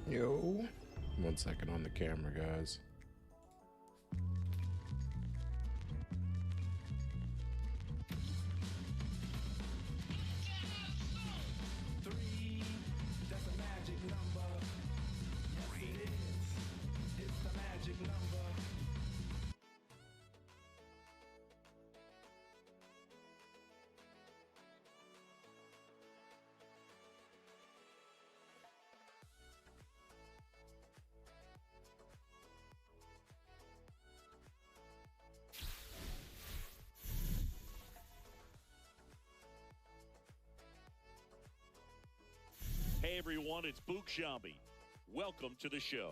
Yo, 1 second on the camera, guys. Three, that's a magic number. Yes, it is. It's the magic number. Hey everyone, it's Book Shambi. Welcome to the show.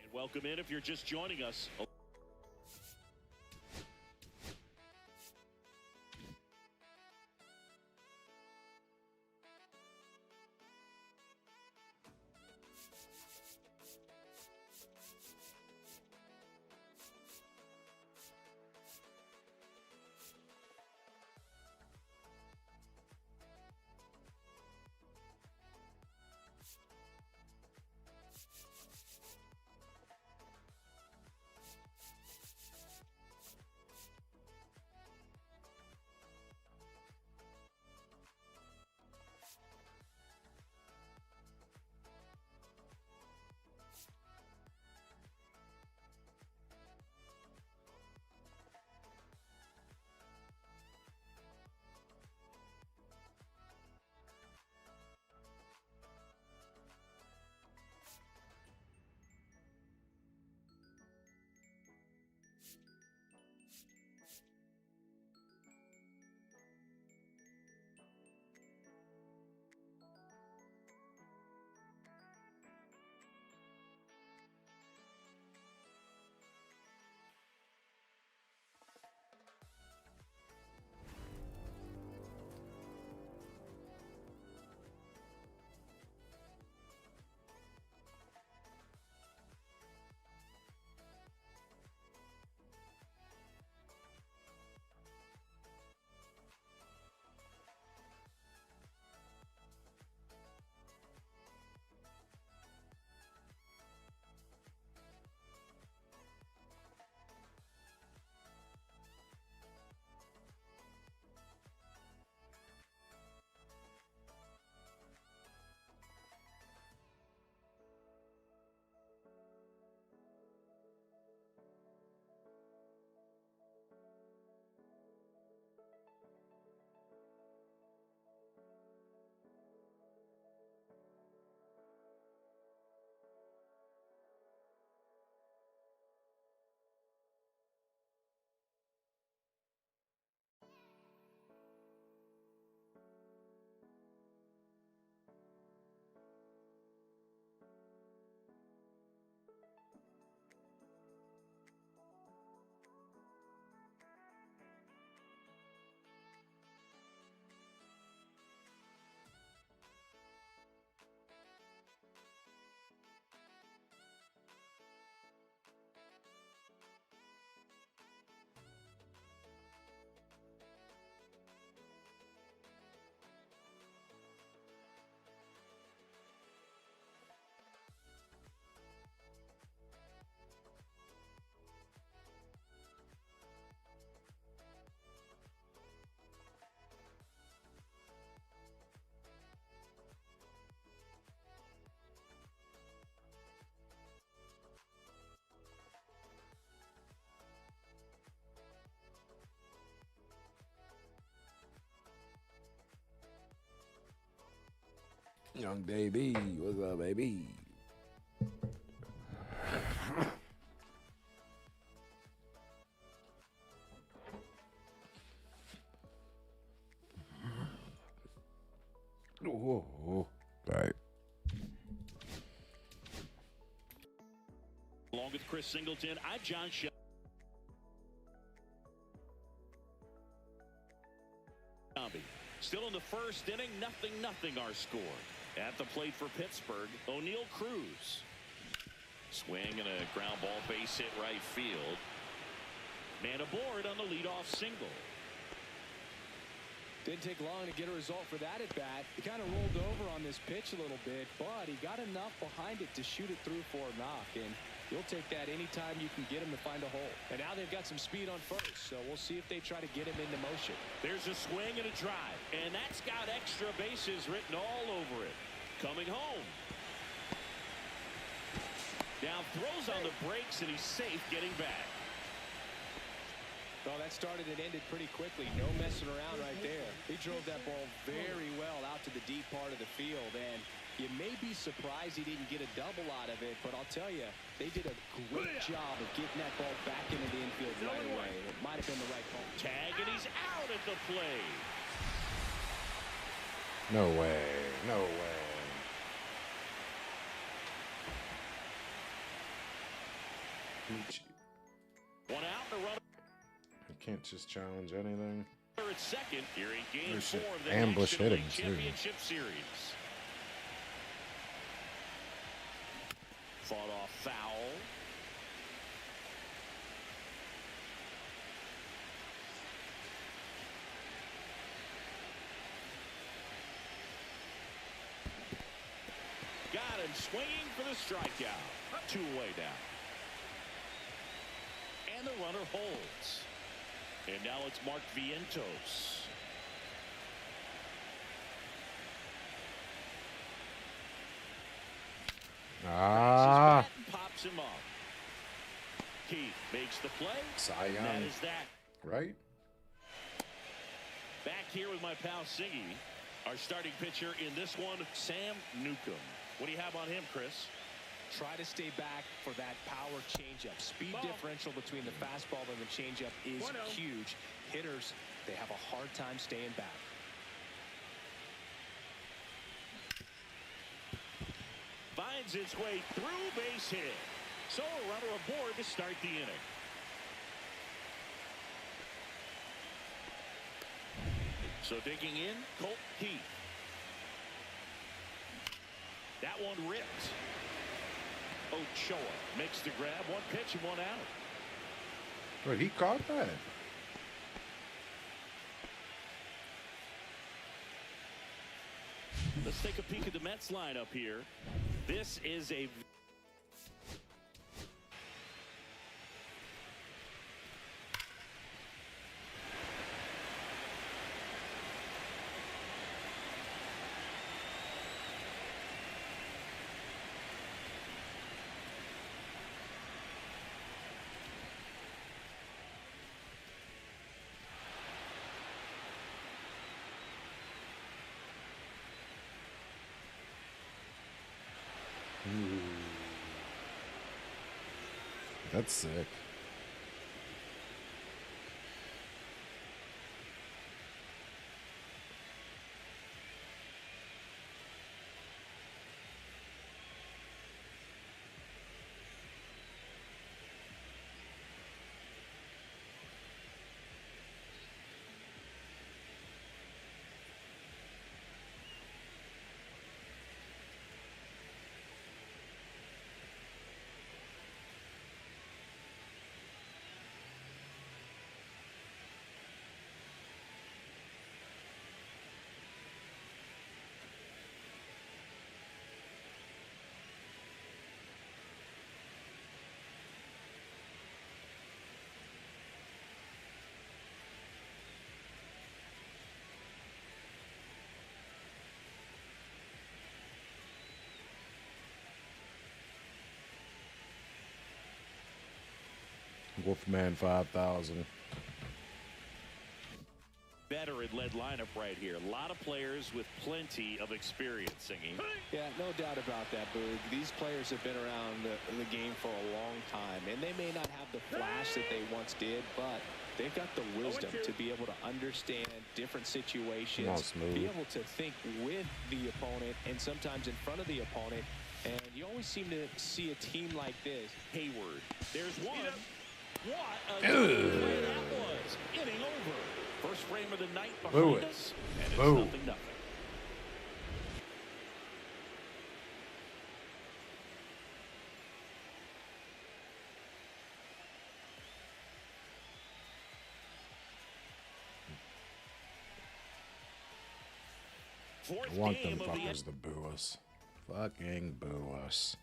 And welcome in if you're just joining us. Young baby, what's up, baby? All right. Along with Chris Singleton, I'm John Shelby. Still in the first inning, 0-0 our score. At the plate for Pittsburgh, O'Neal Cruz. Swing and a ground ball base hit right field. Man aboard on the leadoff single. Didn't take long to get a result for that at bat. He kind of rolled over on this pitch a little bit, but he got enough behind it to shoot it through for a knock. And you'll take that anytime you can get him to find a hole. And now they've got some speed on first, so we'll see if they try to get him into motion. There's a swing and a drive, and that's got extra bases written all over it. Coming home. Now throws on the brakes, and he's safe getting back. Well, that started and ended pretty quickly. No messing around right there. He drove that ball very well out to the deep part of the field, and you may be surprised he didn't get a double out of it, but I'll tell you, they did a great job of getting that ball back into the infield right away. It might have been the right call. Tag, and he's out at the plate. No way. No way. One out, and a runner. I can't just challenge anything. At second here in Game 4 of the ambush National hitting League too. Championship Series. Fought off foul. Got him swinging for the strikeout. 2 away now. And the runner holds. And now it's Mark Vientos. Ah. Pops him up. Keith makes the play. Cy Young. That is that. Right? Back here with my pal Siggy. Our starting pitcher in this one, Sam Newcomb. What do you have on him, Chris? Try to stay back for that power changeup. Speed differential between the fastball and the changeup is huge. Hitters, they have a hard time staying back. Finds its way through, base hit. So a runner aboard to start the inning. So digging in, Colt Keith. That one ripped. Ochoa makes the grab. 1 pitch and 1 out. Wait, he caught that. Let's take a peek at the Mets lineup here. This is a That's sick. Wolfman 5000. veteran-led lineup right here. A lot of players with plenty of experience, Singing. Yeah, no doubt about that, Boog. These players have been around the game for a long time, and they may not have the flash that they once did, but They've got the wisdom to be able to understand different situations, Come on, Smooth. be able to think with the opponent and sometimes in front of the opponent. And you always seem to see a team like this. Hayward. There's one. What a good play that was. Inning over. First frame of the night Blew behind it. us. And it's Boom. 0-0. I want them fuckers to boo us. Fucking boo us.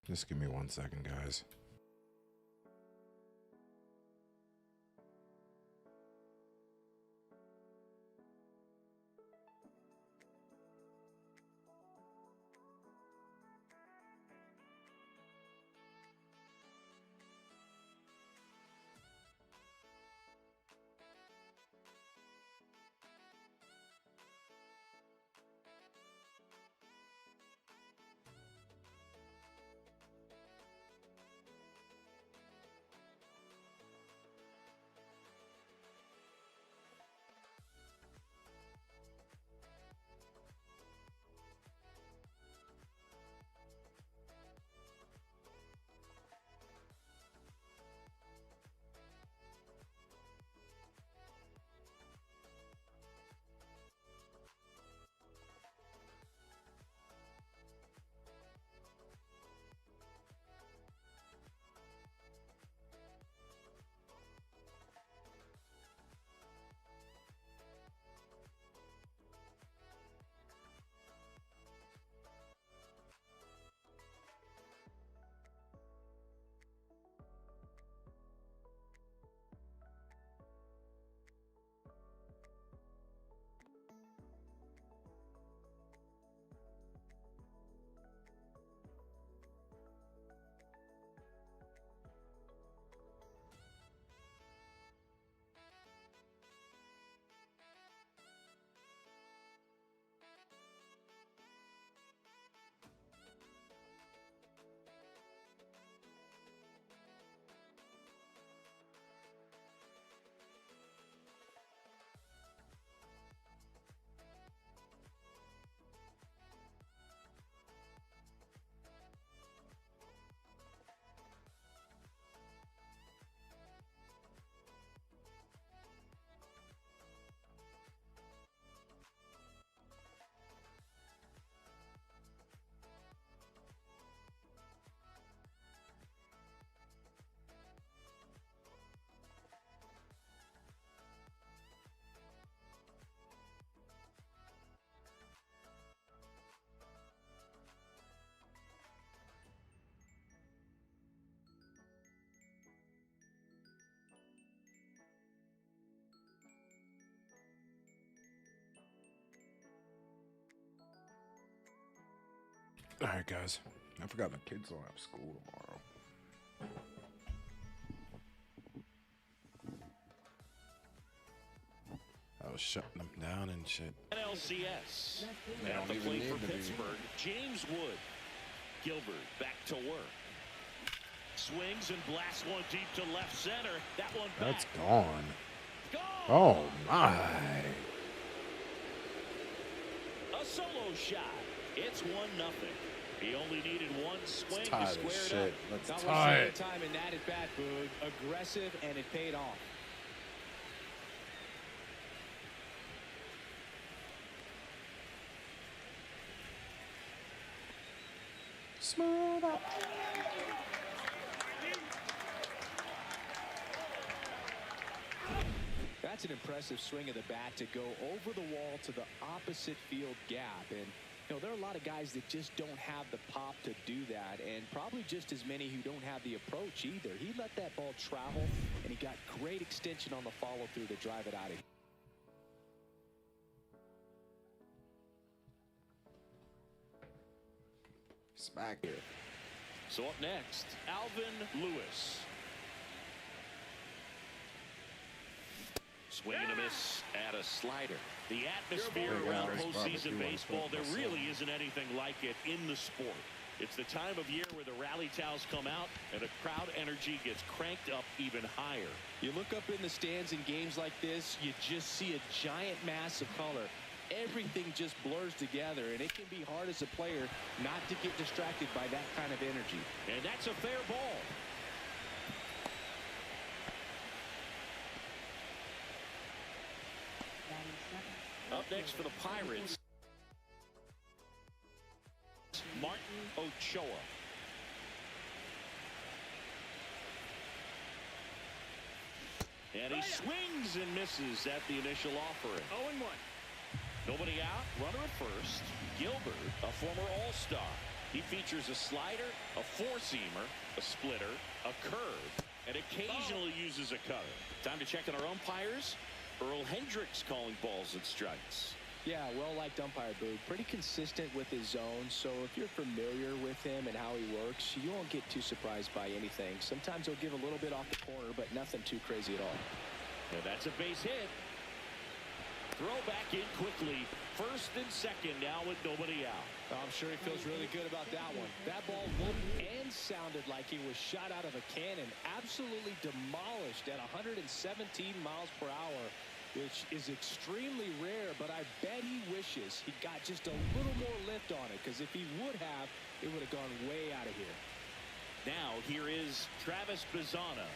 Just give me 1 second, guys. All right, guys. I forgot my kids don't have school tomorrow. I was shutting them down and shit. Nlcs. They At don't the even plate need for to be. Pittsburgh, James Wood. Gilbert back to work. Swings and blasts one deep to left center. That one back. That's gone. Gone. Oh, my. A solo shot. It's 1-0. He only needed one swing to Tired square as it shit. up. Let's Not tie wasting it. time in that at bat, Boog. Aggressive, and it paid off. Smooth up. That's an impressive swing of the bat to go over the wall to the opposite field gap. And, you know, there are a lot of guys that just don't have the pop to do that, and probably just as many who don't have the approach either. He let that ball travel, and he got great extension on the follow-through to drive it out of here. Smack it. So up next, Alvin Lewis. Swing and a miss at a slider. The atmosphere around postseason baseball, there really isn't anything like it in the sport. It's the time of year where the rally towels come out and the crowd energy gets cranked up even higher. You look up in the stands in games like this, you just see a giant mass of color. Everything just blurs together, and it can be hard as a player not to get distracted by that kind of energy. And that's a fair ball. Up next for the Pirates, Martin Ochoa. And he swings and misses at the initial offering. 0-1. Nobody out, runner at first. Gilbert, a former All-Star. He features a slider, a four-seamer, a splitter, a curve, and occasionally uses a cutter. Time to check on our umpires. Earl Hendricks calling balls and strikes. Yeah, well-liked umpire, Boog. Pretty consistent with his zone, so if you're familiar with him and how he works, you won't get too surprised by anything. Sometimes he'll give a little bit off the corner, but nothing too crazy at all. And that's a base hit. Throw back in quickly. First and second now with nobody out. I'm sure he feels really good about that one. That ball looked and sounded like he was shot out of a cannon. Absolutely demolished at 117 miles per hour, which is extremely rare, but I bet he wishes he got just a little more lift on it, because if he would have, it would have gone way out of here. Now here is Travis Bazzana.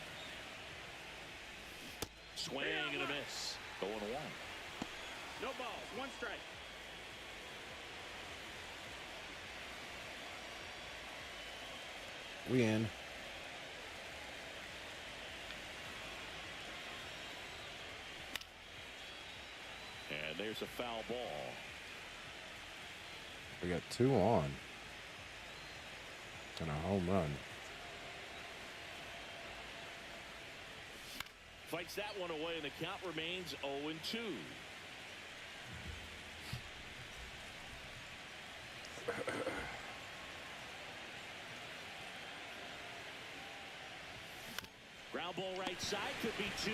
Swing and a miss. 0-1. No balls, one strike. We in. And there's a foul ball. We got 2 on. And a home run. Fights that one away, and the count remains 0-2. Ground ball right side, could be 2.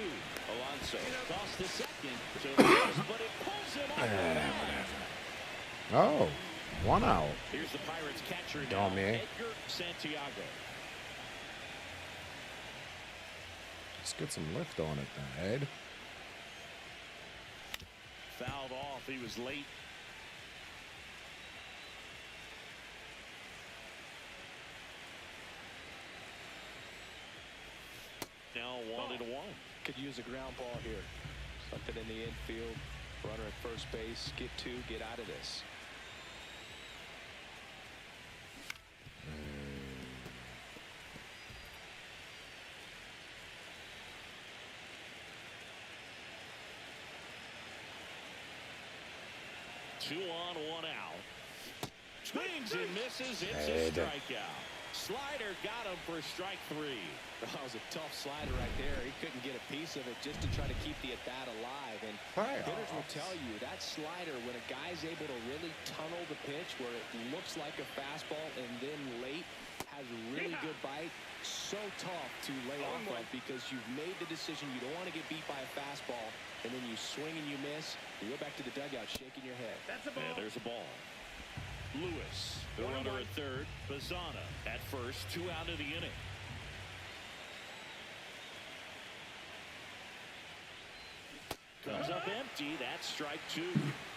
Alonso tossed to second to the first, but it pulls him off. Oh, 1 out. Here's the Pirates catcher now, Dummy. Edgar Santiago. Let's get some lift on it then, Ed. Fouled off. He was late. Now 1-1. Could use a ground ball here. Something in the infield. Runner at first base. Get 2. Get out of this. Two on, 1 out. Swings and misses. It's a strikeout. Slider got him for strike 3. That was a tough slider right there. He couldn't get a piece of it just to try to keep the at-bat alive. And hitters will tell you that slider, when a guy's able to really tunnel the pitch where it looks like a fastball and then late has really good bite, so tough to lay off of, because you've made the decision you don't want to get beat by a fastball, and then you swing and you miss. You go back to the dugout shaking your head. That's a ball. And there's a ball. Lewis, the runner at third. Bazzana at first. 2 out of the inning. Comes up empty. That's strike 2.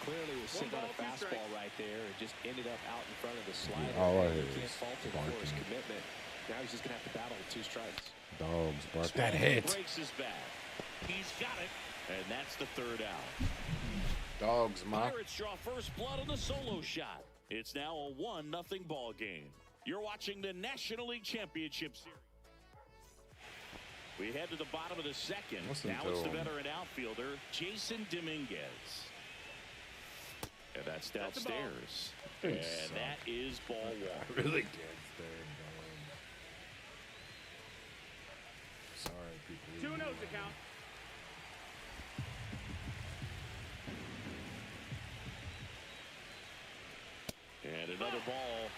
Clearly was sitting on a fastball right there and just ended up out in front of the slider. All I You hear can't is fault him for his barking. commitment. Now he's just going to have to battle with 2 strikes. Dogs bark. Swing That hit. breaks his bat. He's got it. And that's the 3rd out. Dogs, ma. Pirates draw first blood on the solo shot. It's now a 1-0 ball game. You're watching the National League Championship Series. We head to the bottom of the second. Listen Now to it's the him. veteran outfielder, Jason Dominguez. And that's downstairs. You And suck. that is ball one. I really can't stand him. Sorry, people. 2 no's the count. And another ball.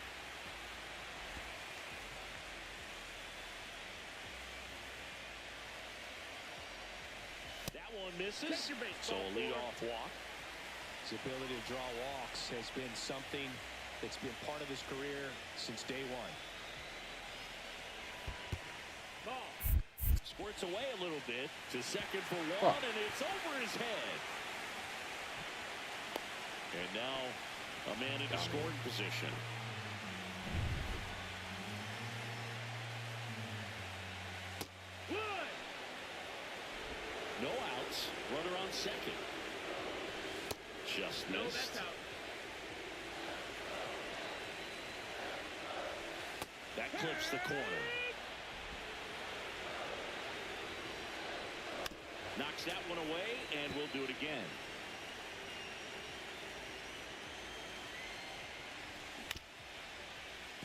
That one misses. Take your base, So ball a leadoff walk. His ability to draw walks has been something that's been part of his career since day one. Ball. Squirts away a little bit to second for one, and it's over his head. And now a man into scoring position. Wood. No outs. Runner on second. Just No, missed. that's out. That clips the corner. Knocks that one away, and we'll do it again.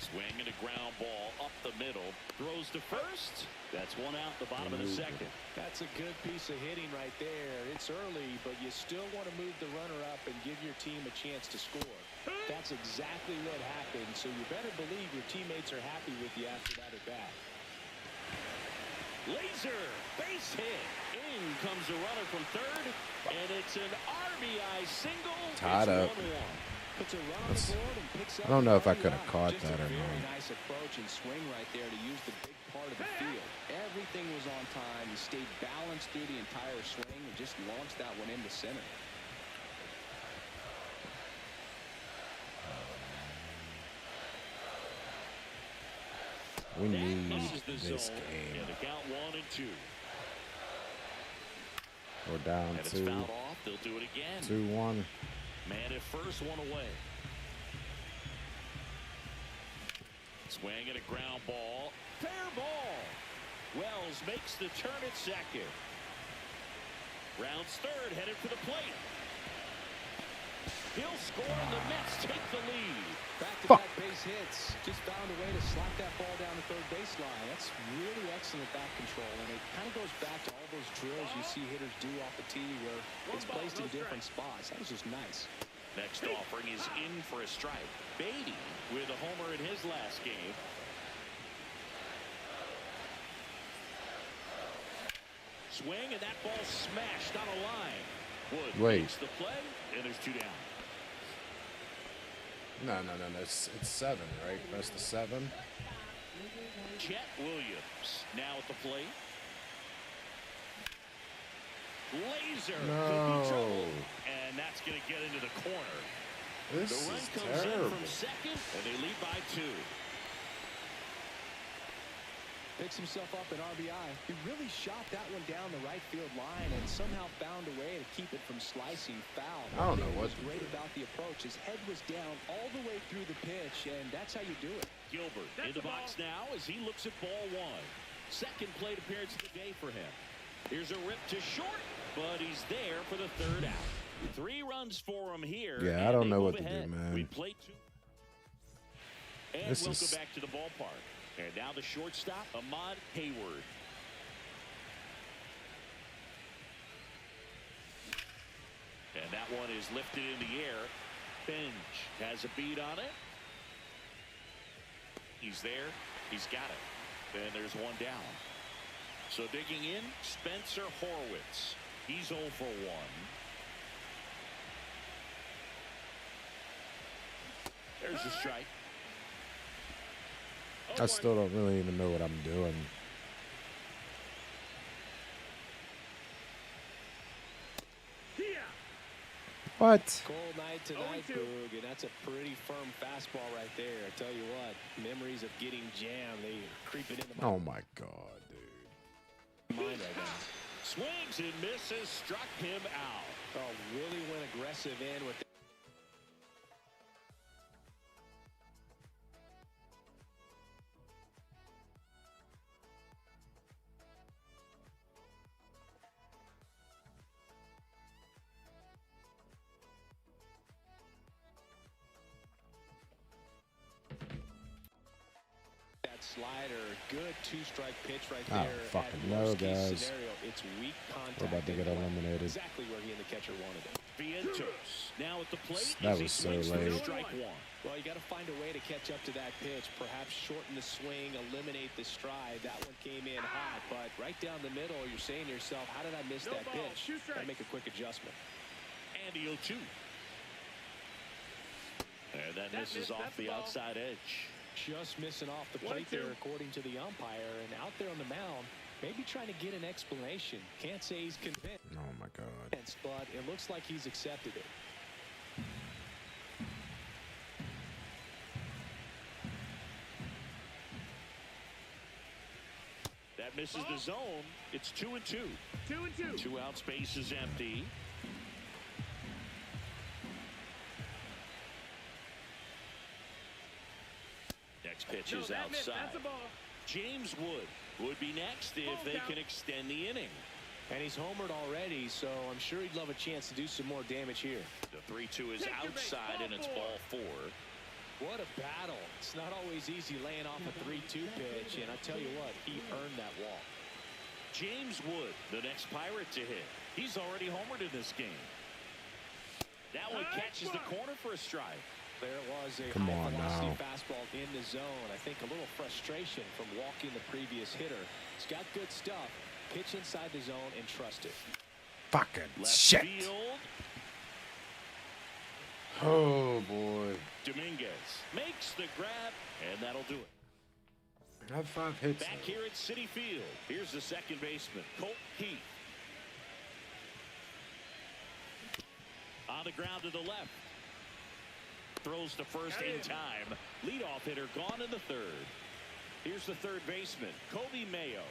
Swinging a ground ball up the middle. Throws to first. That's one out the bottom of the second. That's a good piece of hitting right there. It's early, but you still want to move the runner up and give your team a chance to score. That's exactly what happened, so you better believe your teammates are happy with you after that at bat. Laser, base hit. In comes the runner from third, and it's an RBI single. Tied It's up. 1-1. Puts a run on the board and picks up I don't know if I the could have RBI. caught Just that or a very not. nice approach and swing right there to use the big part of the field. Everything was on time. He stayed balanced through the entire swing and just launched that one into center. We need Misses the this zone, game. and the count 1-2. We're down And it's fouled off. They'll do it again. 2-1. Man at first, one away. Swing at a ground ball. Fair ball. Wells makes the turn at second. Rounds third, headed for the plate. He'll score, and the Mets take the lead. Back-to-back base hits. Just found a way to slap that ball down the third baseline. That's really excellent bat control, and it kind of goes back to all those drills you see hitters do off the tee where it's placed in different spots. That was just nice. Next offering is in for a strike. Beatty with a homer in his last game. Swing, and that ball smashed on a line. Wood makes the play, and there's 2 down. No. It's 7, right? Best of 7. Chet Williams now at the plate. Laser could be trouble, and that's going to get into the corner. This The run is comes terrible. in from second, and they lead by 2. Picks himself up an RBI. He really shot that one down the right field line and somehow found a way to keep it from slicing foul. I don't know What what was to great do. about the approach. His head was down all the way through the pitch, and that's how you do it. Gilbert in the box now as he looks at ball 1. Second plate appearance of the day for him. Here's a rip to short, but he's there for the 3rd out. 3 runs for him here. Yeah, I and don't they know move what to do, ahead. man. We play 2. And This we'll is- go back to the ballpark. And now the shortstop, Ahmad Hayward. And that one is lifted in the air. Bench has a beat on it. He's there. He's got it. And there's 1 down. So digging in, Spencer Horwitz. He's 0 for 1. There's the strike. I still don't really even know what I'm doing. What? Cold night tonight, 0-2. Boog, and that's a pretty firm fastball right there. I tell you what, memories of getting jammed, they creeping into my Oh my god, dude. mind right now. Swings and misses, struck him out. Oh, really went aggressive in with slider. Good two-strike pitch right I there. don't fucking At know, worst case guys. scenario, it's weak contact. We're about to get and play. eliminated. Exactly where he and the catcher wanted it. Vientos now at the plate. That as he was so swings for late. strike one. Well, you got to find a way to catch up to that pitch. Perhaps shorten the swing, eliminate the stride. That one came in hot, but right down the middle, you're saying to yourself, how did I miss that pitch? Got to make a quick adjustment. And the 0-2. And that misses off the outside edge. Just missing off the plate there, according to the umpire. And out there on the mound, maybe trying to get an explanation. Can't say he's convinced, Oh my God. but it looks like he's accepted it. That misses the zone. It's 2-2. 2-2. 2 out, space is empty. Next pitch is outside. That's a ball. James would be next if they can extend the inning. And he's homered already, so I'm sure he'd love a chance to do some more damage here. The 3-2 is outside, and it's ball 4. What a battle. It's not always easy laying off a 3-2 pitch, and I tell you what, he earned that walk. James Wood, the next Pirate to hit. He's already homered in this game. That one catches the corner for a strike. There was a Come on high-velocity now. fastball in the zone. I think a little frustration from walking the previous hitter. He's got good stuff. Pitch inside the zone and trust it. Fucking Left shit. field. Oh boy. Dominguez makes the grab, and that'll do it. I have 5 hits. Back here at Citi Field, here's the second baseman, Colt Heath. On the ground to the left. Throws to first in time. Leadoff hitter gone in the third. Here's the third baseman, Kobe Mayo.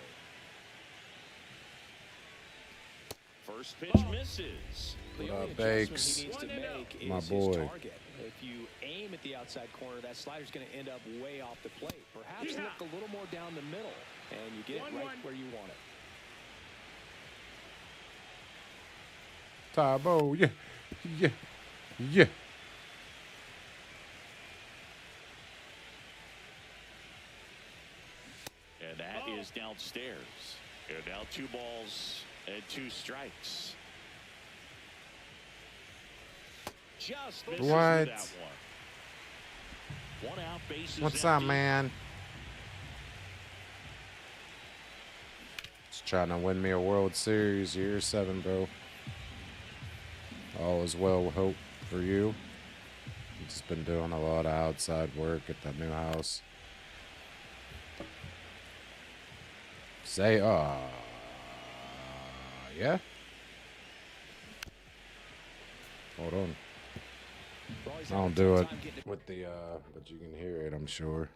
First pitch misses. The What only up, adjustment Bakes? he needs to make is My his boy. target. If you aim at the outside corner, that slider's going to end up way off the plate. Perhaps look a little more down the middle, and you get it right where you want it. Tybo, yeah. And that is downstairs. And now 2 balls and 2 strikes. Just misses What? with that one. 1 out, bases What's up, empty. man? Just trying to win me a World Series, year 7, bro. All is well, hope for you. Just been doing a lot of outside work at the new house. Say, yeah. Hold on. I don't do it with the, but you can hear it, I'm sure.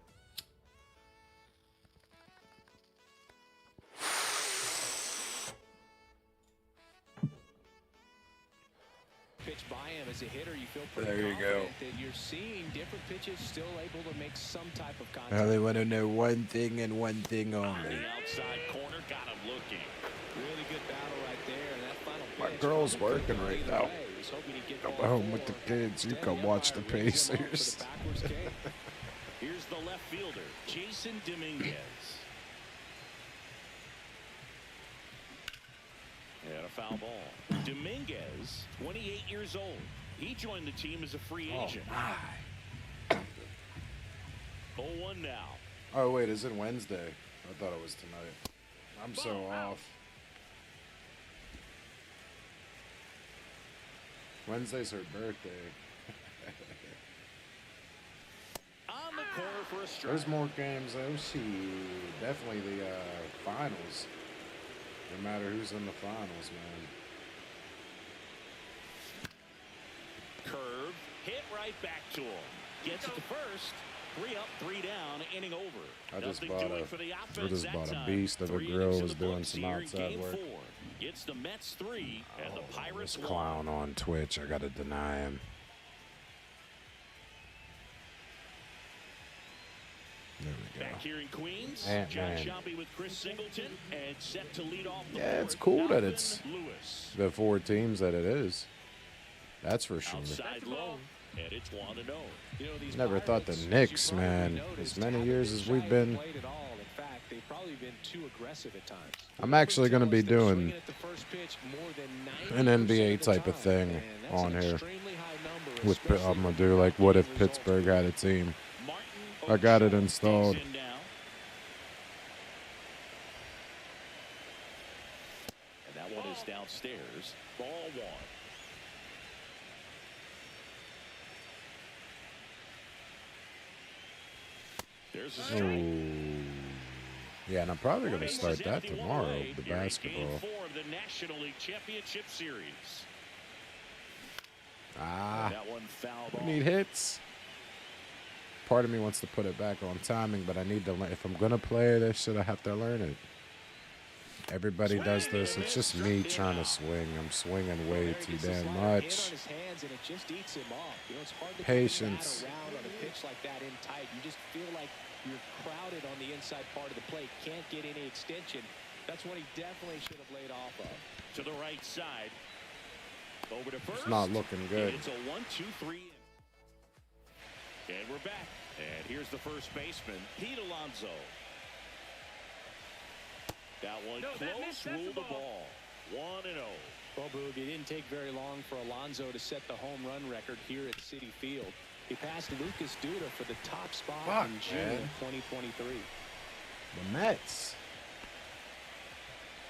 Pitch by him as a hitter, you feel pretty There you go. confident that you're seeing different pitches, still able to make some type of contact. Now they want to know one thing and one thing On only. the outside corner, got him looking. Really good battle right there, and that final My pitch girl's probably could've working gone right either now. way. He was hoping he'd get Come ball home with the 4. kids. You Instead, can watch the umpire reads him off for the Pacers. backwards kick. Here's the left fielder, Jason Dominguez. And a foul ball. Dominguez, 28 years old. He joined the team as a free agent. 0-1 now. Oh, wait, is it Wednesday? I thought it was tonight. I'm so off. Wednesday's her birthday. On the corner for a strike. There's more games, though. Definitely the finals. No matter who's in the finals, man. Curve, hit right back to him. Gets it to first. 3 up, 3 down, inning over. I just Nothing bought doing a- for the I offense just that bought a time. beast of a 3 girl innings in was the doing books some here in outside game work. 4. It's the Mets 3 and the Pirates This 1. clown on Twitch, I gotta deny him. There we go. Back here in Queens, Ant-Man. John Shelby with Chris Singleton and set to lead off the Yeah, it's fourth, cool that Alvin it's Lewis. the 4 teams that it is. That's for sure. Outside low. And it's 1-0. You know, these Never thought the Pirates, as you Knicks, probably man, noticed, as many haven't years been as shy we've of the been. plate at all. In fact, they've probably been too aggressive at times. I'm actually going to be doing Swinging at the first pitch more than an 90% NBA of the type of time, thing and that's on an here. extremely high number, With especially I'm going when to do you're like, not what getting if results Pittsburgh quickly. had a team? Martin I got it Ochoa installed. digs in now. And that one is downstairs. Ball 1. There's a strike. Ooh. Yeah, and I'm probably going to Bases start that empty, one tomorrow, away the here in Game basketball. 4 of the National League Championship Series. Ah, That one fouled we off. need hits. Part of me wants to put it back on timing, but I need to learn. If I'm going to play this shit, I have to learn it. Everybody does this. It's just me trying to swing. I'm swinging way too damn much. Patience. Around on a pitch like that in tight. You just feel like you're crowded on the inside part of the plate. Can't get any extension. That's what he definitely should have laid off of. To the right side. Over to first. It's not looking good. It's a 1-2-3. And we're back. And here's the first baseman, Pete Alonso. That one close, ruled the ball. 1-0. Well, Boog, it didn't take very long for Alonso to set the home run record here at Citi Field. He passed Lucas Duda for the top spot in June of 2023. The Mets.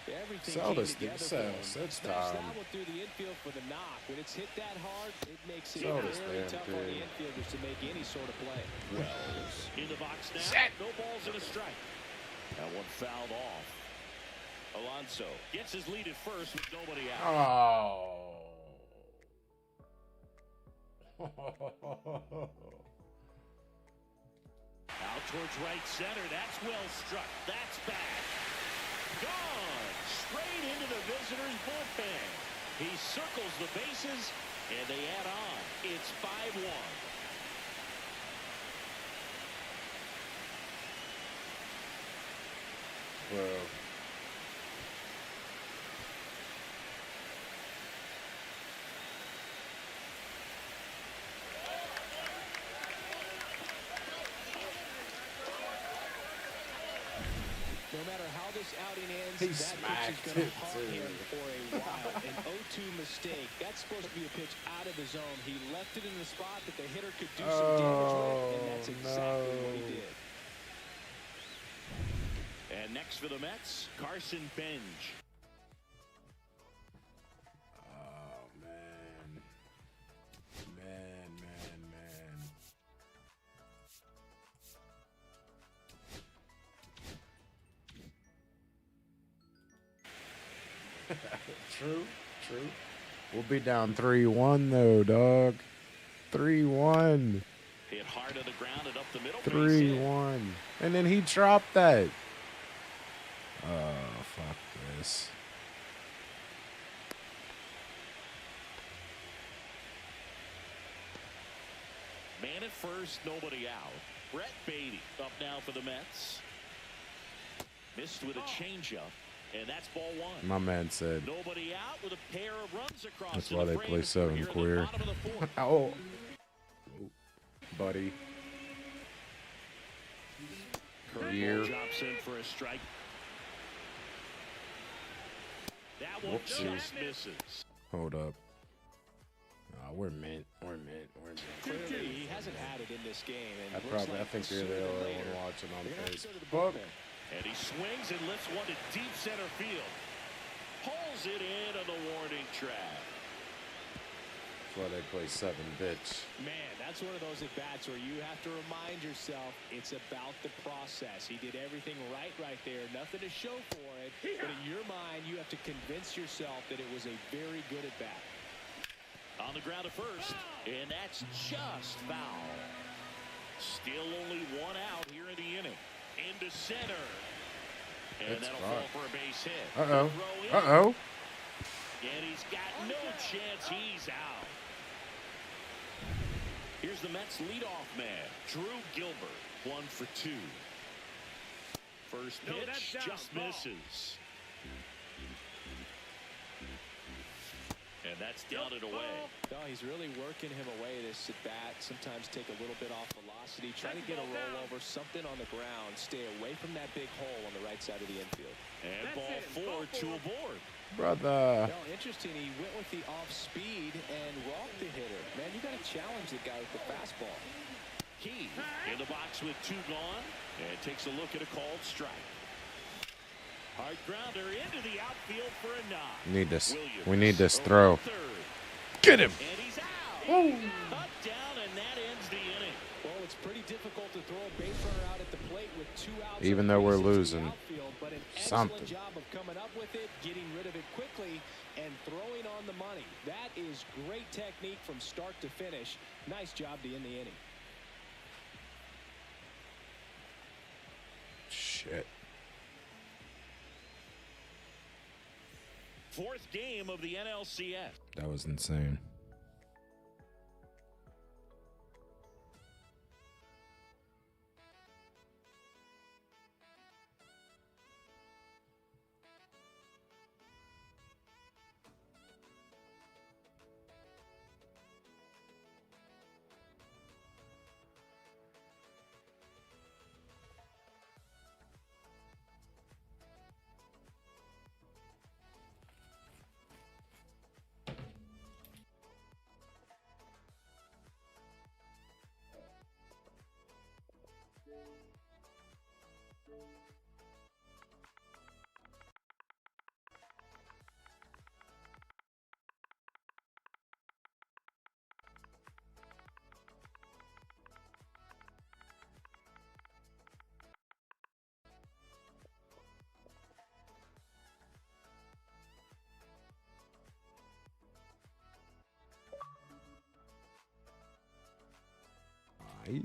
Everything Sell came this together thing. for him. It's Smashed time. that one through the infield for the knock. When it's hit that hard, it makes it Sell this very damn tough on the thing. infielders to make any sort of play. Wells in the box now. Set. No balls and a strike. That one fouled off. Alonso gets his lead at first with nobody out. Oh. Out towards right center. That's well struck. That's back. Gone. Straight into the visitor's bullpen. He circles the bases, and they add on. It's 5-1. Bro. No matter how this outing ends, He that smacked pitch is going it, to haunt him too. for a while. An 0-2 mistake. That's supposed to be a pitch out of the zone. He left it in the spot that the hitter could do some damage with, and that's exactly what he did. And next for the Mets, Carson Benj. Oh, man. Man. True. We'll be down 3-1 though, dog. 3-1. Hit hard to the ground and up the middle. 3-1. And then he dropped that. Oh, fuck this. Man at first, nobody out. Brett Beatty up now for the Mets. Missed with a changeup, and that's ball 1. My man said. Nobody out with a pair of runs across. That's to why the they frame play 7 here in the queer. bottom of the 4th. Oh. Buddy. Career. Curveball drops in for a strike. That one Whoopsie. just misses. Hold up. We're mint. Clearly, he hasn't had it in this game. And I think you're the only one watching on Facebook. And he swings and lifts one to deep center field. Pulls it in on the warning track. That's why they play 7, bitch. Man, that's one of those at-bats where you have to remind yourself it's about the process. He did everything right there. Nothing to show for it. But in your mind, you have to convince yourself that it was a very good at-bat. On the ground at first, and that's just foul. Still only 1 out here in the inning. Into center. And That's that'll fine. fall for a base hit. Uh-oh. Throw in. Uh-oh. And he's got no chance. He's out. Here's the Mets leadoff man, Drew Gilbert, 1 for 2. First No, that's pitch down. just Ball. misses. And that's down and away. No, he's really working him away this at bat. Sometimes take a little bit off velocity. Try to get a rollover, something on the ground. Stay away from that big hole on the right side of the infield. And ball 4, 2 aboard. Brother. Well, interesting. He went with the off speed and walked the hitter. Man, you got to challenge the guy with the fastball. Key in the box with 2 gone. And takes a look at a called strike. Hard grounder into the outfield for a knock. Need this. Williams We need this over throw. to third. Get him. And he's out. Up, down, and that ends the inning. Well, it's pretty difficult to throw a base runner out at the plate with 2 outs. Even and though we're 3 to the losing. outfield, but an excellent Something. job of coming up with it, getting rid of it quickly, and throwing on the money. That is great technique from start to finish. Nice job to end the inning. Shit. 4th game of the NLCS. That was insane.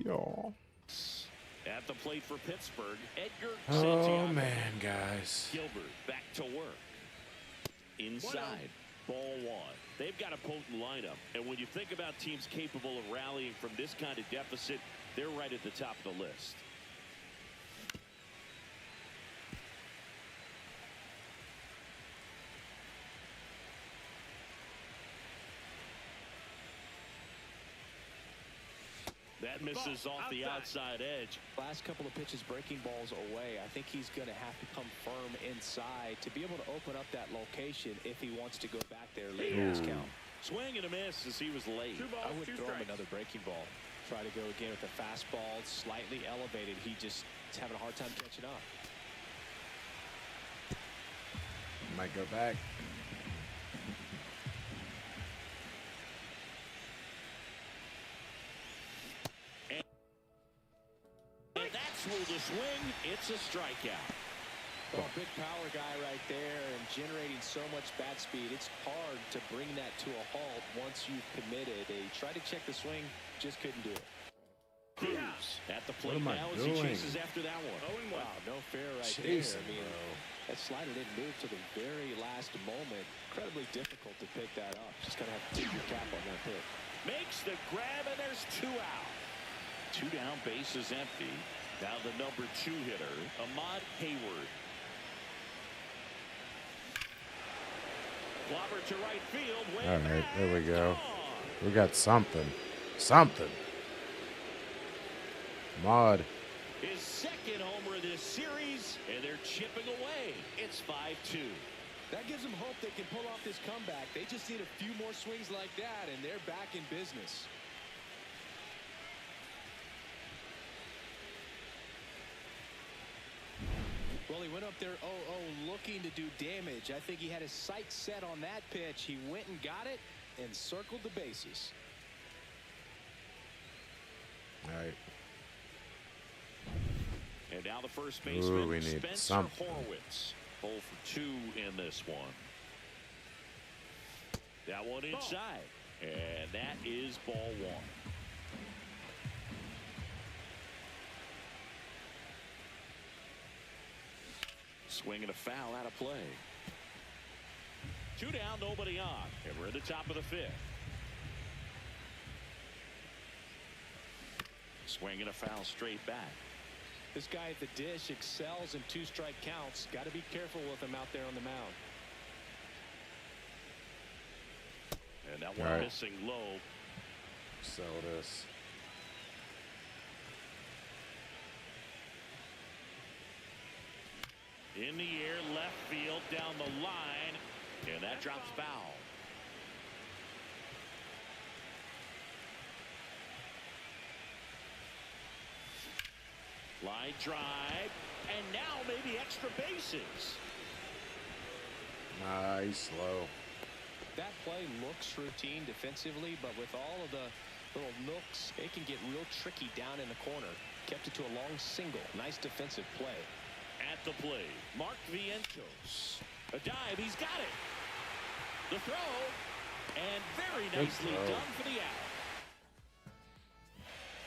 Y'all. At the plate for Pittsburgh, Edgar Oh, Santiago. man, guys. Gilbert back to work. Inside, ball 1. They've got a potent lineup. And when you think about teams capable of rallying from this kind of deficit, they're right at the top of the list. That misses off the outside edge. Last couple of pitches breaking balls away. I think he's going to have to come firm inside to be able to open up that location if he wants to go back there late in this count. Swing and a miss as he was late. 2 balls, I would 2 throw him strikes. another breaking ball. Try to go again with the fastball, slightly elevated. He just is having a hard time catching up. Might go back. And that's through the swing. It's a strikeout. Well, big power guy right there and generating so much bat speed. It's hard to bring that to a halt once you've committed. He tried to check the swing, just couldn't do it. Cruz at the plate am I now as he doing? chases after that one. 0-1. Wow, no fair right Chasing, there. I mean, that slider didn't move to the very last moment. Incredibly difficult to pick that up. Just going to have to tip your cap on that pick. Makes the grab, and there's 2 out. 2 down, base is empty. Now the number 2 hitter, Ahmad Hayward. Clobber to right field. Way All right, back. there we go. Gone. We got something. Something. Mod. His 2nd homer of this series, and they're chipping away. It's 5-2. That gives them hope they can pull off this comeback. They just need a few more swings like that, and they're back in business. Well, he went up there 0-0 looking to do damage. I think he had his sights set on that pitch. He went and got it and circled the bases. All right. And now the first baseman, we need Spencer something. Horwitz. 0 for 2 in this one. That one inside. And that is ball 1. Swing and a foul out of play. 2 down, nobody on. And we're at the top of the 5th. Swing and a foul straight back. This guy at the dish excels in 2-strike counts. Got to be careful with him out there on the mound. And that one All right. missing low. Sell this. In the air, left field, down the line, and that drops foul. Line drive, and now maybe extra bases. Nice, low. That play looks routine defensively, but with all of the little nooks, it can get real tricky down in the corner. Kept it to a long single. Nice defensive play. At the plate, Mark Vientos. A dive, he's got it. The throw, and very nicely throw. done for the out.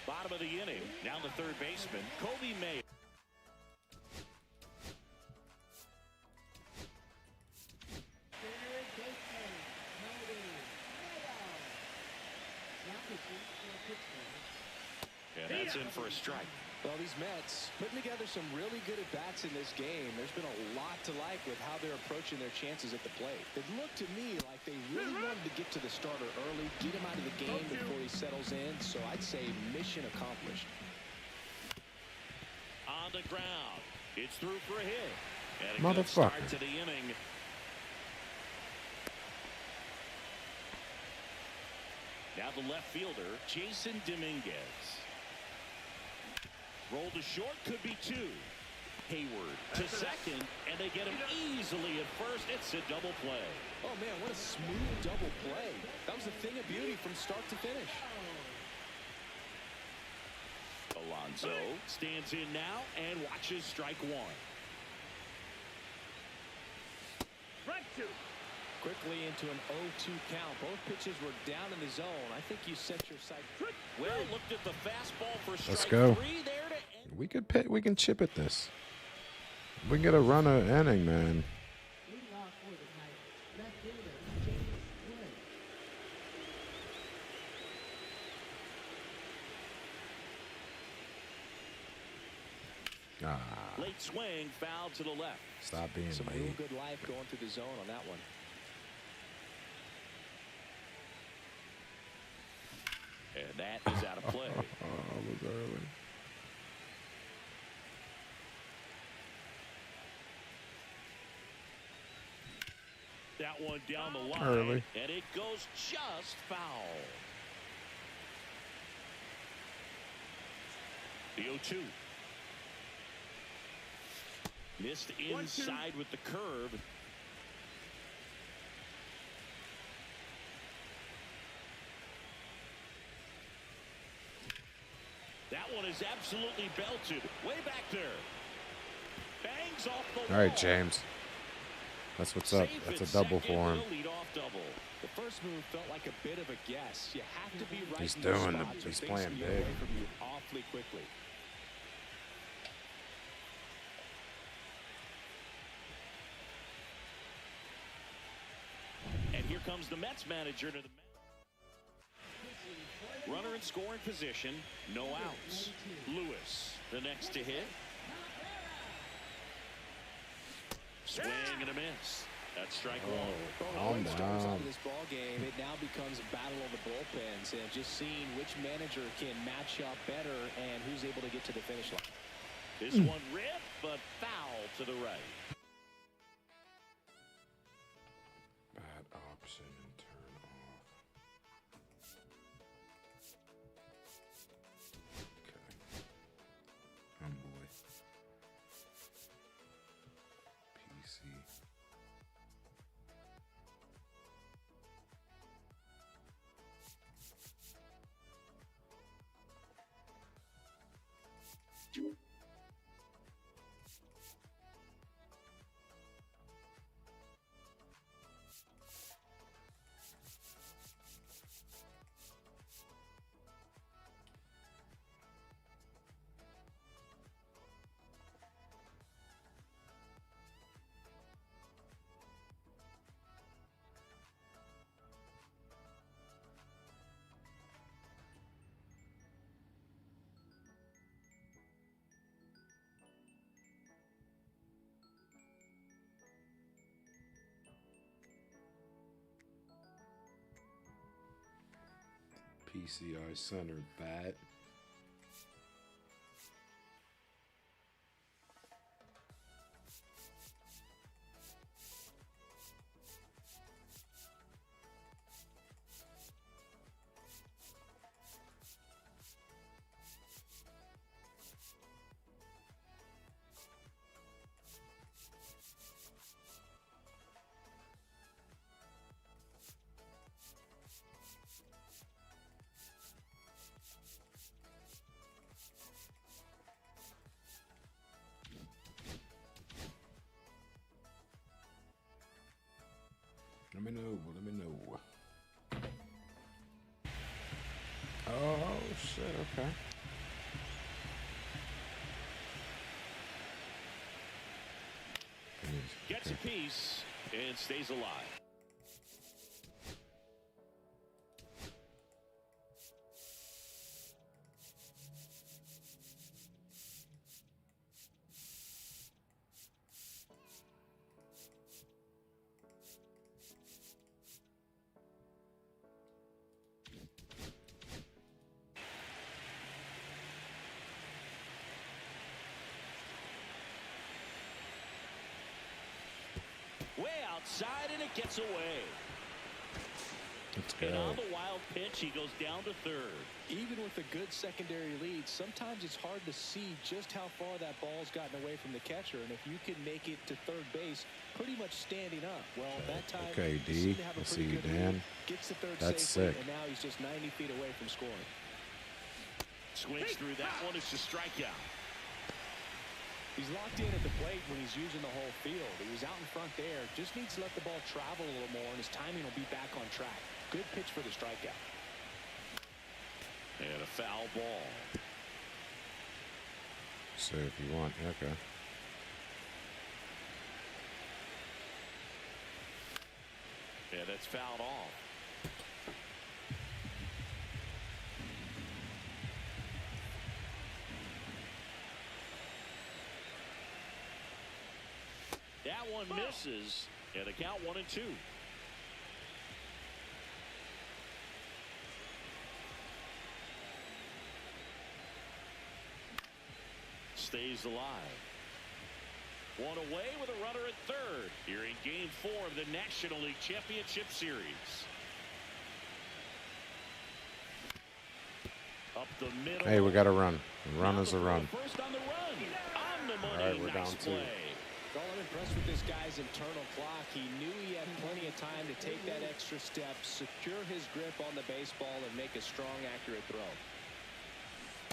Bottom of the inning, now the third baseman, Kobe May. And that's in for a strike. Well, these Mets putting together some really good at-bats in this game. There's been a lot to like with how they're approaching their chances at the plate. It looked to me like they really wanted to get to the starter early, get him out of the game before he settles in. So I'd say mission accomplished. On the ground, it's through for a hit. And a good Motherfucker. start to the inning. Now the left fielder, Jason Dominguez. Roll to short, could be two. Hayward to second, and they get him easily at first. It's a double play. Oh, man, what a smooth double play. That was a thing of beauty from start to finish. Alonso stands in now and watches strike one. Strike two. Quickly into an 0-2 count. Both pitches were down in the zone. I think you set your sight. Well, looked at the fastball for strike Let's go. three there to end. We can chip at this. We can get a run of inning, man. Ah, Late swing, foul to the left. stop being Some real late. good life going through the zone on that one. And that is out of play. Oh, it was early. That one down the line. Early. And it goes just foul. The 0-2. Missed inside with the curve. That one is absolutely belted. Way back there. Bangs off the All right, wall. James. That's what's up. Safe That's at a double second for him. with a leadoff double. The first move felt like a bit of a guess. You have to be right He's in your doing spot, the- so he's things playing can get big. away from you awfully quickly. And here comes the Mets manager to the runner in scoring position. No outs. Lewis, the next to hit. Swing and a miss. That's strike one. Calm Once starts down. out of this ball game, it now becomes a battle of the bullpens and just seeing which manager can match up better and who's able to get to the finish line. This one ripped, but foul to the right. Bad option and turn off. Okay. Boy. PC. PCI center bat. Let me know. Let me know. Oh, shit. Okay. Gets a piece and stays alive. Way outside, and it gets away. Let's go. And on the wild pitch, he goes down to third. Even with a good secondary lead, sometimes it's hard to see just how far that ball's gotten away from the catcher. And if you can make it to third base pretty much standing up, well, that time Okay, you D. seem to have a I see pretty you, good Dan. lead, gets to third That's safely, sick. and now he's just 90 feet away from scoring. Swings through that one. It's a strikeout. He's locked in at the plate when he's using the whole field. He was out in front there. Just needs to let the ball travel a little more, and his timing will be back on track. Good pitch for the strikeout. And a foul ball. So if you want, okay. Yeah, that's fouled off. That one misses, and a count 1-2. Stays alive. One away with a runner at third here in Game 4 of the National League Championship Series. Up the middle. Hey, we got a run. A run is a run. First on the run. On the money. All right, we're nice down two. play. Well, I'm impressed with this guy's internal clock. He knew he had plenty of time to take that extra step, secure his grip on the baseball, and make a strong, accurate throw.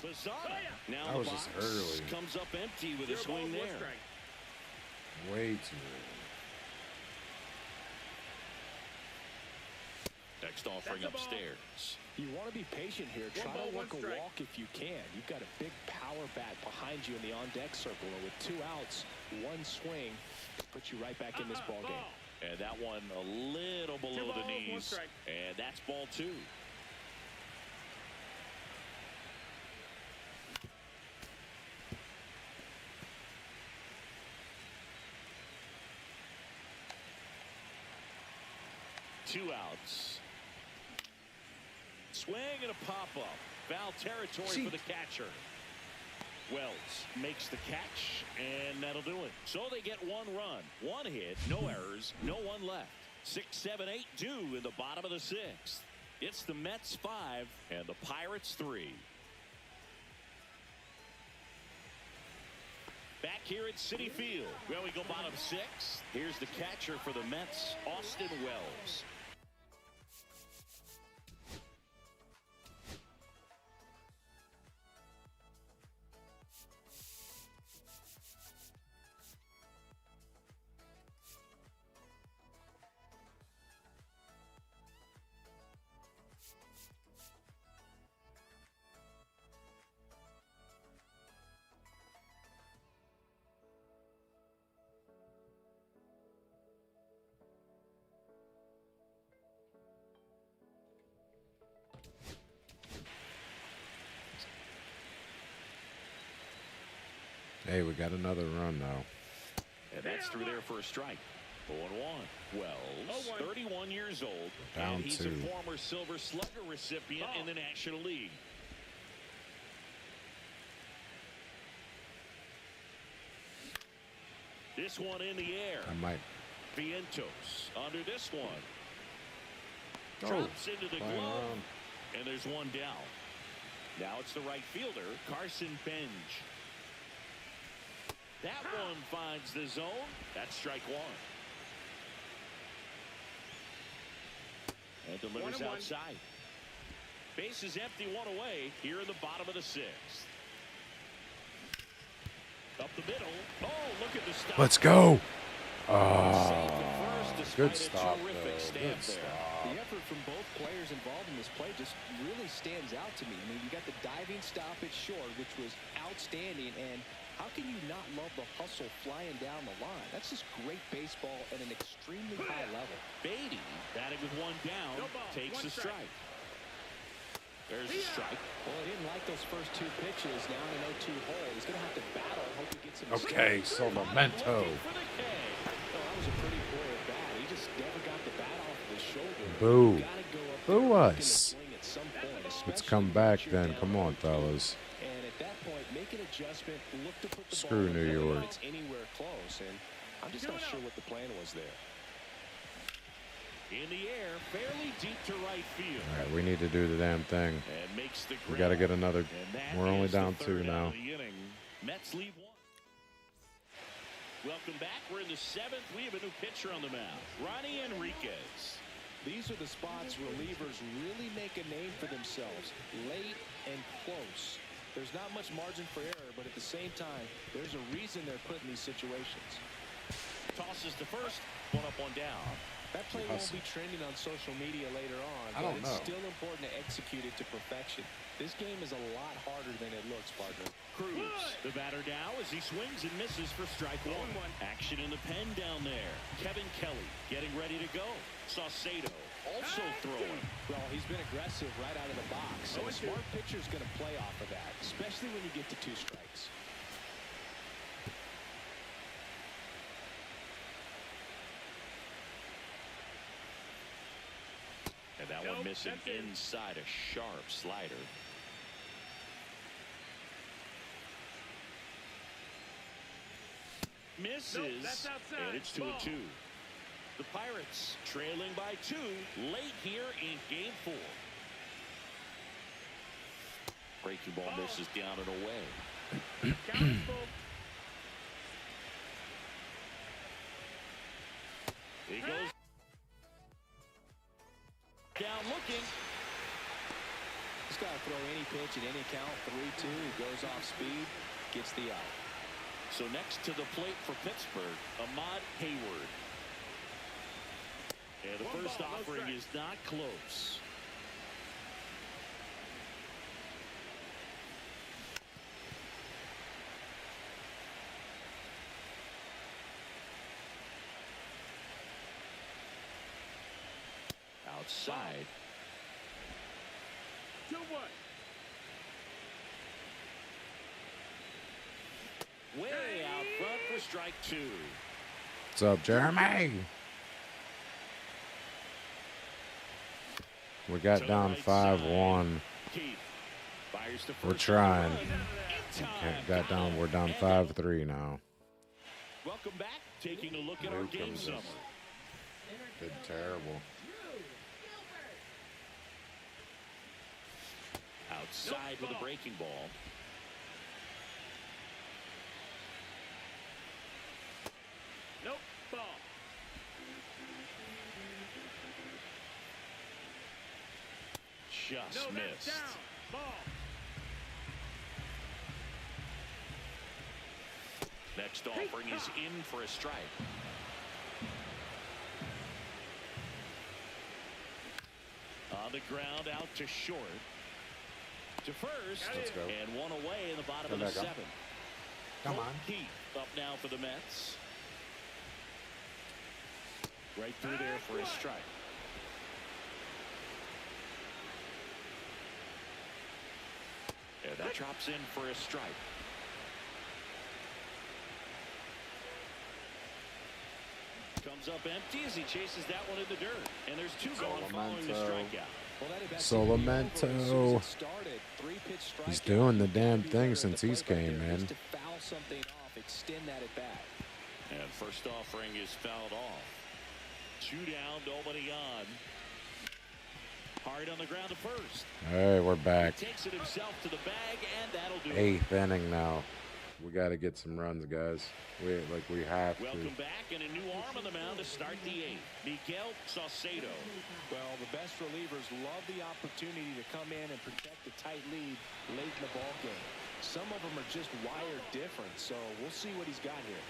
Lozada now That the was box just early. comes up empty with a 0 swing balls, 1 there. strike. Way too early. Next offering That's a ball. upstairs. You want to be patient here. One Try ball, to work 1 a strike. walk if you can. You've got a big power bat behind you in the on-deck circle. And with 2 outs, 1 swing puts you right back in this ball game. And that one a little 2 below balls, the 1 knees. strike. And that's ball 2. Two outs. Swing and a pop-up. Foul territory for the catcher. Wells makes the catch, and that'll do it. So they get 1 run, 1 hit, no errors, no one left. 6, 7, 8 due in the bottom of the 6th. It's the Mets 5 and the Pirates 3. Back here at Citi Field, where we go bottom 6. Here's the catcher for the Mets, Austin Wells. Hey, we got another run now. And that's through there for a strike. 0-1. Wells, 0-1. 31 years old, Down and he's 2. a former Silver Slugger recipient in the National League. This one in the air. I might. Vientos under this one. Oh, Drops into the playing glove, around. and there's one down. Now it's the right fielder, Carson Benj. That one finds the zone. That's strike one. And delivers 1-1. outside. Base is empty, one away here in the bottom of the 6th. Up the middle. Oh, look at the stop. Let's go. Safe at first Good despite a stop, terrific though. stamp Good there. stop. The effort from both players involved in this play just really stands out to me. I mean, you got the diving stoppage short, which was outstanding, and how can you not love the hustle flying down the line? That's just great baseball at an extremely high level. Beatty batting with one down, No ball, takes one the strike. There's a strike. Well, he didn't like those first 2 pitches down an 0-2 hole. He's going to have to battle. Hope he gets him. Okay, so memento. Looking for the K. Oh, that was a pretty poor at bat. He just never got the bat off the shoulder. Boo. You gotta go up Boo there looking to us. swing at some point, Let's especially come when back you're then. down Come on, 0-2. fellas. And at that point, make an adjustment. Look to put the Screw ball in New play York. if it's anywhere close. And I'm just not sure what the plan was there. In the air, fairly deep to right field. All right, we need to do the damn thing. And makes the We got to grab. get another. And that We're only is the down third 2 out now. of the inning. Mets lead 1. Welcome back. We're in the 7th. We have a new pitcher on the mound, Ronnie Enriquez. These are the spots relievers really make a name for themselves. Late and close. There's not much margin for error, but at the same time, there's a reason they're put in these situations. Tosses to first. One up, one down. That play won't be trending on social media later on, I but don't it's know. still important to execute it to perfection. This game is a lot harder than it looks, partner. Cruz, the batter now as he swings and misses for strike 1. Action in the pen down there. Kevin Kelly getting ready to go. Saucedo also throwing. Well, he's been aggressive right out of the box. And a smart pitcher's going to play off of that, especially when you get to 2 strikes. And that one missing inside a sharp slider. Misses, that's outside. and it's 2-2. The Pirates trailing by 2 late here in Game 4. Breaking ball misses down and away. Count is full. He goes down looking. He's got to throw any pitch at any count. 3-2. He goes off speed, gets the out. So next to the plate for Pittsburgh, Ahmad Hayward. And the One first ball, no offering strike. is not close. Outside. 2-1. Way out front for strike 2. What's up, Jeremy? We got To the down right side. 5-1. Keith fires to We're first. trying. In time. Got down. We're down 5-3 now. Welcome back. Taking a look at our game Newcombs. summary. Did terrible. Outside with a breaking ball. Nope. Ball. Just No, that's missed. down. Ball. Next offering is in for a strike. On the ground, out to short. To first. Let's go. And one away in the bottom Come of the back up. 7th. Come Colt on. Keith up now for the Mets. Right through there for a strike. And that drops in for a strike. Comes up empty as he chases that one in the dirt. And there's two gone following the strikeout. Well, that at bat Solamento. seemed to be over as soon as it started. Three-pitch He's strikeout. doing the damn Be thing better at since the he's plate right came there, in. just to foul something off, extend that at bat. And first offering is fouled off. 2 down, nobody on. Hard on the ground to first. Hey, we're back. Takes it himself to the bag, and that'll do it. 8th inning now. We got to get some runs, guys. We have to. Welcome back, and a new arm on the mound to start the 8th. Miguel Saucedo. Well, the best relievers love the opportunity to come in and protect the tight lead late in the ball game. Some of them are just wired different, so we'll see what he's got here.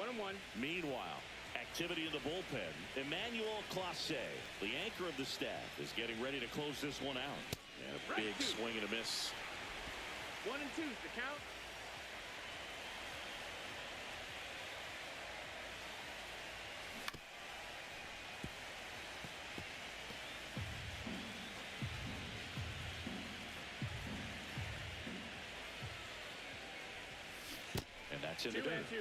One and one. Meanwhile, activity in the bullpen. Emmanuel Clase, the anchor of the staff, is getting ready to close this one out. And a big swing and a miss. 1 and 2's the count. And that's in 2 the dirt. and 2.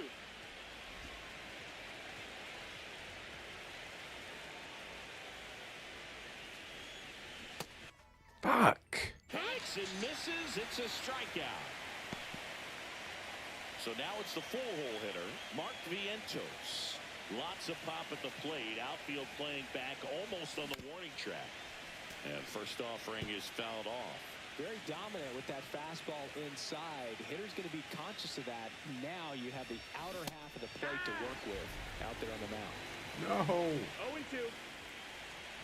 Fuck. Hits and misses. It's a strikeout. So now it's the full-hole hitter, Mark Vientos. Lots of pop at the plate. Outfield playing back almost on the warning track. And first offering is fouled off. Very dominant with that fastball inside. Hitter's going to be conscious of that. Now you have the outer half of the plate to work with out there on the mound. No. 0 and 2.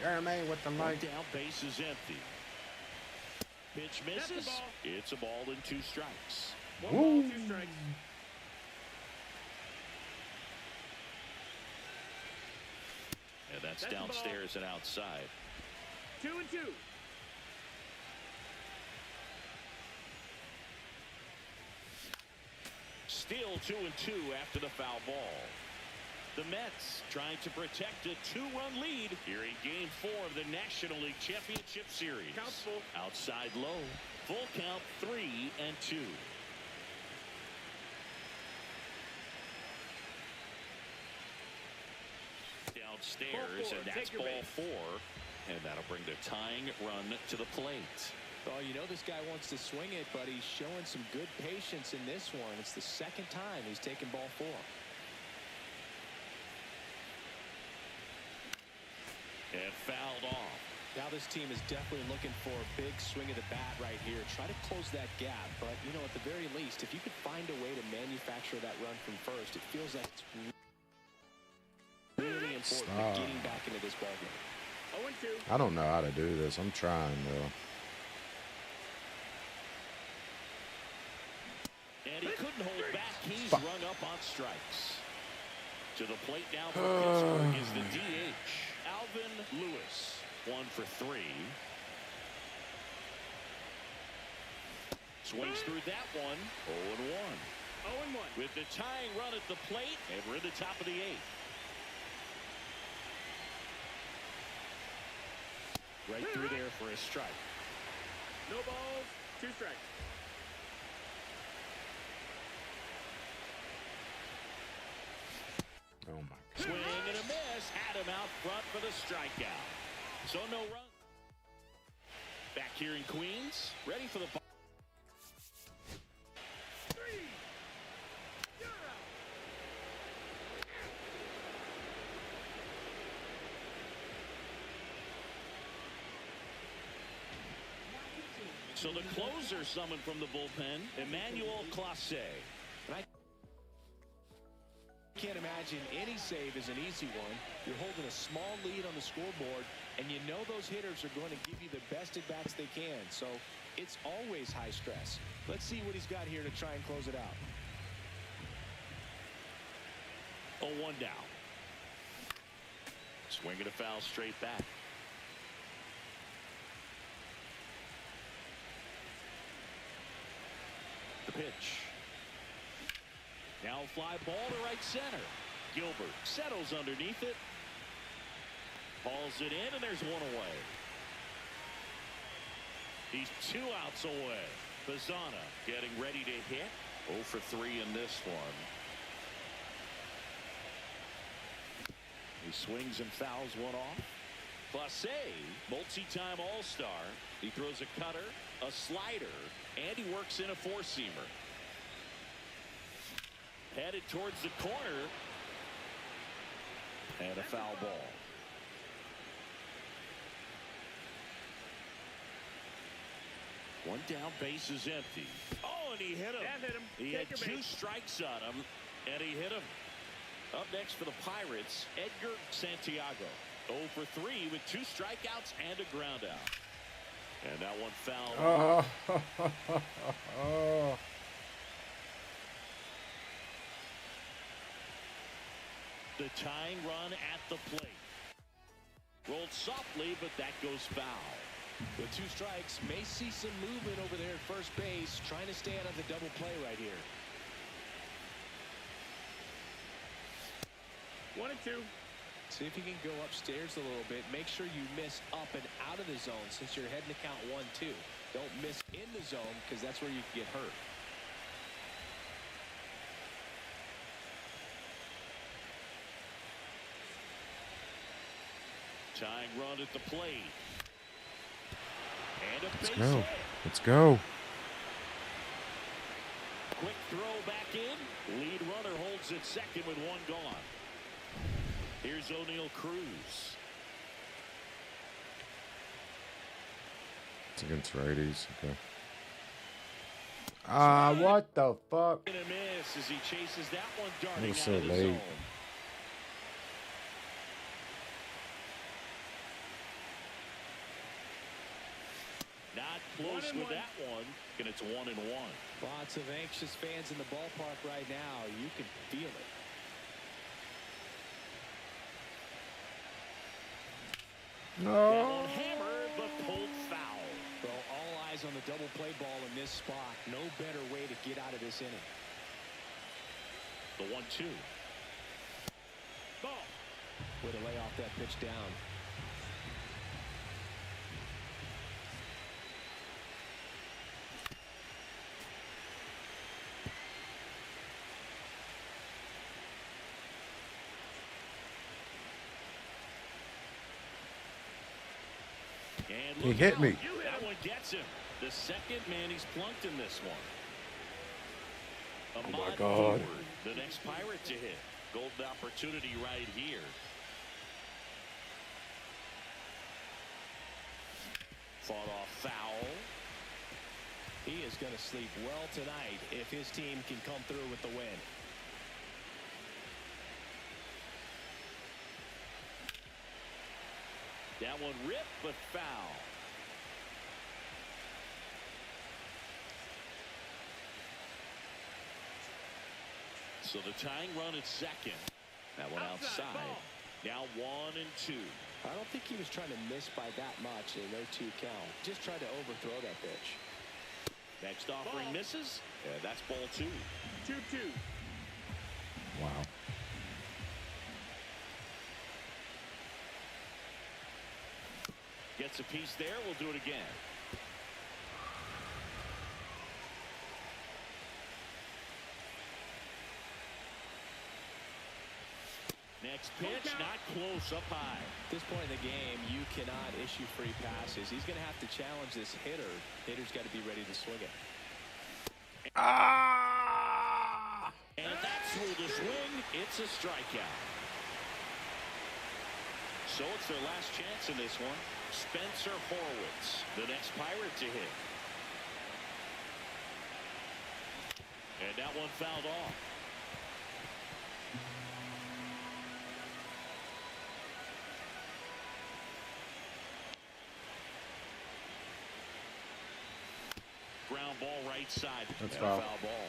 Jeremy with the One mic. down, base is empty. Pitch That's the misses. ball. It's a ball and 2 strikes. 1 ball, 2 strikes. And that's That's the ball. downstairs and outside. 2 and 2. Still 2 and 2 after the foul ball. The Mets trying to protect a 2-run lead here in Game 4 of the National League Championship Series. Count's full. Outside low. Full count 3 and 2. Downstairs, Ball 4, and that's take your ball base. 4. And that'll bring the tying run to the plate. Oh, you know this guy wants to swing it, but he's showing some good patience in this one. It's the second time he's taken ball 4. And fouled off. Now this team is definitely looking for a big swing of the bat right here. Try to close that gap, but you know, at the very least, if you could find a way to manufacture that run from first, it feels like it's really important Stop. getting back into this ballgame. 0 and 2. I don't know how to do this. I'm trying, though. And he couldn't hold back. He's rung up on strikes. To the plate now for Pittsburgh is the DH, Alvin Lewis. 1 for 3. Swings through that one. 0 and 1. 0 and 1. With the tying run at the plate, and we're in the top of the 8th. Right through there for a strike. No balls, 2 strikes. Oh, my God. Swing and a miss. Had him out front for the strikeout. So no run. Back here in Queens. Ready for the ball. 3. You're out. So the closer summoned from the bullpen, Emmanuel Clase. And I can't imagine any save is an easy one. You're holding a small lead on the scoreboard, and you know those hitters are going to give you the best at-bats they can. So it's always high stress. Let's see what he's got here to try and close it out. 0-1 down. Swinging a foul straight back. The pitch. Now a fly ball to right center. Gilbert settles underneath it. Hauls it in, and there's 1 away. He's 2 outs away. Pizzana getting ready to hit. 0 for 3 in this one. He swings and fouls one off. Clase, multi-time All-Star. He throws a cutter, a slider, and he works in a four-seamer. Headed towards the corner. And a foul ball. One down, base is empty. Oh, and he hit him. That hit him. He Take had your 2 base. strikes on him, and he hit him. Up next for the Pirates, Edgar Santiago. 0 for 3 with 2 strikeouts and a ground out. And that one fouled. Oh. The tying run at the plate. Rolled softly, but that goes foul. With 2 strikes, may see some movement over there at first base, trying to stay out of the double play right here. 1 and 2. See if you can go upstairs a little bit. Make sure you miss up and out of the zone since you're heading to count 1-2. Don't miss in the zone because that's where you can get hurt. Tying run at the plate. And a Let's base go. hit. Let's go. Quick throw back in. Lead runner holds at second with 1 gone. Here's O'Neal Cruz. It's against righties. Okay. What the fuck? And a miss as he chases that one darting was out so of the late. zone. Not close 1 and with 1. that one, and it's 1 and 1. Lots of anxious fans in the ballpark right now. You can feel it. That No. one hammered, but pulled foul. Well, all eyes on the double play ball in this spot. No better way to get out of this inning. The 1-2. Ball. Way to lay off that pitch down. And He look hit out. me. That one gets him. The second man he's plunked in this one. Oh my Ahmad God. Forward, the next Pirate to hit. Golden opportunity right here. Fought off foul. He is going to sleep well tonight if his team can come through with the win. That one ripped, but foul. So the tying run at second. That one Outside, outside. ball. Now 1 and 2. I don't think he was trying to miss by that much in a 0-2 count. Just tried to overthrow that pitch. Next offering Ball. misses. Yeah, that's ball 2. 2-2. Wow. Gets a piece there. We'll do it again. Next pitch, not close, up high. At this point in the game, you cannot issue free passes. He's going to have to challenge this hitter. Hitter's got to be ready to swing it. And that's through the swing. It's a strikeout. So it's their last chance in this one. Spencer Horwitz, the next Pirate to hit. And that one fouled off. Ground ball right side. That's And foul. a foul ball.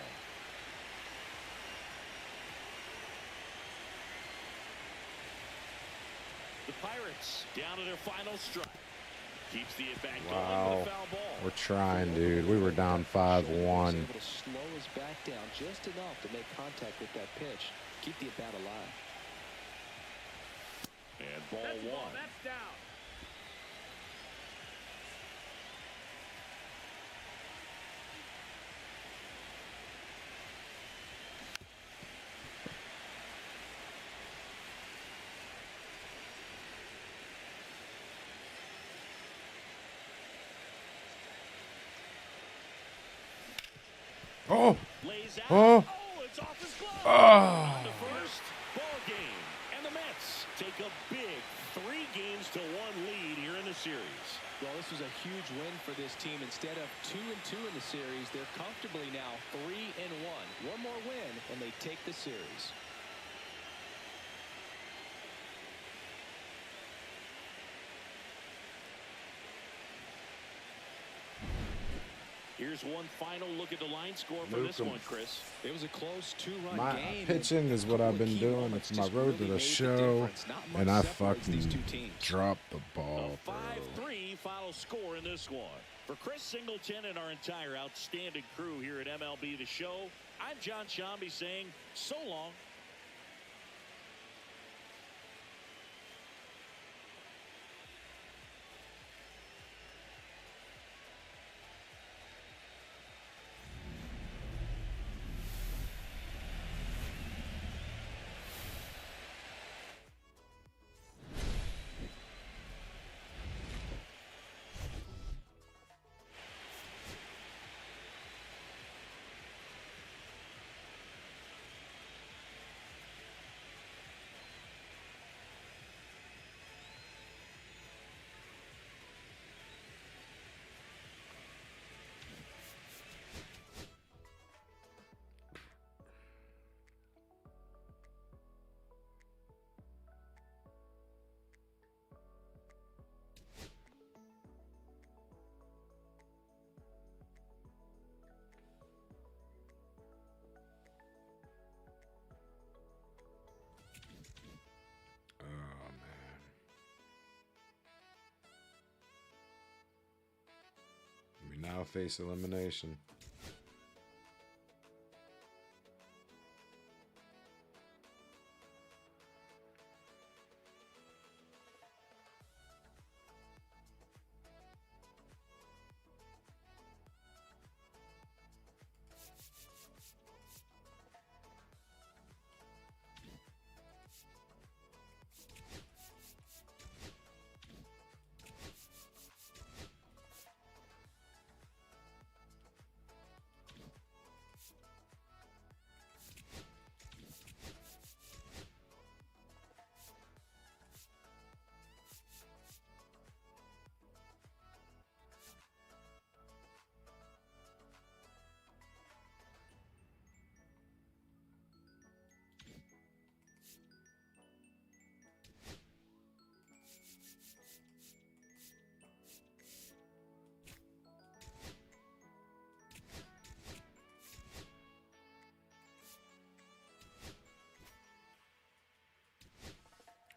The Pirates down to their final strike. Keeps the at-bat going Wow. with a foul ball. We're trying, dude. We were down 5-1. Able to slow his back down just enough to make contact with that pitch. Keep the at-bat alive. And ball That's the ball. 1. That's down. is out. Oh. It's off his glove. Oh. The first ball game. And the Mets take a big 3-1 lead here in the series. Well, this was a huge win for this team. Instead of 2-2 in the series, they're comfortably now 3-1. One more win, and they take the series. Here's one final look at the line score for this one, Chris. It was a close 2-run My game. pitching is what I've been doing. It's my road to the show, and I fucking dropped the ball, A bro. 5-3 final score in this one. For Chris Singleton and our entire outstanding crew here at MLB The Show, I'm John Shambi saying so long. Oh, man. We now face elimination.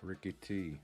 Ricky T.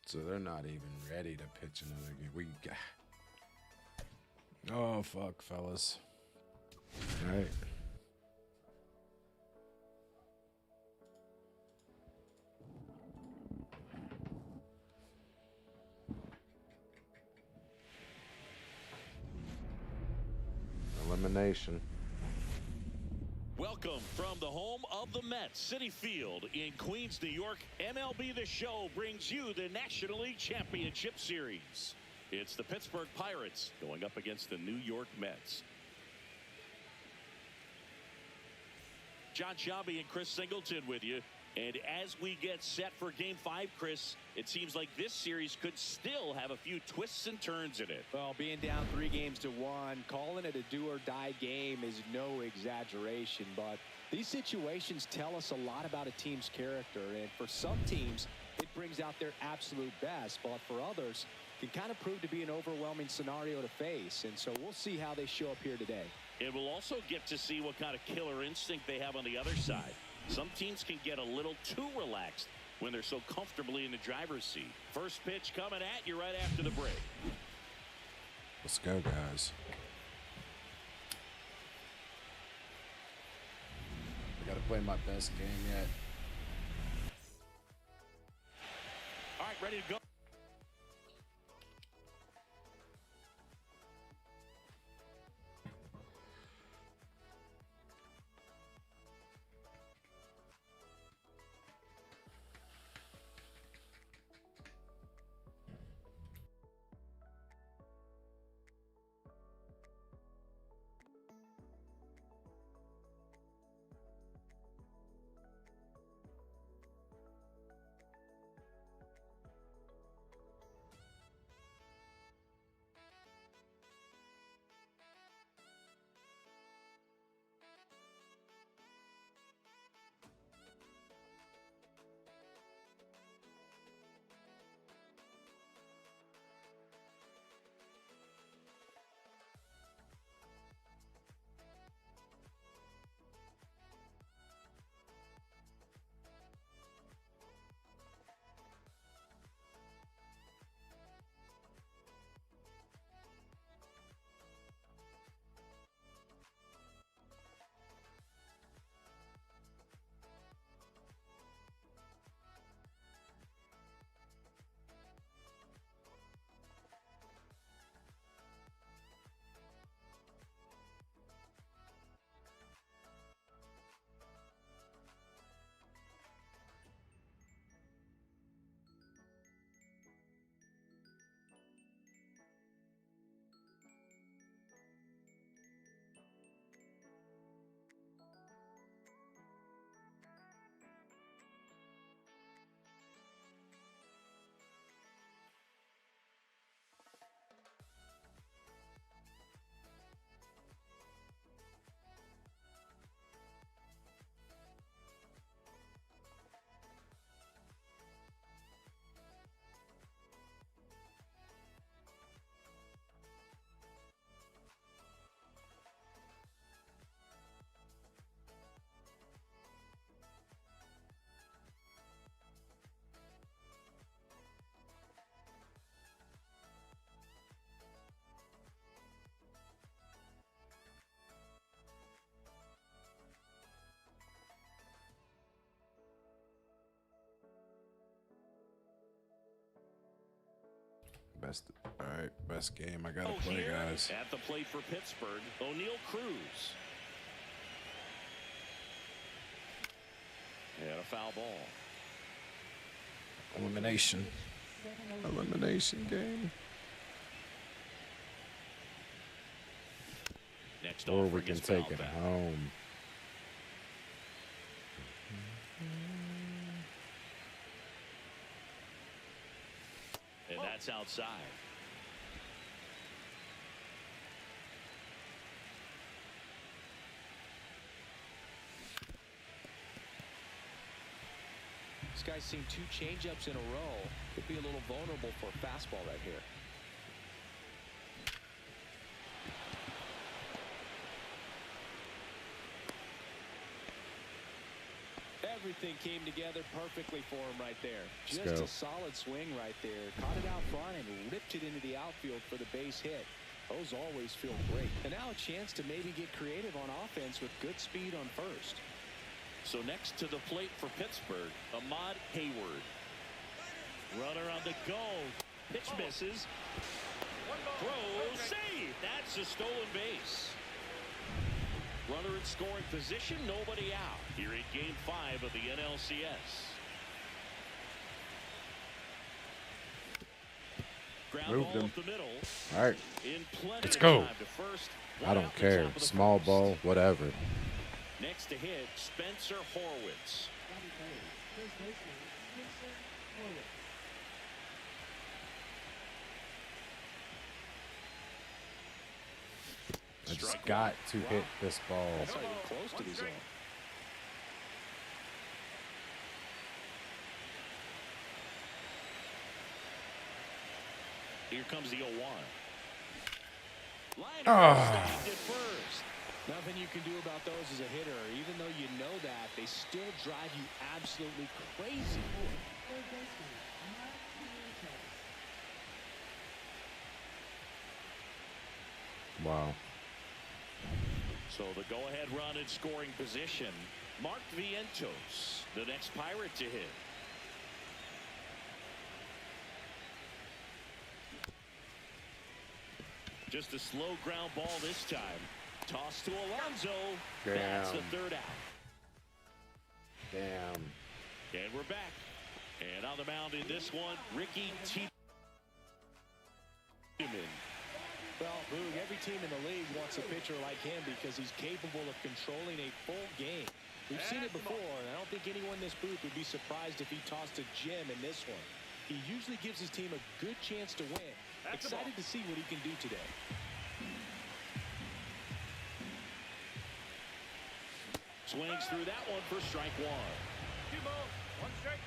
So they're not even ready to pitch another game. We got. Oh, fuck, fellas. All right. Elimination. Welcome from the home of the Mets, Citi Field in Queens, New York. MLB The Show brings you the National League Championship Series. It's the Pittsburgh Pirates going up against the New York Mets. John Shambi and Chris Singleton with you. And as we get set for Game 5, Chris, it seems like this series could still have a few twists and turns in it. Well, being down 3-1, calling it a do-or-die game is no exaggeration. But these situations tell us a lot about a team's character. And for some teams, it brings out their absolute best. But for others, it can kind of prove to be an overwhelming scenario to face. And so we'll see how they show up here today. And we'll also get to see what kind of killer instinct they have on the other side. Some teams can get a little too relaxed when they're so comfortably in the driver's seat. First pitch coming at you right after the break. Let's go, guys. to play my best game yet. All right, ready to go. Best game I gotta Oh, play, here guys. at the plate for Pittsburgh, O'Neal Cruz. And a foul ball. Elimination game. Next Or we offering can is take fouled it back. home. And that's outside. This guy's seen 2 changeups in a row. Could be a little vulnerable for a fastball right here. Everything came together perfectly for him right there. Just go. a solid swing right there. Caught it out front and ripped it into the outfield for the base hit. Those always feel great. And now a chance to maybe get creative on offense with good speed on first. So next to the plate for Pittsburgh, Ahmad Hayward. Runner on the go. Pitch misses. Throw, save. That's a stolen base. Runner in scoring position, nobody out. Here in Game 5 of the NLCS. Ground Moved ball him. up the middle. All right, In plenty let's of go. time to first. I One don't out the care. top of the Small first. ball, whatever. Next to hit, Spencer Horwitz. I just got to hit this ball. That's not even close to the zone. Here comes the 0-1. Liner Ah. snagged it first. Nothing you can do about those as a hitter. Even though you know that, they still drive you absolutely crazy. Wow. So the go-ahead run in scoring position. Mark Vientos, the next Pirate to hit. Just a slow ground ball this time. Toss to Alonso. That's the third out. Damn. And we're back. And on the mound in this one, Ricky Tiedemann. Well, Boog, every team in the league wants a pitcher like him because he's capable of controlling a full game. We've seen it before, and I don't think anyone in this booth would be surprised if he tossed a gem in this one. He usually gives his team a good chance to win. Excited to see what he can do today. Swings through that one for strike one. 2 balls, 1 strike.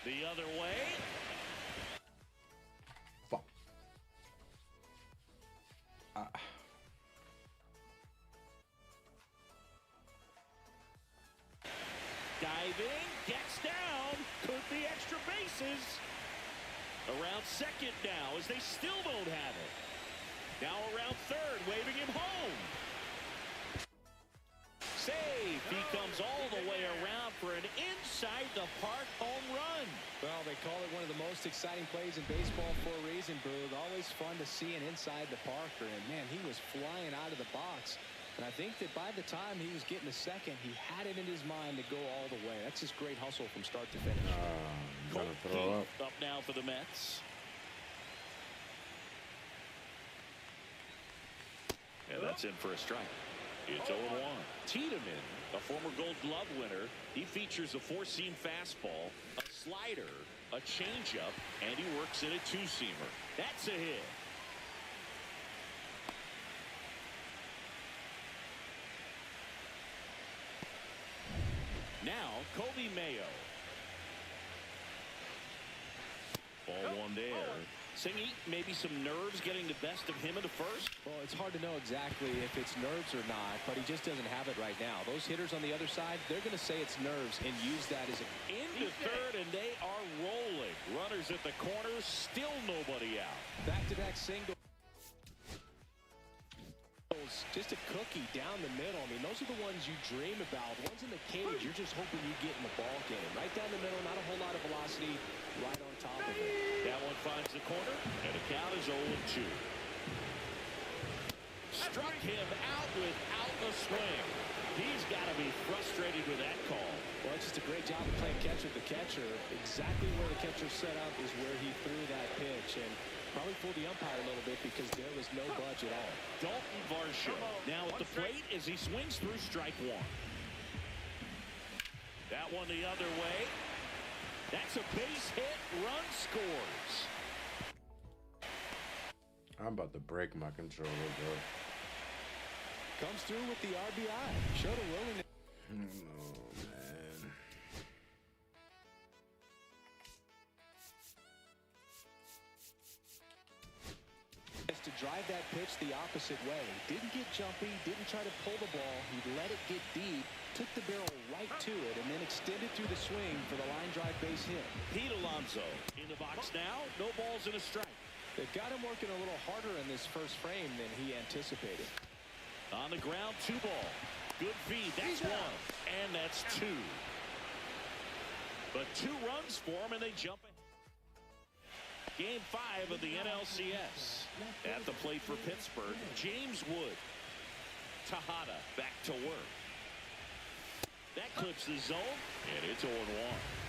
The other way. Fuck. Diving, gets down, could be extra bases. Around second now as they still don't have it. Now around third, waving him home. Save. He comes all the way around for an inside the park home run. Well, they call it one of the most exciting plays in baseball for a reason, Boog. Always fun to see an inside the parker. And, man, he was flying out of the box. And I think that by the time he was getting a second, he had it in his mind to go all the way. That's just great hustle from start to finish. Gonna throw up now for the Mets. And that's in for a strike. It's 0-1. Tiedemann, a former Gold Glove winner. He features a four-seam fastball, a slider, a changeup, and he works in a two-seamer. That's a hit. Now, Kobe Mayo. Ball one there. Singy, maybe some nerves getting the best of him in the first. Well, it's hard to know exactly if it's nerves or not, but he just doesn't have it right now. Those hitters on the other side, they're going to say it's nerves and use that as a... Into third, and they are rolling. Runners at the corners, still nobody out. Back-to-back single. Just a cookie down the middle. I mean, those are the ones you dream about. The ones in the cage, you're just hoping you get in the ball game. Right down the middle, not a whole lot of velocity, right on top of it. That one finds the corner, and the count is 0-2. Struck him out without a swing. He's got to be frustrated with that call. Well, it's just a great job of playing catch with the catcher. Exactly where the catcher set up is where he threw that pitch. And probably fooled the umpire a little bit because there was no budge at all. Dalton Varsho now at the plate as he swings through strike one. That one the other way. That's a base hit. Run scores. I'm about to break my controller, bro. Comes through with the RBI. Showed a willingness. Oh, man. To drive that pitch the opposite way. Didn't get jumpy, didn't try to pull the ball. He let it get deep, took the barrel right to it, and then extended through the swing for the line drive base hit. Pete Alonso in the box now. No balls and a strike. They've got him working a little harder in this first frame than he anticipated. On the ground, 2 ball. Good feed. That's 1. And that's 2. But 2 runs for him, and they jump ahead. Game 5 of the NLCS. At the plate for Pittsburgh, James Wood. Tejada back to work. That clips the zone, and it's 0-1.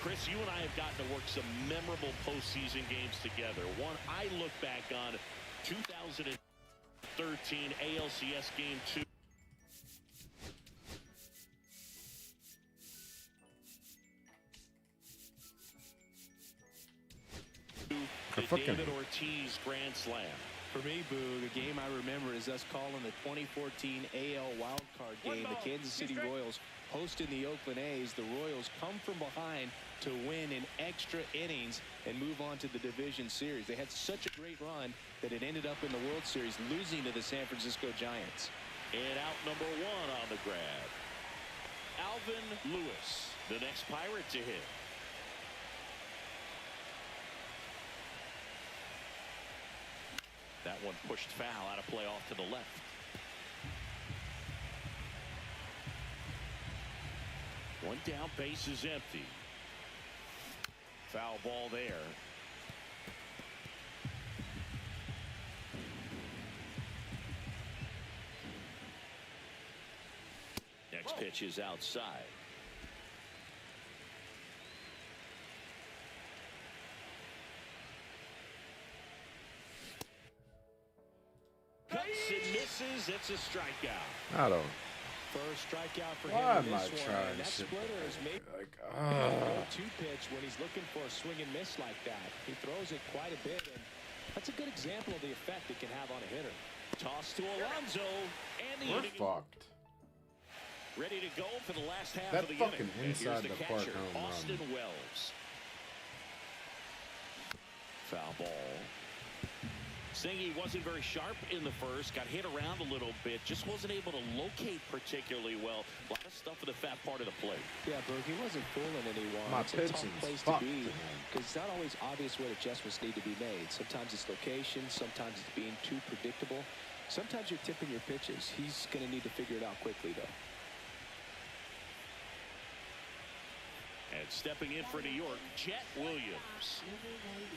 Chris, you and I have gotten to work some memorable postseason games together. One I look back on, 2013 ALCS Game 2. The David Ortiz Grand Slam. For me, Boo, the game I remember is us calling the 2014 AL wildcard game. The Kansas City Royals hosting the Oakland A's. The Royals come from behind to win in extra innings and move on to the division series. They had such a great run that it ended up in the World Series, losing to the San Francisco Giants. And out number 1 on the grab. Alvin Lewis, the next Pirate to hit. That one pushed foul out of play off to the left. One down, base is empty. Foul ball there. Next pitch is outside. Cuts and misses. It's a strikeout. I don't. First strikeout for Why him in am I this one. trying And that shit splitter is maybe like, go-to pitch when he's looking for a swing and miss like that. He throws it quite a bit, and that's a good example of the effect it can have on a hitter. Toss to Alonso, and the we're inning fucked. ready to go for the last half That of the fucking inning. And inside here's the park catcher, home run. Austin Wells. Foul ball. Saying he wasn't very sharp in the first, got hit around a little bit, just wasn't able to locate particularly well. A lot of stuff in the fat part of the plate. Yeah, Berg, he wasn't fooling anyone. My It's a tough pitching's place to fucked, be man. because it's not always obvious what adjustments need to be made. Sometimes it's location, sometimes it's being too predictable. Sometimes you're tipping your pitches. He's going to need to figure it out quickly, though. And stepping in for New York, Jet Williams.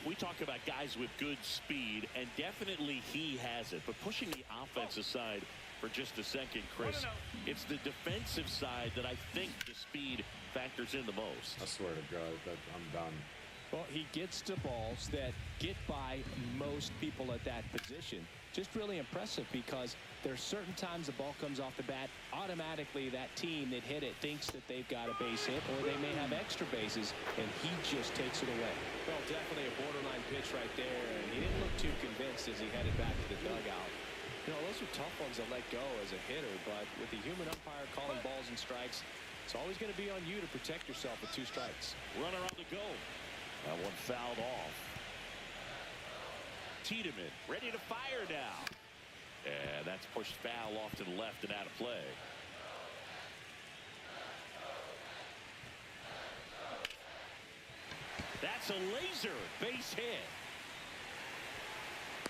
We talk about guys with good speed, and definitely he has it. But pushing the offensive side for just a second, Chris, it's the defensive side that I think the speed factors in the most. I swear to God, that I'm done. Well, he gets to balls that get by most people at that position. Just really impressive because there's certain times the ball comes off the bat, automatically that team that hit it thinks that they've got a base hit or they may have extra bases, and he just takes it away. Well, definitely a borderline pitch right there, and he didn't look too convinced as he headed back to the dugout. You know, those are tough ones to let go as a hitter, but with the human umpire calling balls and strikes, it's always going to be on you to protect yourself with 2 strikes. Runner on the go. That one fouled off. Tiedemann ready to fire now. And that's pushed foul off to the left and out of play. That's a laser base hit.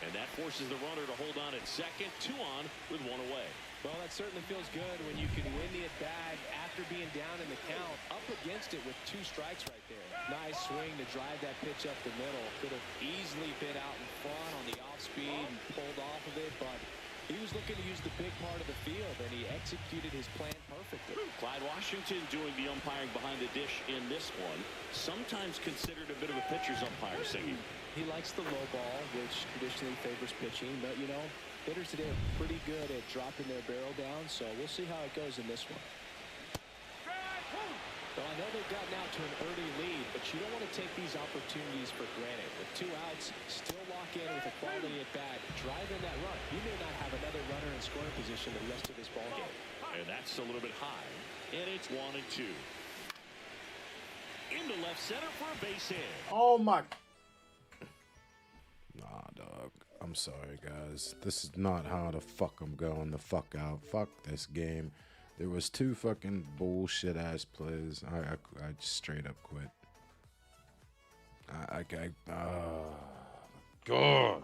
And that forces the runner to hold on at second. 2 on with 1 away. Well, that certainly feels good when you can win the at-bat after being down in the count, up against it with 2 strikes right there. Nice swing to drive that pitch up the middle. Could have easily been out in front on the off-speed and pulled off of it, but he was looking to use the big part of the field, and he executed his plan perfectly. Clyde Washington doing the umpiring behind the dish in this one. Sometimes considered a bit of a pitcher's umpire, singing. He likes the low ball, which traditionally favors pitching, but, you know, hitters today are pretty good at dropping their barrel down, so we'll see how it goes in this one. Well, I know they've gotten out to an early lead, but you don't want to take these opportunities for granted. With 2 outs, still lock in with a quality at bat, drive in that run. You may not have another runner in scoring position the rest of this ball game. And that's a little bit high. And it's 1 and 2. Into left center for a base hit. Oh my. Nah, dog. I'm sorry, guys. This is not how the fuck I'm going the fuck out. Fuck this game. There was 2 fucking bullshit ass plays. I just straight up quit. God.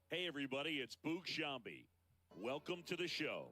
Hey, everybody, it's Boog Shambi. Welcome to the show.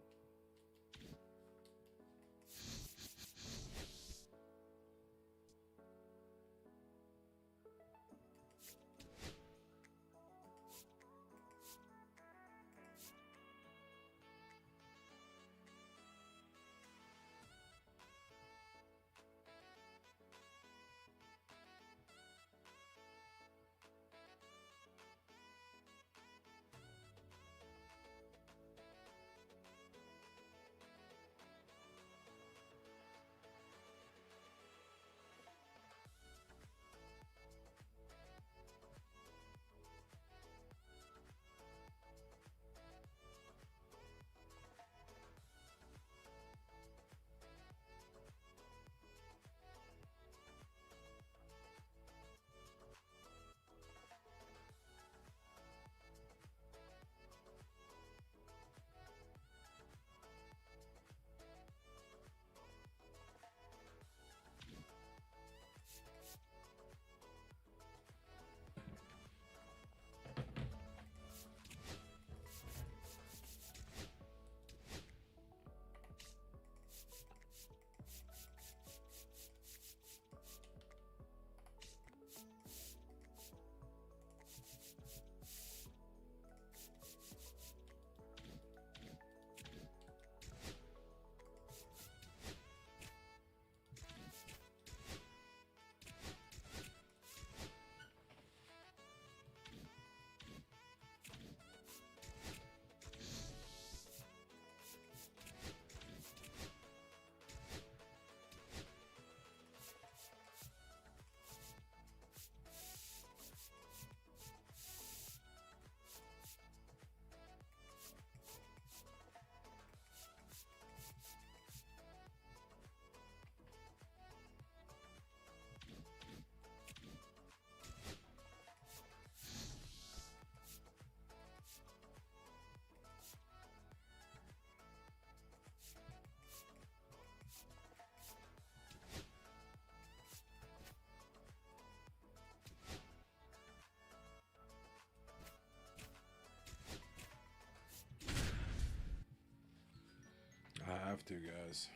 have to, guys.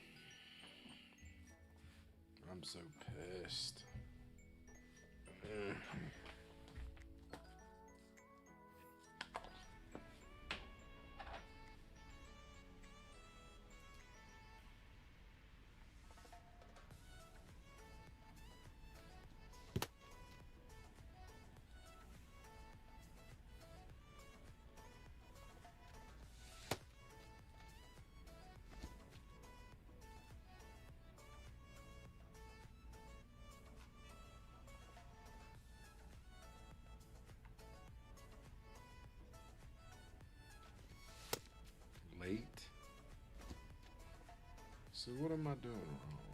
I'm so pissed. Late. So what am I doing wrong?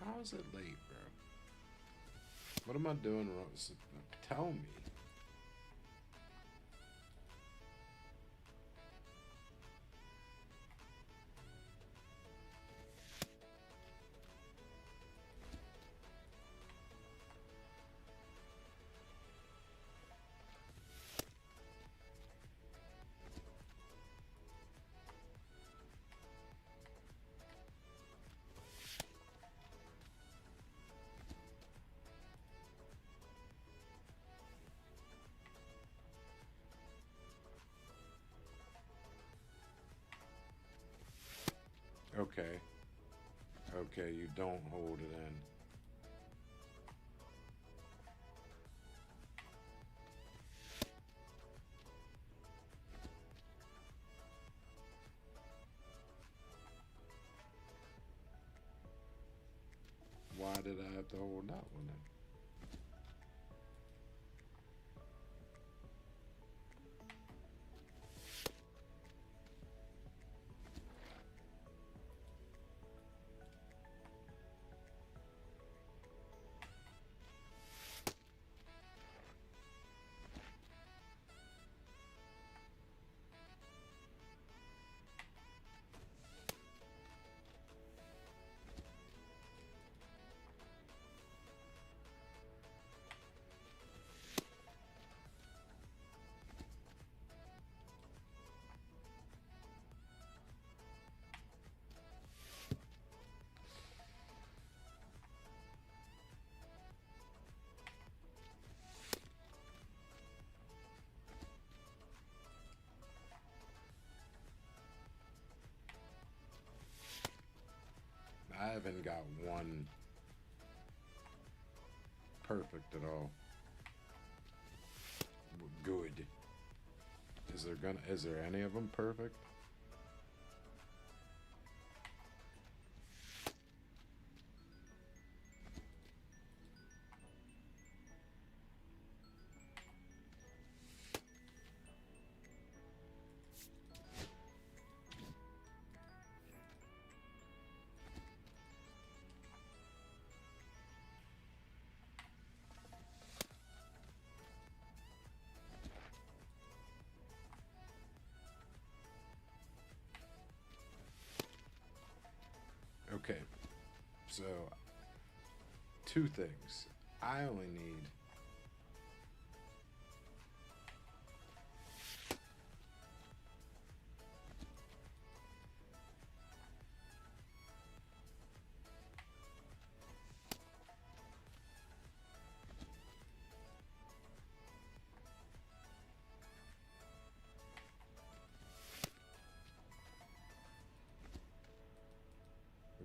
How is it late, bro? What am I doing wrong? Tell me. Okay. Okay, you don't hold it in. Why did I have to hold that one in? I haven't got one perfect at all. Good. Is there any of them perfect? Okay, so two things. I only need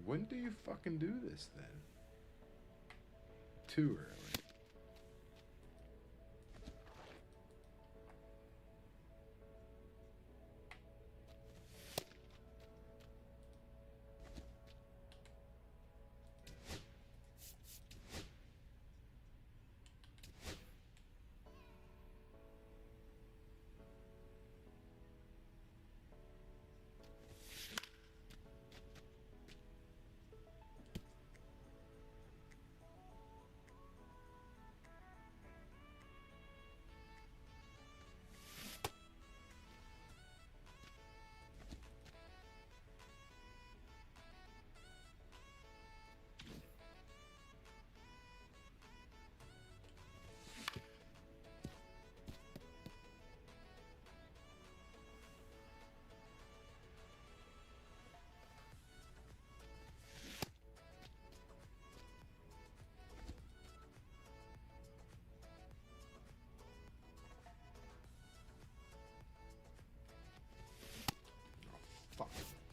when do you fucking do this then? Too early.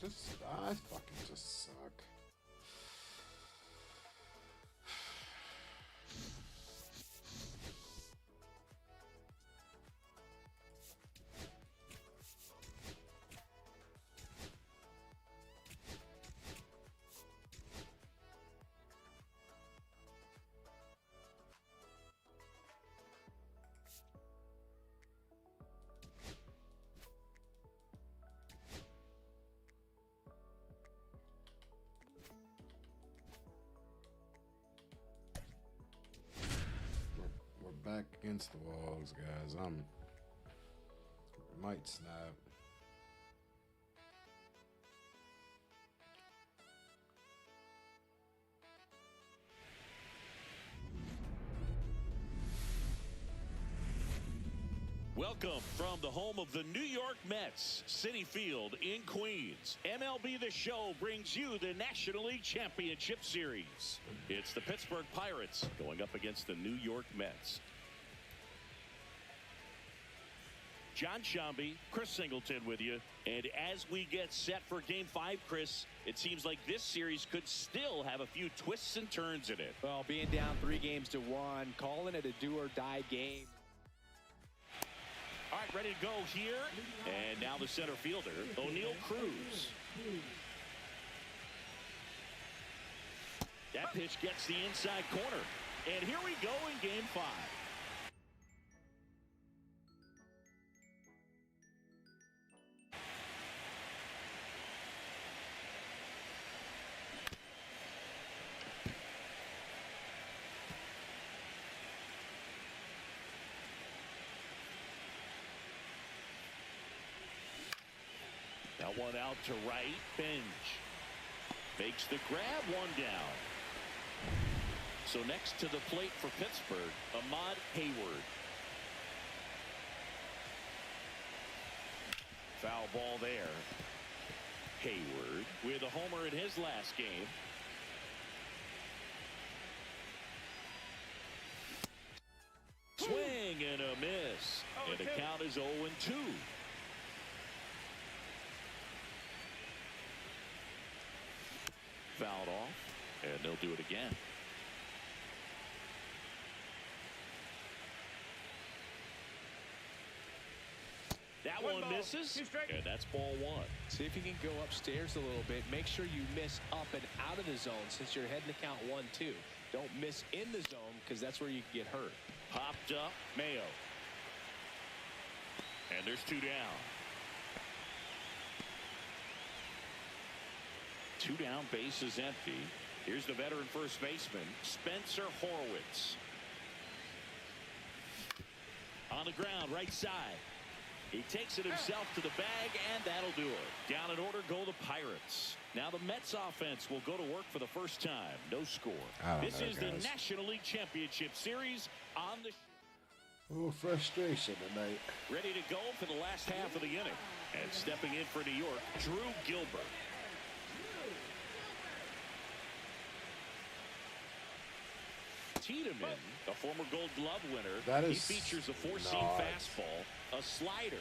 I fucking just suck. We're back against the walls, guys. Might snap. Welcome from the home of the New York Mets, Citi Field in Queens. MLB The Show brings you the National League Championship Series. It's the Pittsburgh Pirates going up against the New York Mets. John Shambi, Chris Singleton with you. And as we get set for Game 5, Chris, it seems like this series could still have a few twists and turns in it. Well, being down 3-1, calling it a do-or-die game. All right, ready to go here. And now the center fielder, O'Neal Cruz. That pitch gets the inside corner. And here we go in Game 5. That one out to right. Bench makes the grab, one down. So next to the plate for Pittsburgh, Ahmad Hayward. Foul ball there. Hayward with a homer in his last game. Swing and a miss. And the count is 0-2. Fouled off, and they'll do it again. That one misses, and that's ball 1. See if you can go upstairs a little bit. Make sure you miss up and out of the zone since you're heading to count 1-2. Don't miss in the zone because that's where you can get hurt. Popped up, Mayo. And there's 2 down. 2 down, base is empty. Here's the veteran first baseman, Spencer Horwitz. On the ground, right side. He takes it himself to the bag, and that'll do it. Down in order go the Pirates. Now the Mets offense will go to work for the first time. No score. This is the National League Championship Series on the... Oh, frustration tonight. Ready to go for the last half of the inning. And stepping in for New York, Drew Gilbert. Tiedemann, a former Gold Glove winner, he features a 4-seam fastball, a slider,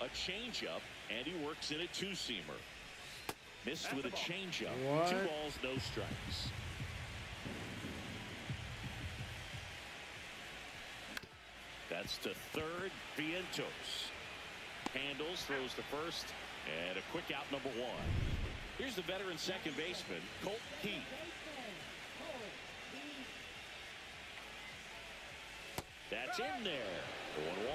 a changeup, and he works in a 2-seamer. Missed with a changeup. 2 balls, no strikes. That's to third, Vientos. Handles, throws to first, and a quick out number 1. Here's the veteran second baseman, Colt Heath. That's in there. 1-1.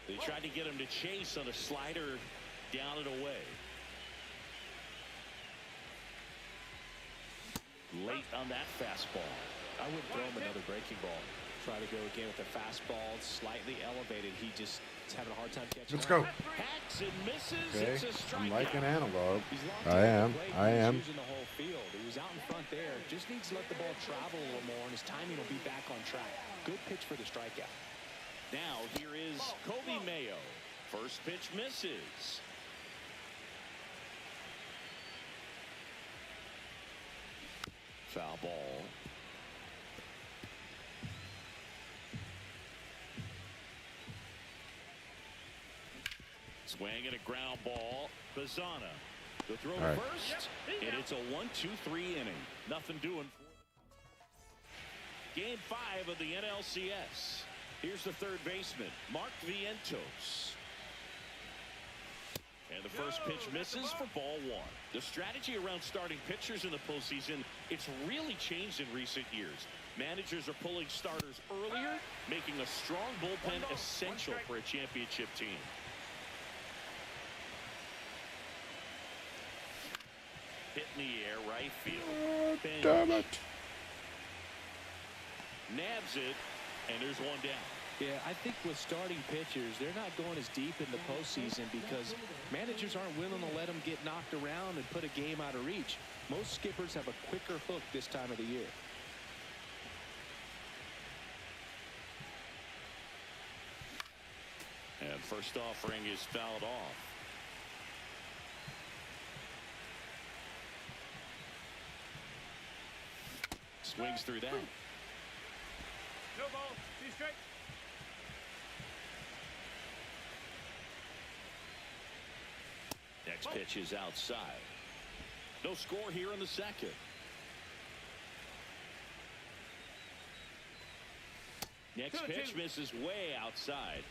They tried to get him to chase on a slider down and away. Late on that fastball. I wouldn't throw him another breaking ball. Try to go again with the fastball, slightly elevated. He just is having a hard time catching. Let's go. Hacks and misses. Okay. It's a strikeout. I'm like an analog. I am. He's using the whole field. He was out in front there. Just needs to let the ball travel a little more, and his timing will be back on track. Good pitch for the strikeout. Now here is Kobe Mayo. First pitch misses. Foul ball. Swing and a ground ball. Bazana. The throw All right. first, and it's a 1-2-3 inning. Nothing doing for Game 5 of the NLCS. Here's the third baseman, Mark Vientos. And the first pitch misses for ball one. The strategy around starting pitchers in the postseason, it's really changed in recent years. Managers are pulling starters earlier, making a strong bullpen essential for a championship team. Hit in the air, right field. Damn it. Nabs it, and there's one down. Yeah, I think with starting pitchers, they're not going as deep in the postseason because managers aren't willing to let them get knocked around and put a game out of reach. Most skippers have a quicker hook this time of the year. And first offering is fouled off. Swings through that. No ball. Be straight. Next pitch is outside. No score here in the second. Next pitch misses way outside.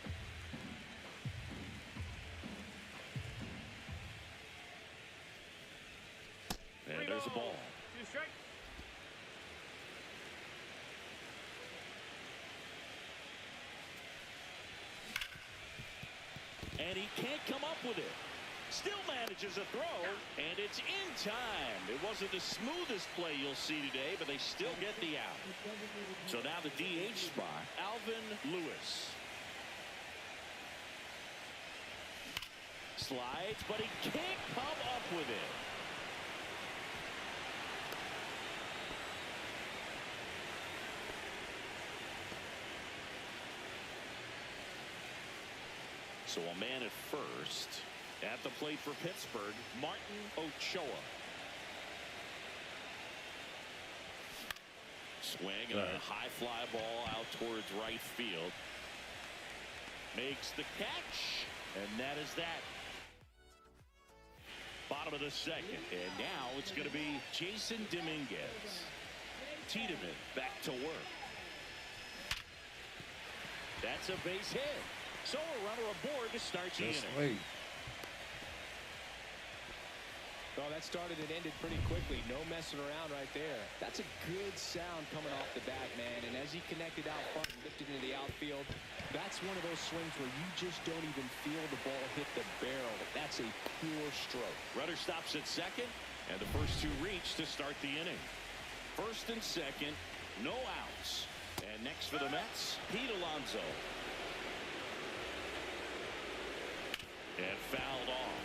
And there's a ball. Be straight. And he can't come up with it. Still manages a throw, and it's in time. It wasn't the smoothest play you'll see today, but they still get the out. So now the DH spot, Alvin Lewis. Slides, but he can't come up with it. So a man at first. At the plate for Pittsburgh, Martin Ochoa. Swing and a high fly ball out towards right field. Makes the catch, and that is that. Bottom of the second, and now it's going to be Jason Dominguez. Tiedemann back to work. That's a base hit. So a runner aboard to start the Just inning. wait. Oh, that started and ended pretty quickly. No messing around right there. That's a good sound coming off the bat, man. And as he connected out front and lifted into the outfield, that's one of those swings where you just don't even feel the ball hit the barrel. That's a pure stroke. Runner stops at second, and the first two reach to start the inning. First and second, no outs. And next for the Mets, Pete Alonso. And fouled off.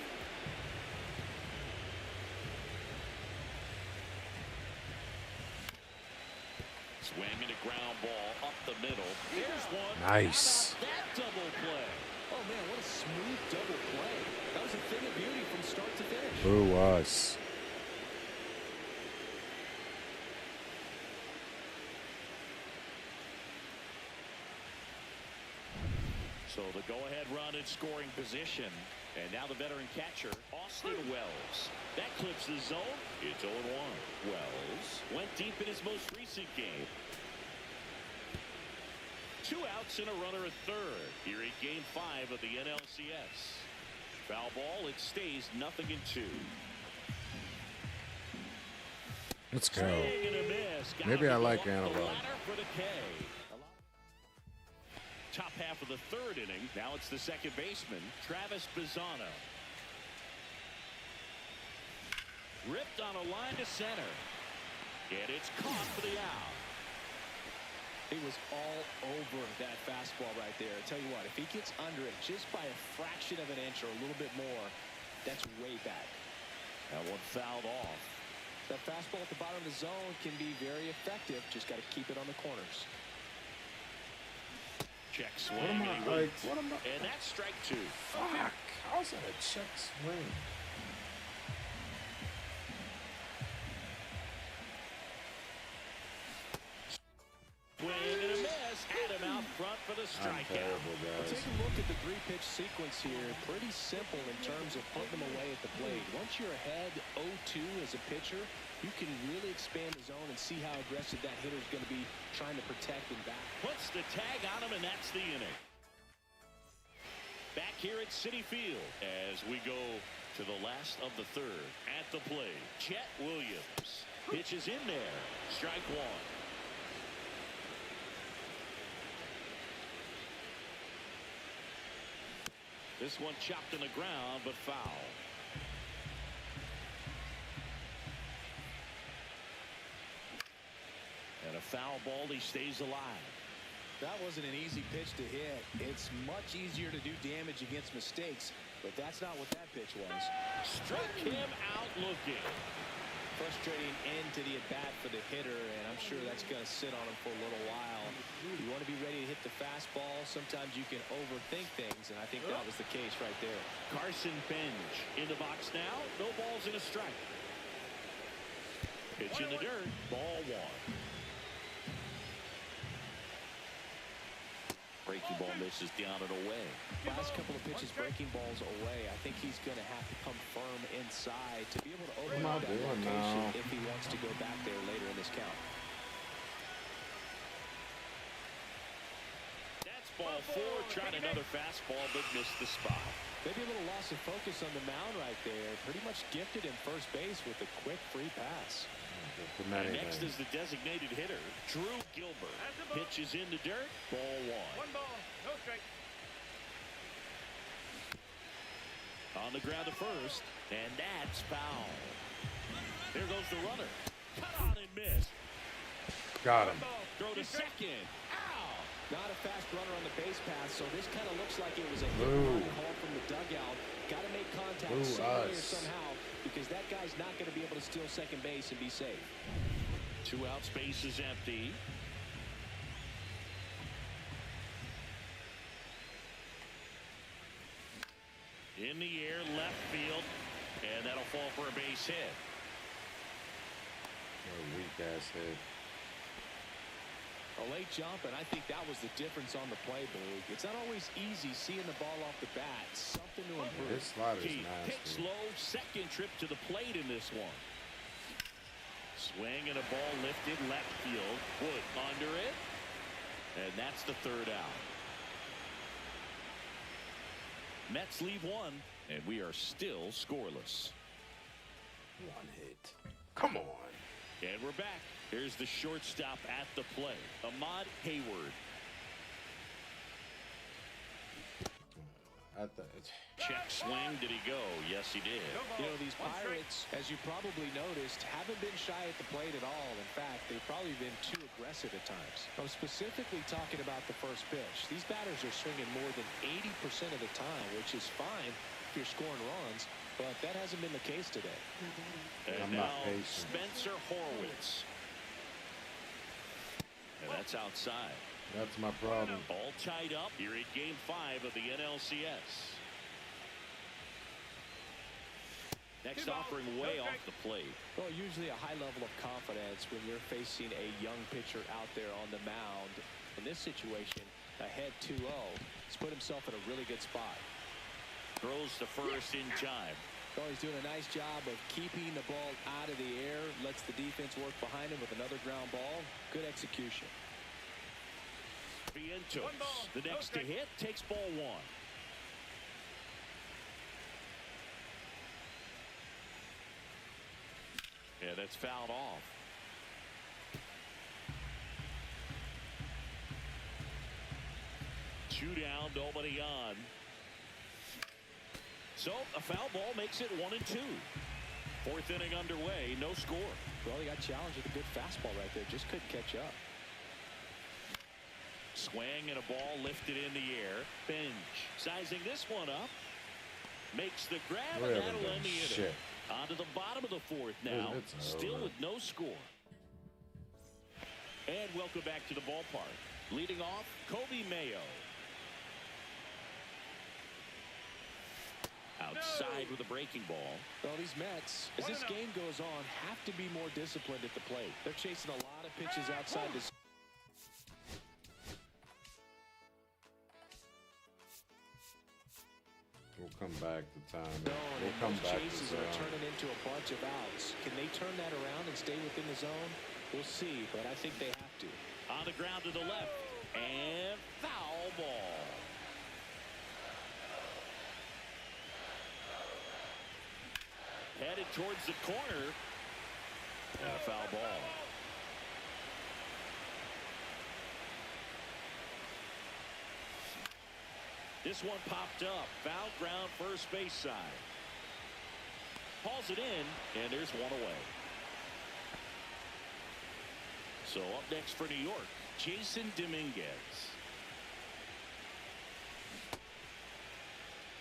Swing and a ground ball up the middle. There's one. Nice. How about that double play? Oh, man, what a smooth double play. That was a thing of beauty from start to finish. Who was? So the go-ahead run in scoring position. And now the veteran catcher, Austin Wells. That clips the zone. It's 0-1. Wells went deep in his most recent game. 2 outs and a runner at third here in Game 5 of the NLCS. Foul ball, it stays 0-2. Let's go. Swing and a miss. Got Maybe him I to like go up the Analog. ladder for the K. Top half of the third inning. Now it's the second baseman, Travis Bazana. Ripped on a line to center. And it's caught for the out. He was all over that fastball right there. I tell you what, if he gets under it just by a fraction of an inch or a little bit more, that's way back. That one fouled off. That fastball at the bottom of the zone can be very effective. Just got to keep it on the corners. Check swing. What am I and he like? waits. What am I? And that's strike 2. Fuck. How's that a check swing? Swing and a miss. Had him out front for the a I'm strikeout. terrible, Well, guys. take a look at the three-pitch sequence here. Pretty simple in terms of putting them away at the plate. Once you're ahead 0-2 as a pitcher, you can really expand the zone and see how aggressive that hitter is going to be trying to protect and back. Puts the tag on him, and that's the inning. Back here at Citi Field as we go to the last of the third. At the plate, Chet Williams pitches in there. Strike one. This one chopped in the ground, but foul. And a foul ball, he stays alive. That wasn't an easy pitch to hit. It's much easier to do damage against mistakes, but that's not what that pitch was. Struck him out looking. Frustrating end to the at-bat for the hitter, and I'm sure that's going to sit on him for a little while. You want to be ready to hit the fastball. Sometimes you can overthink things, and I think that was the case right there. Carson Benj in the box now. No balls and a strike. Pitch in the dirt. Ball one. Breaking ball misses down and away. Last couple of pitches breaking balls away. I think he's going to have to come firm inside to be able to open up that location if he wants to go back there later in this count. That's ball four. Tried another fastball but missed the spot. Maybe a little loss of focus on the mound right there. Pretty much gifted in first base with a quick free pass. And next is the designated hitter, Drew Gilbert. Pitches in the dirt. Ball one. One ball, no strike. On the ground to first, and that's foul. There goes the runner. Cut on and miss. Got him. Throw to second. Ow! Not a fast runner on the base pass, so this kind of looks like it was a hit Boo. call from the dugout. Got to make contact Boo some way or us. somehow, because that guy's not going to be able to steal second base and be safe. 2 out, space is empty. In the air, left field, and that'll fall for a base hit. Weak ass hit. A late jump, and I think that was the difference on the play, Boog. It's not always easy seeing the ball off the bat. Something to improve. This slider's Keith picks nasty. low, second trip to the plate in this one. Swing and a ball lifted left field. Wood under it, and that's the third out. Mets leave one, and we are still scoreless. One hit. Come on. And we're back. Here's the shortstop at the play, Ahmad Hayward. Check swing. Did he go? Yes, he did. You know, these Pirates, as you probably noticed, haven't been shy at the plate at all. In fact, they've probably been too aggressive at times. I'm specifically talking about the first pitch. These batters are swinging more than 80% of the time, which is fine if you're scoring runs, but that hasn't been the case today. And I'm now not patient. Spencer Horwitz. And that's outside. That's my problem. All tied up here at Game 5 of the NLCS. Next offering way off the plate. Well, usually a high level of confidence when you're facing a young pitcher out there on the mound. In this situation, ahead 2-0, he's put himself in a really good spot. Throws to first in time. Well, he's doing a nice job of keeping the ball out of the air, lets the defense work behind him with another ground ball. Good execution. Vientos, One ball, the no next to strike. hit, takes ball one. Yeah, that's fouled off. Two down, nobody on. So a foul ball makes it 1-2. Fourth inning underway, no score. Well, he got challenged with a good fastball right there. Just couldn't catch up. Swing and a ball lifted in the air. Benj sizing this one up. Makes the grab, We and haven't that'll done end the inning. shit. On to the bottom of the fourth now. It's Still over. with no score. And welcome back to the ballpark. Leading off, Kobe Mayo. Outside with a breaking ball. Well, these Mets, as this game goes on, have to be more disciplined at the plate. They're chasing a lot of pitches outside this. We'll come back to time. Zone, We'll and come those back to chases are zone. turning into a bunch of outs. Can they turn that around and stay within the zone? We'll see, but I think they have to. On the ground to the left. And foul ball. Headed towards the corner. And a foul ball. This one popped up. Foul ground, first base side. Hauls it in, and there's one away. So up next for New York, Jason Dominguez.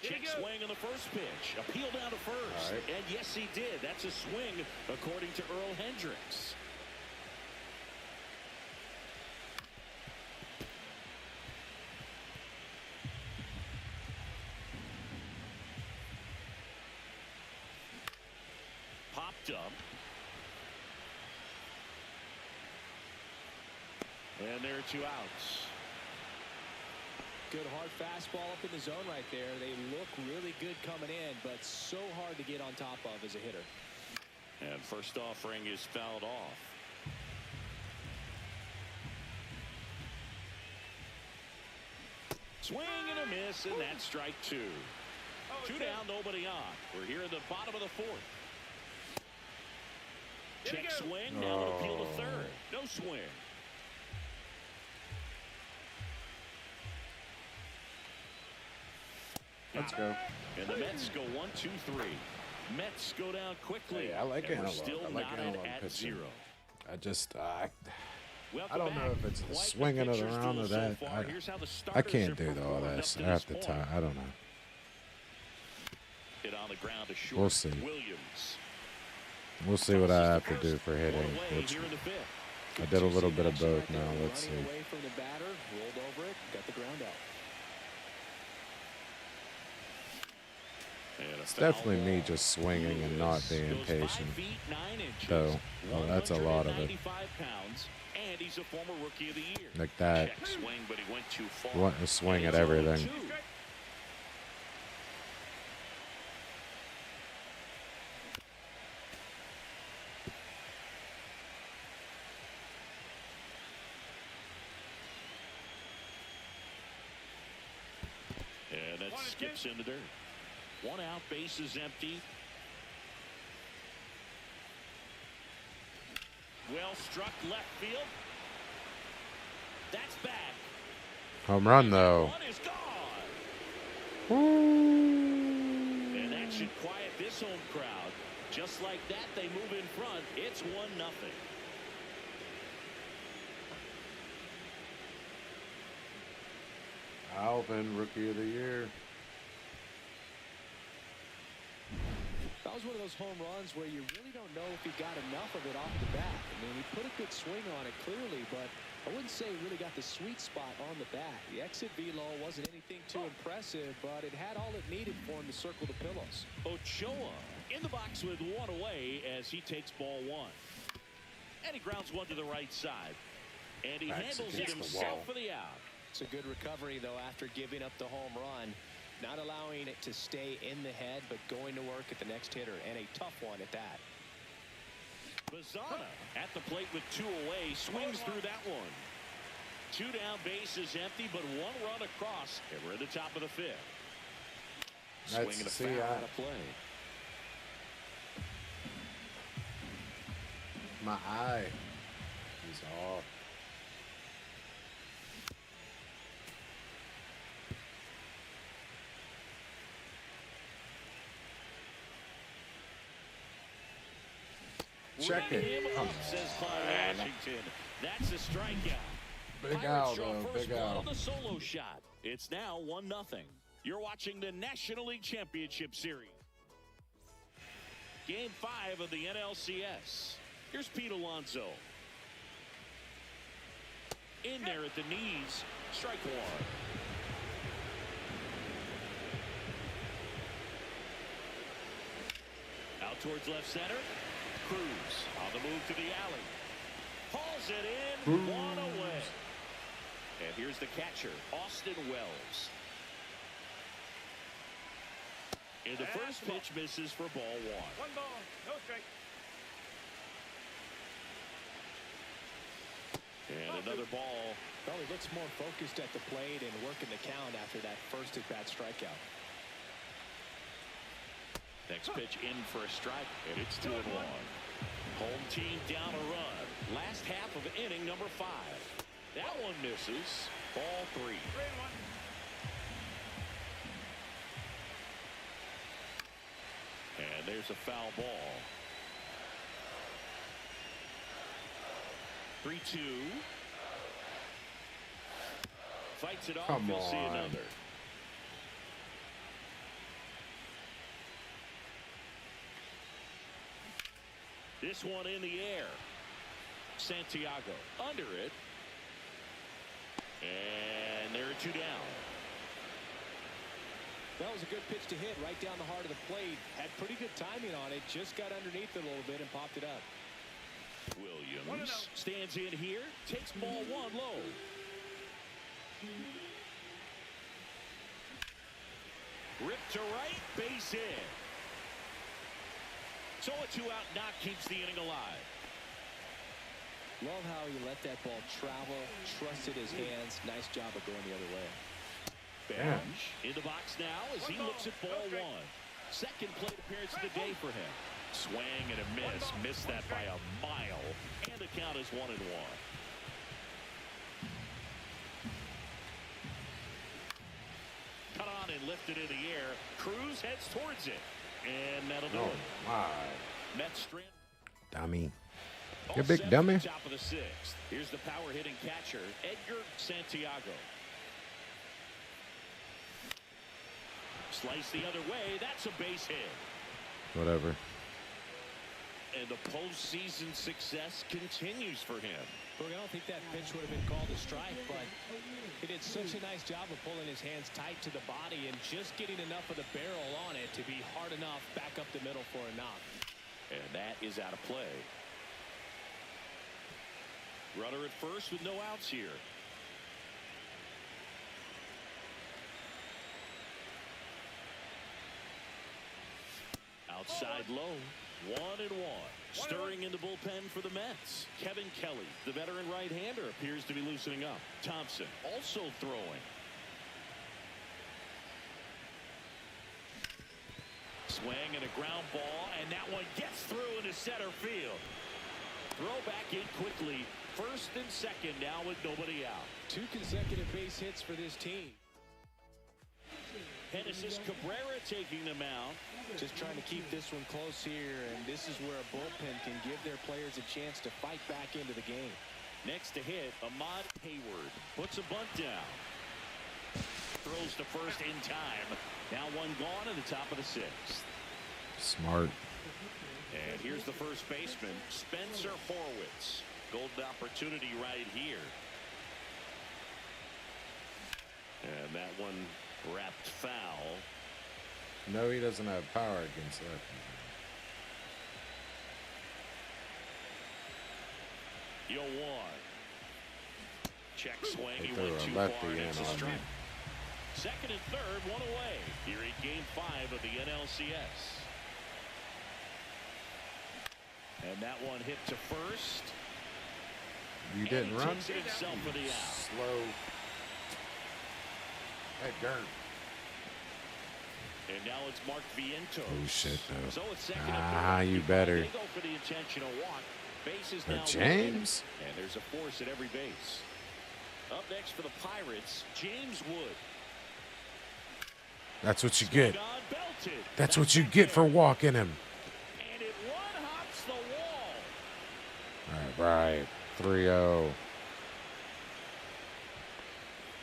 Check swing on the first pitch. Appeal down to first. Right. And yes, he did. That's a swing, according to Earl Hendricks. Popped up. And there are two outs. Good hard fastball up in the zone right there. They look really good coming in, but so hard to get on top of as a hitter. And first offering is fouled off. Swing and a miss, and that's strike two. Two down, nobody on. We're here in the bottom of the fourth. Check swing, now an appeal to third. No swing. Let's go. And the Mets go 1, 2, 3. Mets go down quickly. Hey, I like and we're analog. still I like knotted analog at pitching. 0. I just, I Welcome don't know back. if it's the Quite swinging of the pitcher's round or duel so that. far. Here's how the I starters can't have do all performed this. up I to have this to point. time. I don't know. Hit on the ground to short. We'll see. Williams. We'll see what I have to do for hitting. One away Which here in the fifth. I did a little Two-seam bit of action both right there. now. Let's see. Running away from the batter, rolled over it, got the ground out. And a It's foul definitely me ball. just swinging and not being Goes 5 patient. feet 9 inches. Though, well, that's a lot of it. 195 pounds, and he's a former rookie of the year. Like that. Check swing, but he went too far. You want to swing at And he's everything. 0-2. And that skips in the dirt. One out, base is empty. Well struck left field. That's back. Home run, though. One is gone. Woo! And that should quiet this home crowd. Just like that, they move in front. It's 1-0. Alvin, Rookie of the Year. That was one of those home runs where you really don't know if he got enough of it off the bat. I mean, he put a good swing on it clearly, but I wouldn't say he really got the sweet spot on the bat. The exit velo wasn't anything too impressive, but it had all it needed for him to circle the pillows. Ochoa in the box with one away as he takes ball one. And he grounds one to the right side. And he Backs handles it against the himself wall. for the out. It's a good recovery, though, after giving up the home run. Not allowing it to stay in the head, but going to work at the next hitter, and a tough one at that. Bazzana at the plate with two away, swings through that one. Two down, base is empty, but one run across, and we're at the top of the fifth. Swinging a foul out of play. My eye is off. Check Ring it. him Come up, says Paul on. Washington. That's a strikeout. Big Pirates Al, draw though. first Big blood Al. on the solo shot. It's now 1-0. You're watching the National League Championship Series. Game 5 of the NLCS. Here's Pete Alonso. In there at the knees. Strike one. Out towards left center. Cruz on the move to the alley. Hauls it in. One away. And here's the catcher, Austin Wells. And the first pitch misses for ball one. One ball, no strike. And another ball. Well, he looks more focused at the plate and working the count after that first at-bat strikeout. Next pitch in for a strike, and it's 2-1. Home team down a run. Last half of inning number 5. That one misses. Ball 3. 3-1. And there's a foul ball. 3-2. Fights it off. Come You'll see on. another. This one in the air. Santiago under it. And there are 2 down. That was a good pitch to hit right down the heart of the plate. Had pretty good timing on it. Just got underneath it a little bit and popped it up. Williams stands in here. Takes ball 1 low. Ripped to right. Base hit. So a 2-out knock keeps the inning alive. Love how he let that ball travel, trusted his hands. Nice job of going the other way. Bench in the box now as he looks at ball 1. Second plate appearance of the day for him. Swing and a miss. Missed that by a mile. And the count is 1-1. Cut on and lifted in the air. Cruz heads towards it. And that'll do Oh, it. my. Mets strand. Dummy. All You big set for dummy. the top of the 6th. Here's the power hitting catcher, Edgar Santiago. Slice the other way. That's a base hit. Whatever. And the postseason success continues for him. Look, I don't think that pitch would have been called a strike, but he did such a nice job of pulling his hands tight to the body and just getting enough of the barrel on it to be hard enough back up the middle for a knock. And that is out of play. Runner at first with no outs here. Outside low. 1-1. Stirring in the bullpen for the Mets. Kevin Kelly, the veteran right-hander, appears to be loosening up. Thompson also throwing. Swing and a ground ball, and that one gets through into center field. Throw back in quickly. First and second now with nobody out. 2 consecutive base hits for this team. Genesis Cabrera taking the mound. Just trying to keep this one close here, and this is where a bullpen can give their players a chance to fight back into the game. Next to hit, Ahmad Hayward puts a bunt down. Throws to first in time. Now 1 gone in the top of the 6th. Smart. And here's the first baseman, Spencer Horwitz. Golden opportunity right here. And that one wrapped foul. No, he doesn't have power against that. Yo, 1. Check swing. They He threw went a too lefty far. in It's a on strike. me. Second and third, 1 away. Here in Game 5 of the NLCS. And that one hit to first. You And didn't he run? takes it himself for the out. Slow. Hey, dirt. And now it's Mark Vientos. Oh, shit, though. So it's second and Ah, third. you better. They go for the intentional walk. Bases Now, now James? loaded, and there's a force at every base. Up next for the Pirates, James Wood. That's what you get. God belted. That's what you get for walking him. And it one-hops the wall. All right. 3-0.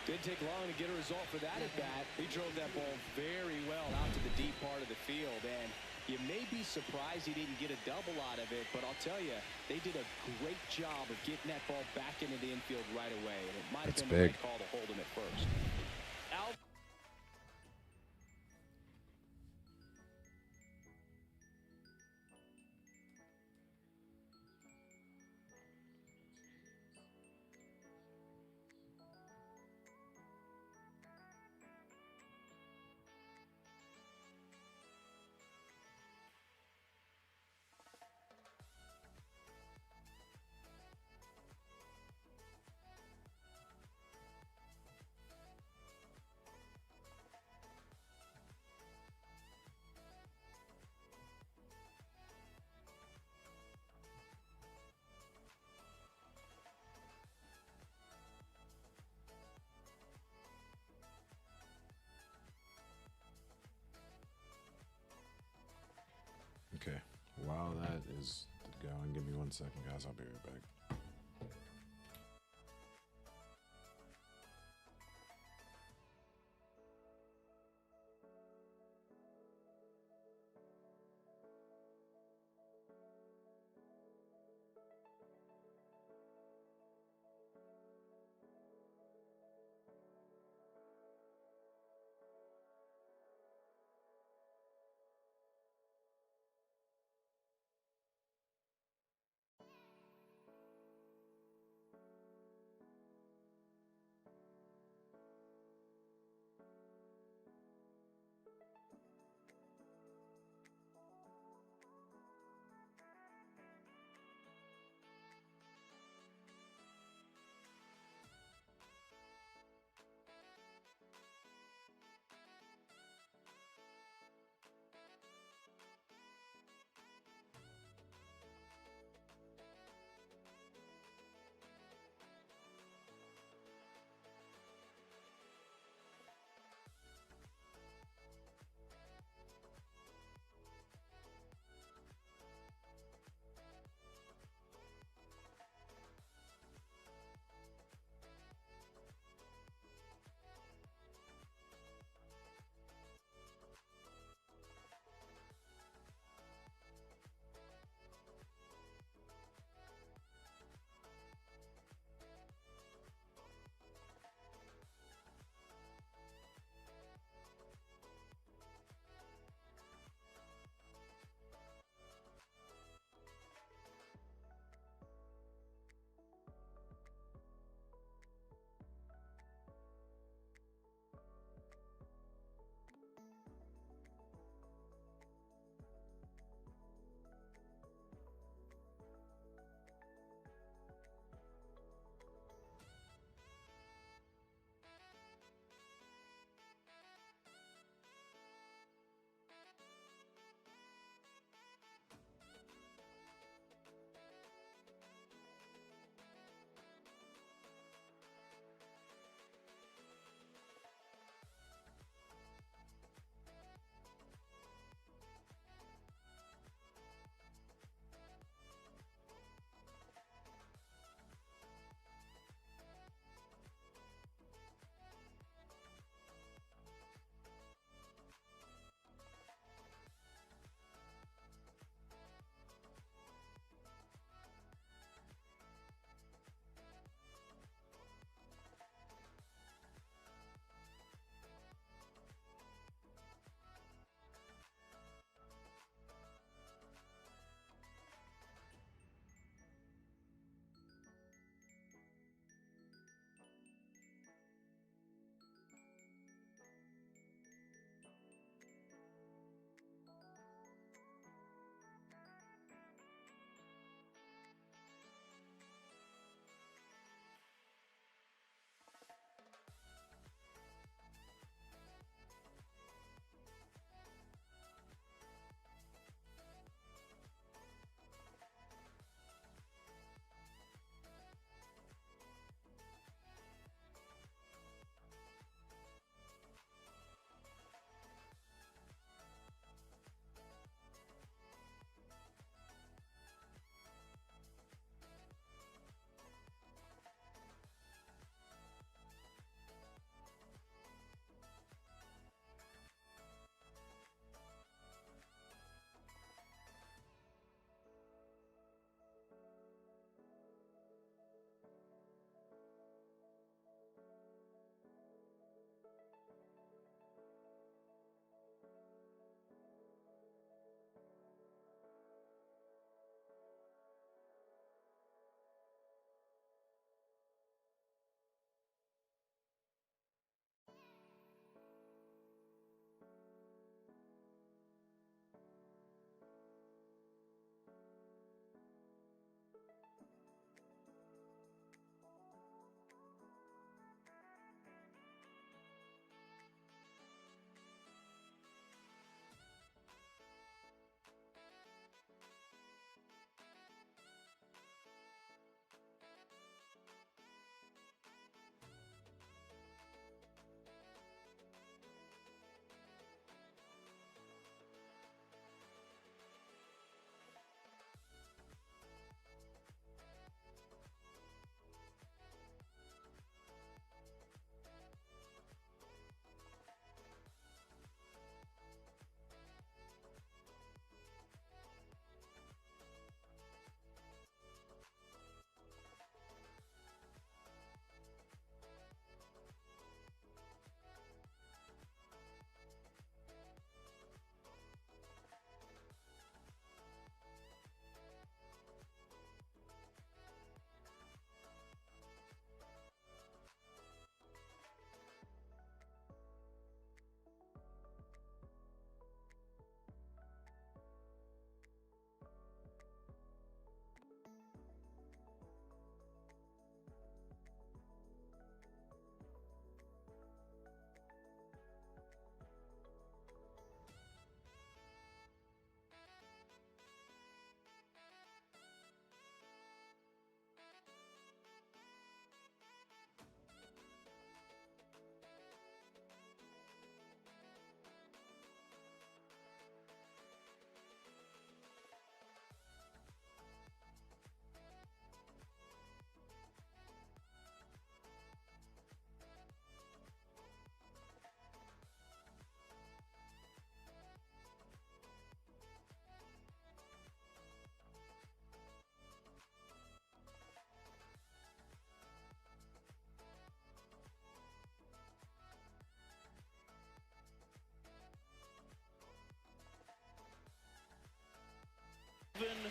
Didn't take long to get a result for that at bat. He drove that ball very well out to the deep part of the field, and you may be surprised he didn't get a double out of it, but I'll tell you, they did a great job of getting that ball back into the infield right away, and it might have That's been the big. right call to hold him at first. Out. while that is going, give me 1 second, guys. I'll be right back.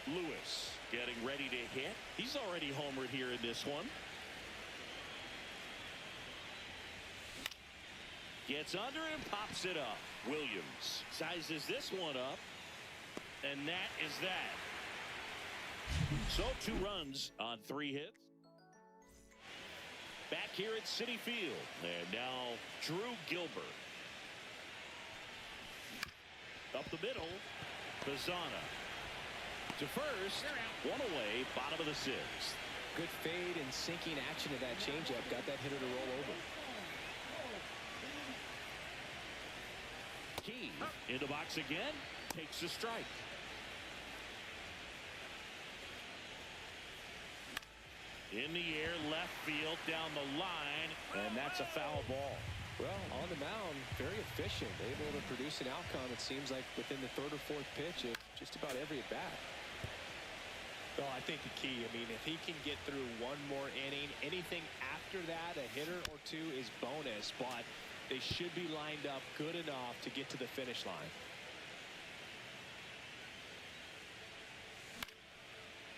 Lewis getting ready to hit. He's already homered here in this one. Gets under and pops it up. Williams sizes this one up. And that is that. So 2 runs on 3 hits. Back here at Citi Field. And now Drew Gilbert. Up the middle. Bazana. To first. 1 away. Bottom of the 6th. Good fade and sinking action of that changeup. Got that hitter to roll over. Key in the box again. Takes a strike. In the air, left field, down the line, and that's a foul ball. Well, on the mound, very efficient, able to produce an outcome, it seems like, within the 3rd or 4th pitch of just about every at-bat. Well, I think the key, I mean, if he can get through 1 more inning, anything after that, a hitter or 2 is bonus, but they should be lined up good enough to get to the finish line.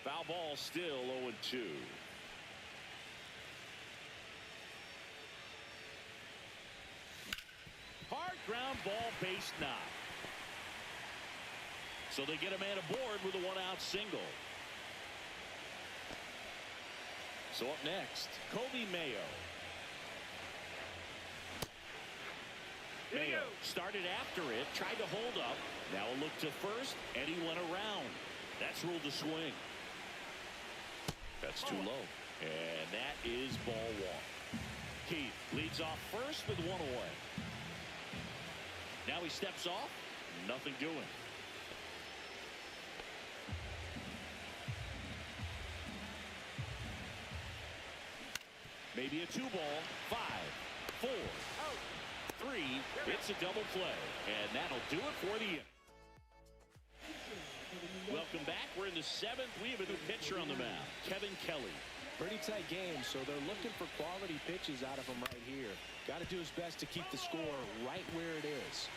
Foul ball still 0-2. Hard ground ball, base knock. So they get a man aboard with a 1-out single. So up next, Kobe Mayo. Mayo started after it, tried to hold up. Now a look to first, and he went around. That's ruled a swing. That's too low. And that is ball 1. Keith leads off first with 1 away. Now he steps off. Nothing doing. Maybe a 2-ball. 5, 4, 3. It's a double play. And that'll do it for the inning. Welcome back. We're in the 7th. We have a new pitcher on the mound, Kevin Kelly. Pretty tight game, so they're looking for quality pitches out of him right here. Got to do his best to keep the score right where it is.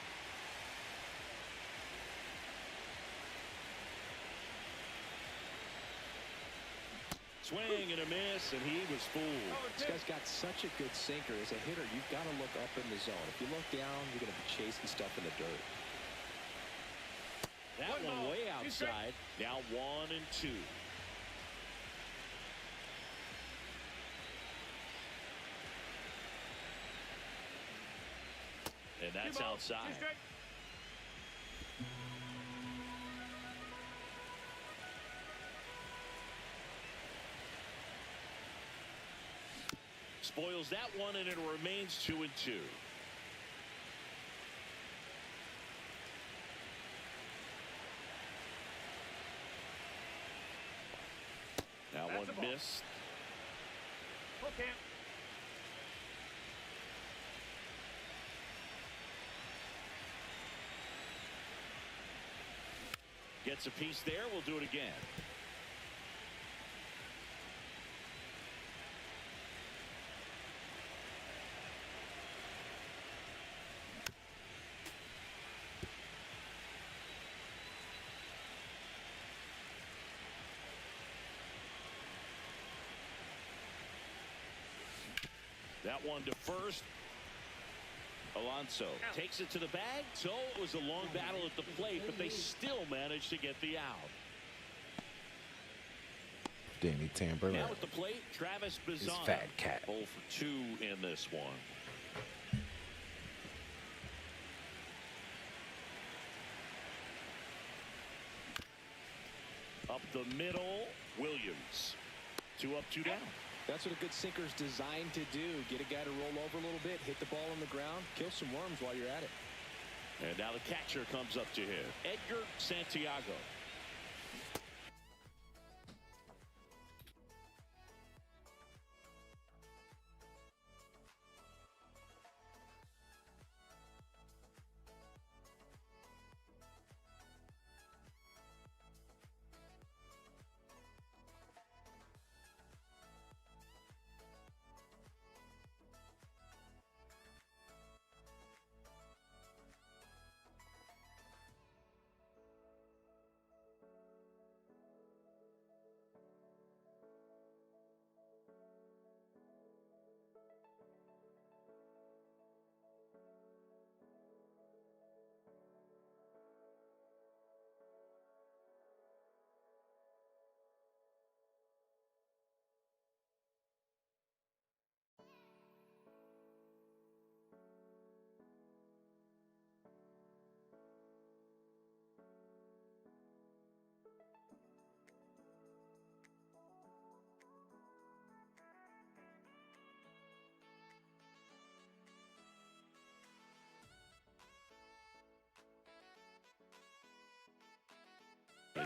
Swing and a miss, and he was fooled. This guy's got such a good sinker. As a hitter, you've got to look up in the zone. If you look down, you're going to be chasing stuff in the dirt. That one way outside. Now 1 and 2. And that's outside. Spoils that one, and it remains 2 and 2. Now one missed. Okay. Gets a piece there. We'll do it again. That one to first. Alonso takes it to the bag. So it was a long battle at the plate, but they still managed to get the out. Danny Tamberlin. Now at the plate, Travis Bazana. Fat cat. 0 for 2 in this one. Up the middle, Williams. 2 up, 2 down. That's what a good sinker is designed to do. Get a guy to roll over a little bit, hit the ball on the ground, kill some worms while you're at it. And now the catcher comes up to him, Edgar Santiago.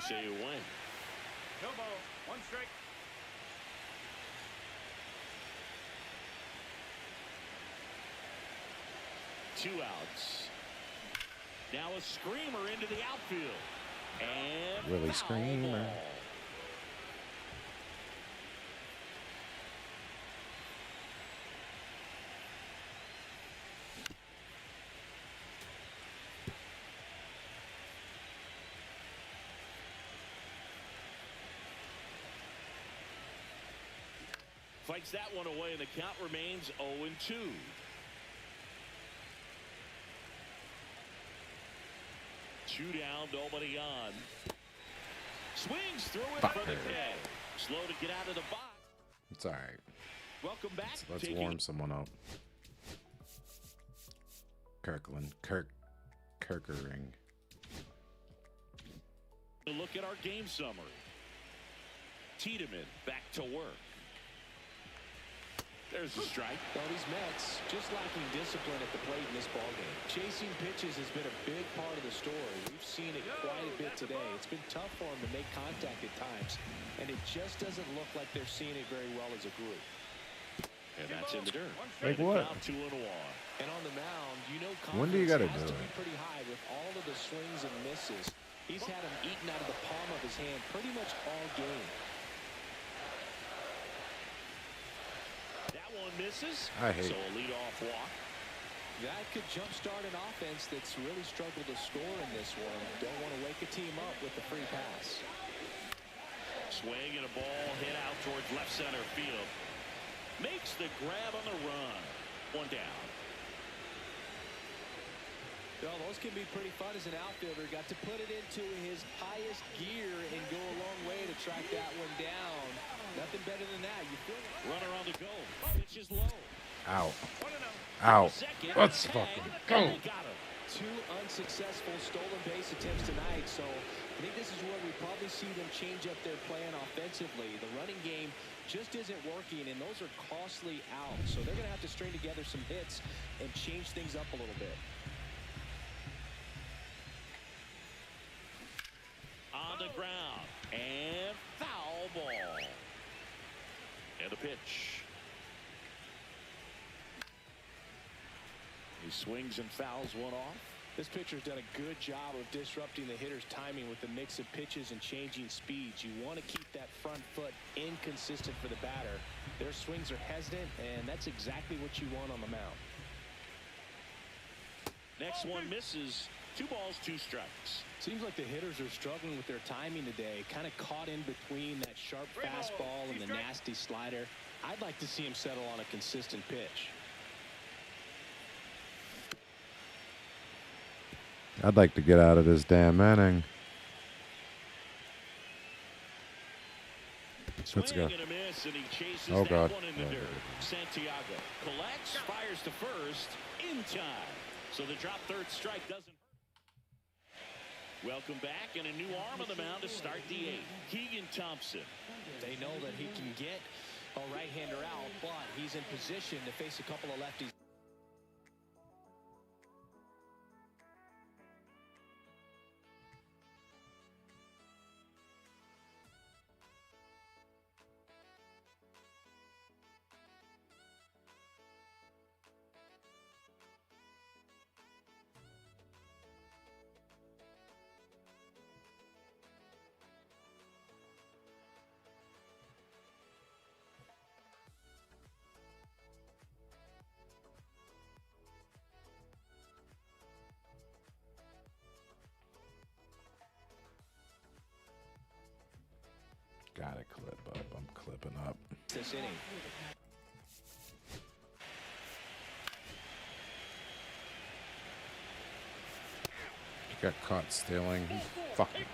say you win. No ball. One strike. Two outs. Now a screamer into the outfield. And Really foul screamer. ball. Fights that one away, and the count remains 0-2. Two down, nobody on. Swings through it for the K. Slow to get out of the box. It's all right. Welcome back. Let's Taking warm someone up. Kirkering. a look at our game summary. Tiedemann back to work. There's the strike. Well, these Mets just lacking discipline at the plate in this ballgame. Chasing pitches has been a big part of the story. We've seen it quite a bit today. It's been tough for them to make contact at times, and it just doesn't look like they're seeing it very well as a group. And that's in the dirt. Like what? Now 2-1. And on the mound, you know, When do you confidence gotta has do to be it? pretty high with all of the swings and misses. He's had them eaten out of the palm of his hand pretty much all game. That one misses. I hate So a leadoff walk. That could jumpstart an offense that's really struggled to score in this one. Don't want to wake a team up with the free pass. Swing and a ball hit out towards left center field. Makes the grab on the run. One down. Well, those can be pretty fun as an outfielder. Got to put it into his highest gear and go a long way to track that one down. Nothing better than that. You feel it. Runner on the go. Pitch is low. Out. Out. Second. Let's Tag. fucking And go. they got him. Two unsuccessful stolen base attempts tonight, so I think this is where we probably see them change up their plan offensively. The running game just isn't working, and those are costly outs, so they're going to have to string together some hits and change things up a little bit. On the ground. And foul ball. And the pitch. He swings and fouls one off. This pitcher's done a good job of disrupting the hitter's timing with the mix of pitches and changing speeds. You want to keep that front foot inconsistent for the batter. Their swings are hesitant, and that's exactly what you want on the mound. Next one misses. 2 balls, 2 strikes. Seems like the hitters are struggling with their timing today, kind of caught in between that sharp fastball and the nasty slider. I'd like to see him settle on a consistent pitch. I'd like to get out of this damn inning. Let's go. Swing and a miss, and he chases Oh, that God. one in the dirt. Santiago collects, fires to first in time. So the drop third strike doesn't hurt. Welcome back, and a new arm on the mound to start the 8th. Keegan Thompson. They know that he can get a right-hander out, but he's in position to face a couple of lefties. Gotta clip up. I'm clipping up. This inning. He got caught stealing. Fucking.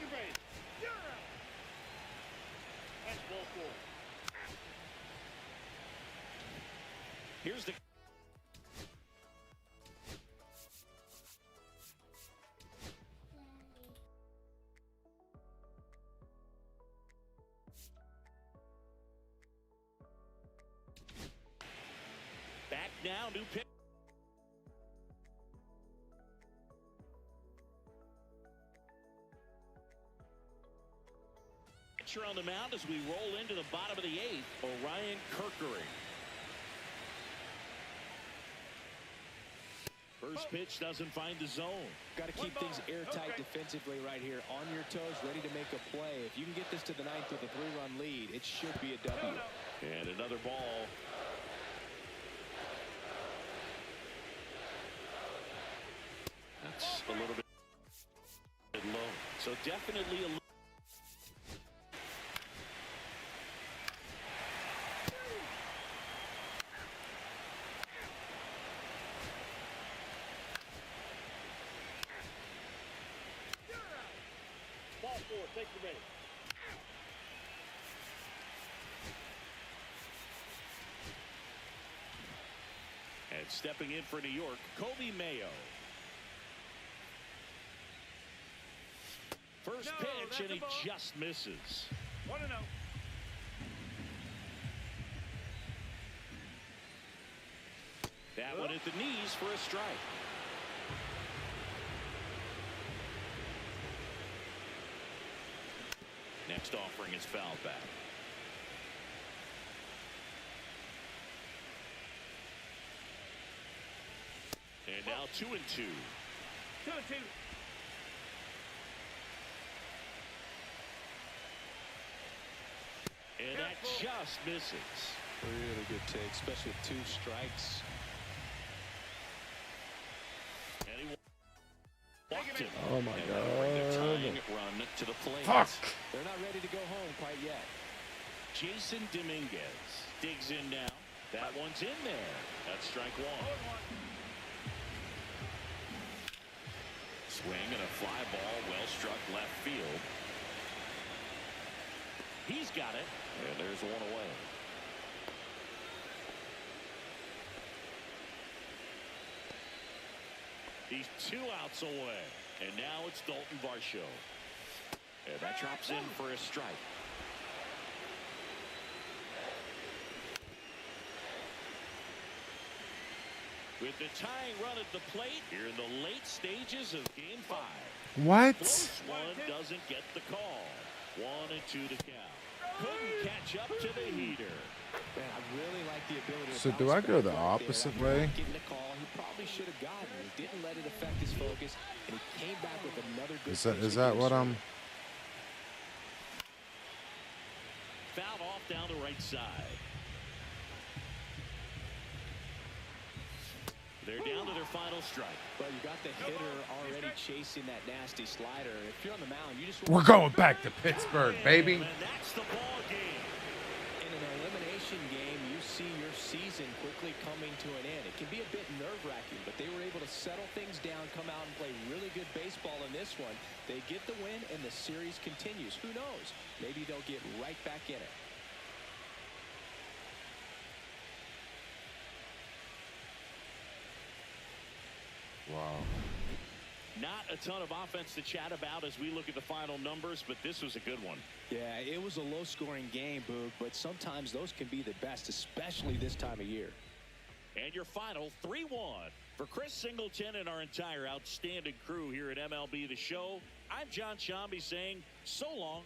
Here's the back now, new pitch. pitcher on the mound as we roll into the bottom of the 8th, Orion Kerkering. First pitch doesn't find the zone. Got to keep things airtight defensively right here. On your toes, ready to make a play. If you can get this to the 9th with a 3-run lead, it should be a W. And another ball. That's a little bit low. So definitely a little. Ball 4, take the ready. And stepping in for New York, Kobe Mayo. First No, pitch, and that's a he ball. just misses. 1-0. That one at the knees for a strike. Next offering is fouled back. And now 2-2. 2-2. And that just misses. Really good take, especially with 2 strikes. And he walked him. Oh my And that'll bring the God. tying run to the plate. Fuck. They're not ready to go home quite yet. Jason Dominguez digs in now. That one's in there. That's strike 1. Swing and a fly ball, well struck left field. He's got it. And there's one away. He's 2 outs away. And now it's Dalton Varsho. And that drops in for a strike. With the tying run at the plate here in the late stages of Game 5. What? Close one doesn't get the call. 1-2 to count. Couldn't catch up to the heater. Man, I really like the ability to So do bounce I go back the right there. opposite After way? not getting the call, he probably should have gotten it. He didn't let it affect his focus, and he came back with another good pitch Is to that get what his I'm? Fouled off down the right side. They're down to their final strike. But you got the hitter already chasing that nasty slider. If you're on the mound, you just We're going back to Pittsburgh, baby. And that's the ball game. in an elimination game, you see your season quickly coming to an end. It can be a bit nerve-wracking, but they were able to settle things down, come out and play really good baseball in this one. They get the win, and the series continues. Who knows? Maybe they'll get right back in it. Wow. Not a ton of offense to chat about as we look at the final numbers, but this was a good one. Yeah, it was a low-scoring game, Boog, but sometimes those can be the best, especially this time of year. And your final 3-1 for Chris Singleton and our entire outstanding crew here at MLB The Show. I'm John Shambi saying so long.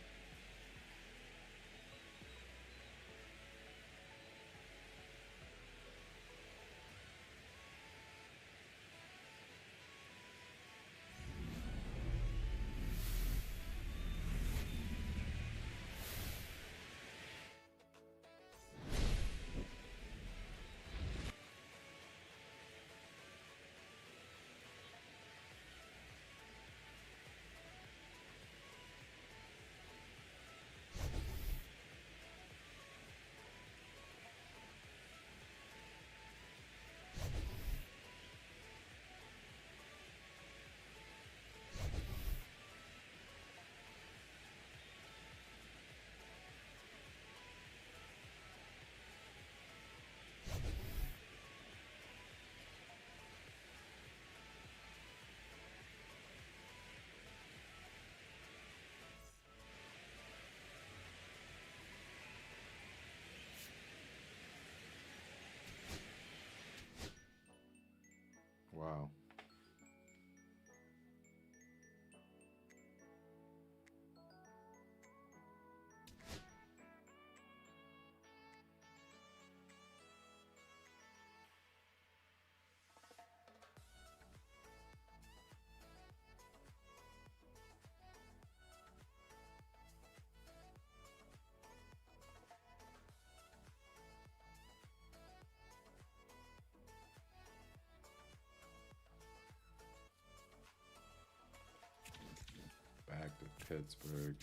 Pittsburgh.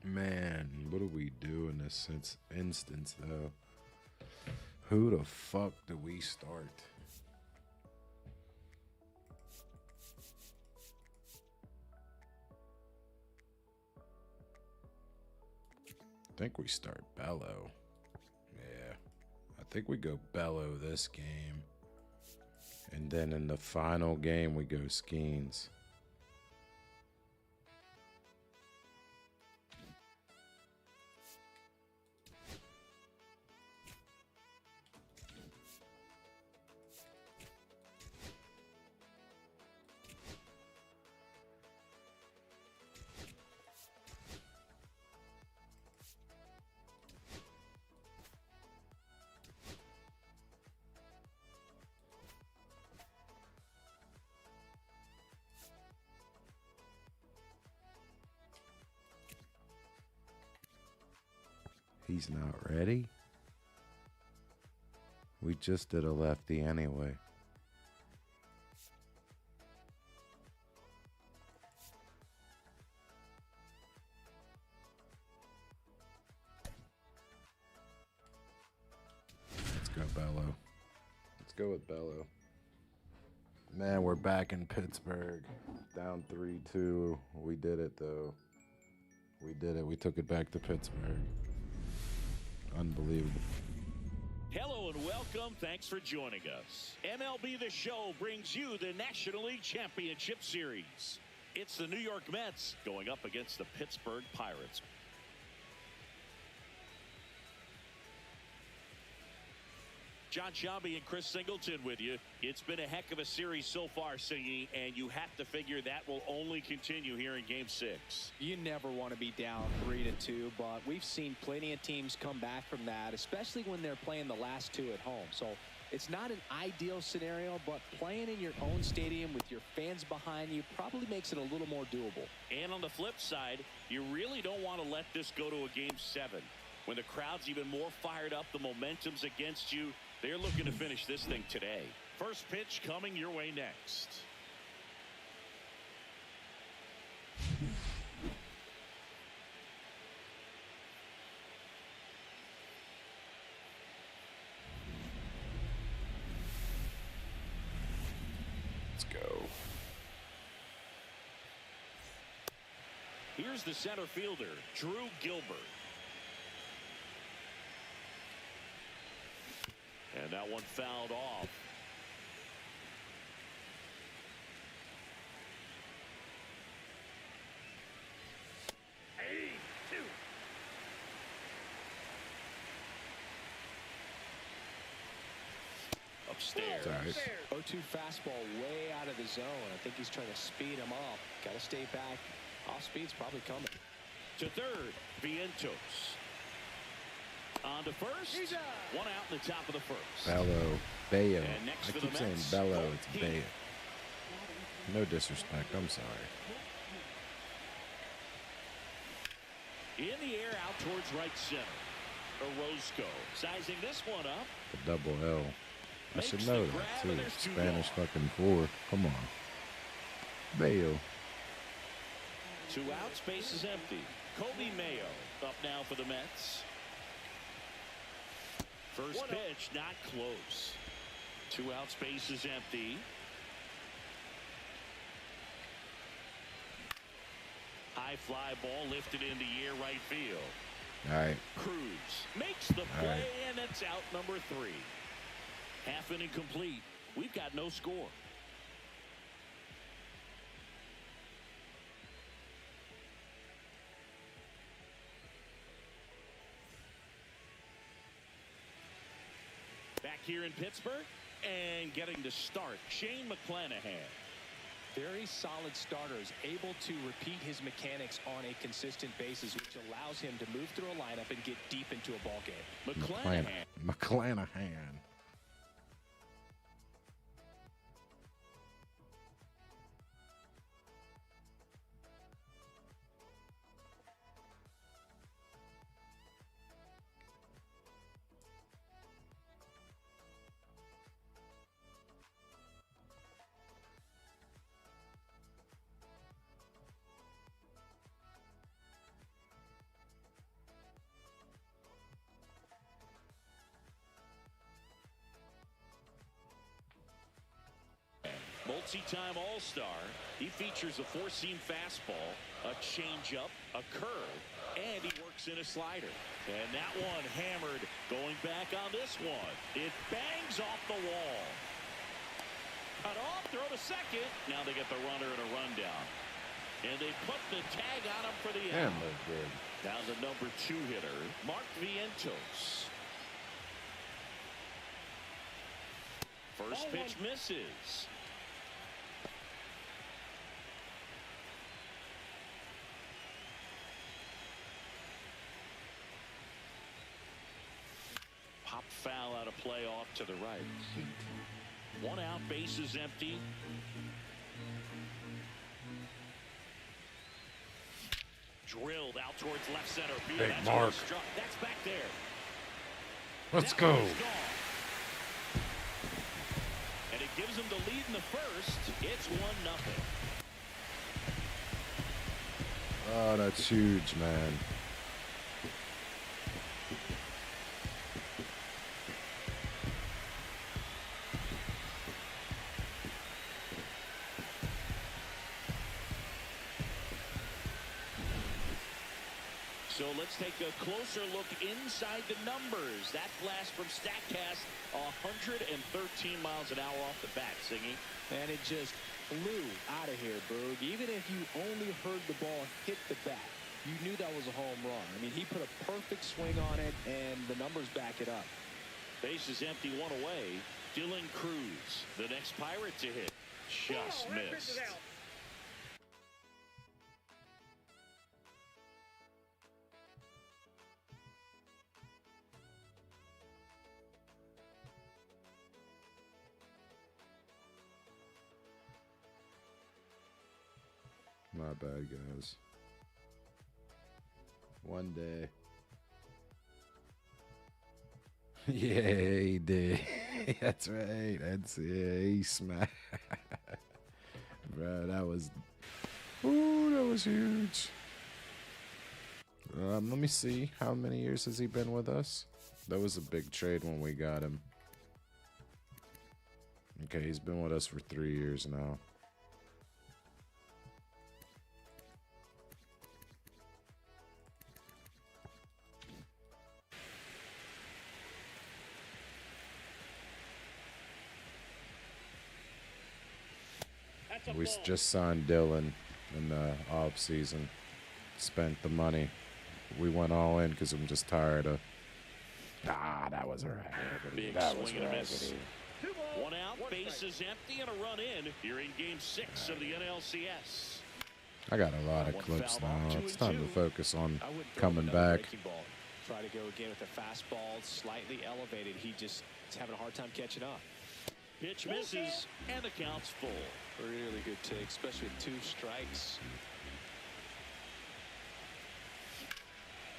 Man, what do we do in this instance, though? Who the fuck do we start? I think we start Bello. Yeah, I think we go Bello this game. And then in the final game, we go Skeens. He's not ready? We just did a lefty anyway. Let's go Bello. Let's go with Bello. Man, we're back in Pittsburgh. Down 3-2. We did it, though. We did it. We took it back to Pittsburgh. Unbelievable. Hello and welcome. Thanks for joining us. MLB The Show brings you the National League Championship Series. It's the New York Mets going up against the Pittsburgh Pirates. John Shelby and Chris Singleton with you. It's been a heck of a series so far, Singy, and you have to figure that will only continue here in Game 6. You never want to be down 3-2, but we've seen plenty of teams come back from that, especially when they're playing the last two at home. So it's not an ideal scenario, but playing in your own stadium with your fans behind you probably makes it a little more doable. And on the flip side, you really don't want to let this go to a Game 7. When the crowd's even more fired up, the momentum's against you. They're looking to finish this thing today. First pitch coming your way next. Let's go. Here's the center fielder, Drew Gilbert. And that one fouled off. stairs. All right. 0-2 fastball way out of the zone. I think he's trying to speed him up. Got to stay back. Off speed's probably coming. To third, Vientos. On to first. One out in the top of the first. Bello. Bayo. And next I for keep the saying Mets, Bello. Colt It's Heath. Bayo. No disrespect. I'm sorry. In the air out towards right center. Orozco sizing this one up. The double L. I should Makes know the grab, that too. and there's two Spanish gone. fucking 4. Come on. Bayo. 2 outs, base is empty. Kobe Mayo up now for the Mets. First pitch, not close. 2 outs, base is empty. High fly ball lifted into air right field. All right. Cruz makes the play, right. and it's out number 3. Half inning complete. We've got no score. Back here in Pittsburgh and getting to start, Shane McClanahan. Very solid starters, able to repeat his mechanics on a consistent basis, which allows him to move through a lineup and get deep into a ball game. McClanahan. McClanahan. Multi-time All-Star. He features a 4-seam fastball, a changeup, a curve, and he works in a slider. And that one hammered. Going back on this one. It bangs off the wall. Cut off, throw to second. Now they get the runner and a rundown. And they put the tag on him for the Damn, out. that's good. Down to number 2 hitter, Mark Vientos. First pitch misses. Pop foul out of play off to the right. 1 out, base is empty. Drilled out towards left center field. Big That's Mark. where he struck. That's back there. Let's That go. one is gone. And it gives them the lead in the first. It's 1-0. Oh, that's huge, man. So let's take a closer look inside the numbers. That blast from StatCast, 113 miles an hour off the bat, Singy. And it just flew out of here, Boog. Even if you only heard the ball hit the bat, you knew that was a home run. I mean, he put a perfect swing on it, and the numbers back it up. Base is empty, 1 away. Dylan Cruz, the next Pirate to hit. Just missed. My bad, guys. One day. Yeah, he did. That's right. That's he smacked. Bro, that was. Ooh, that was huge. Let me see. How many years has he been with us? That was a big trade when we got him. Okay, he's been with us for 3 years now. We just signed Dylan in the off season. Spent the money. We went all in because I'm just tired of. Ah, that was a raggedy. Big That was swing and a miss. raggedy. 1 bases empty and a run in here in Game 6 of the NLCS. I got a lot of clips now. It's time to focus on I wouldn't throw coming another back. breaking ball. Try to go again with the fastball slightly elevated. He just is having a hard time catching up. Pitch misses, and the count's full. Really good take, especially with 2 strikes.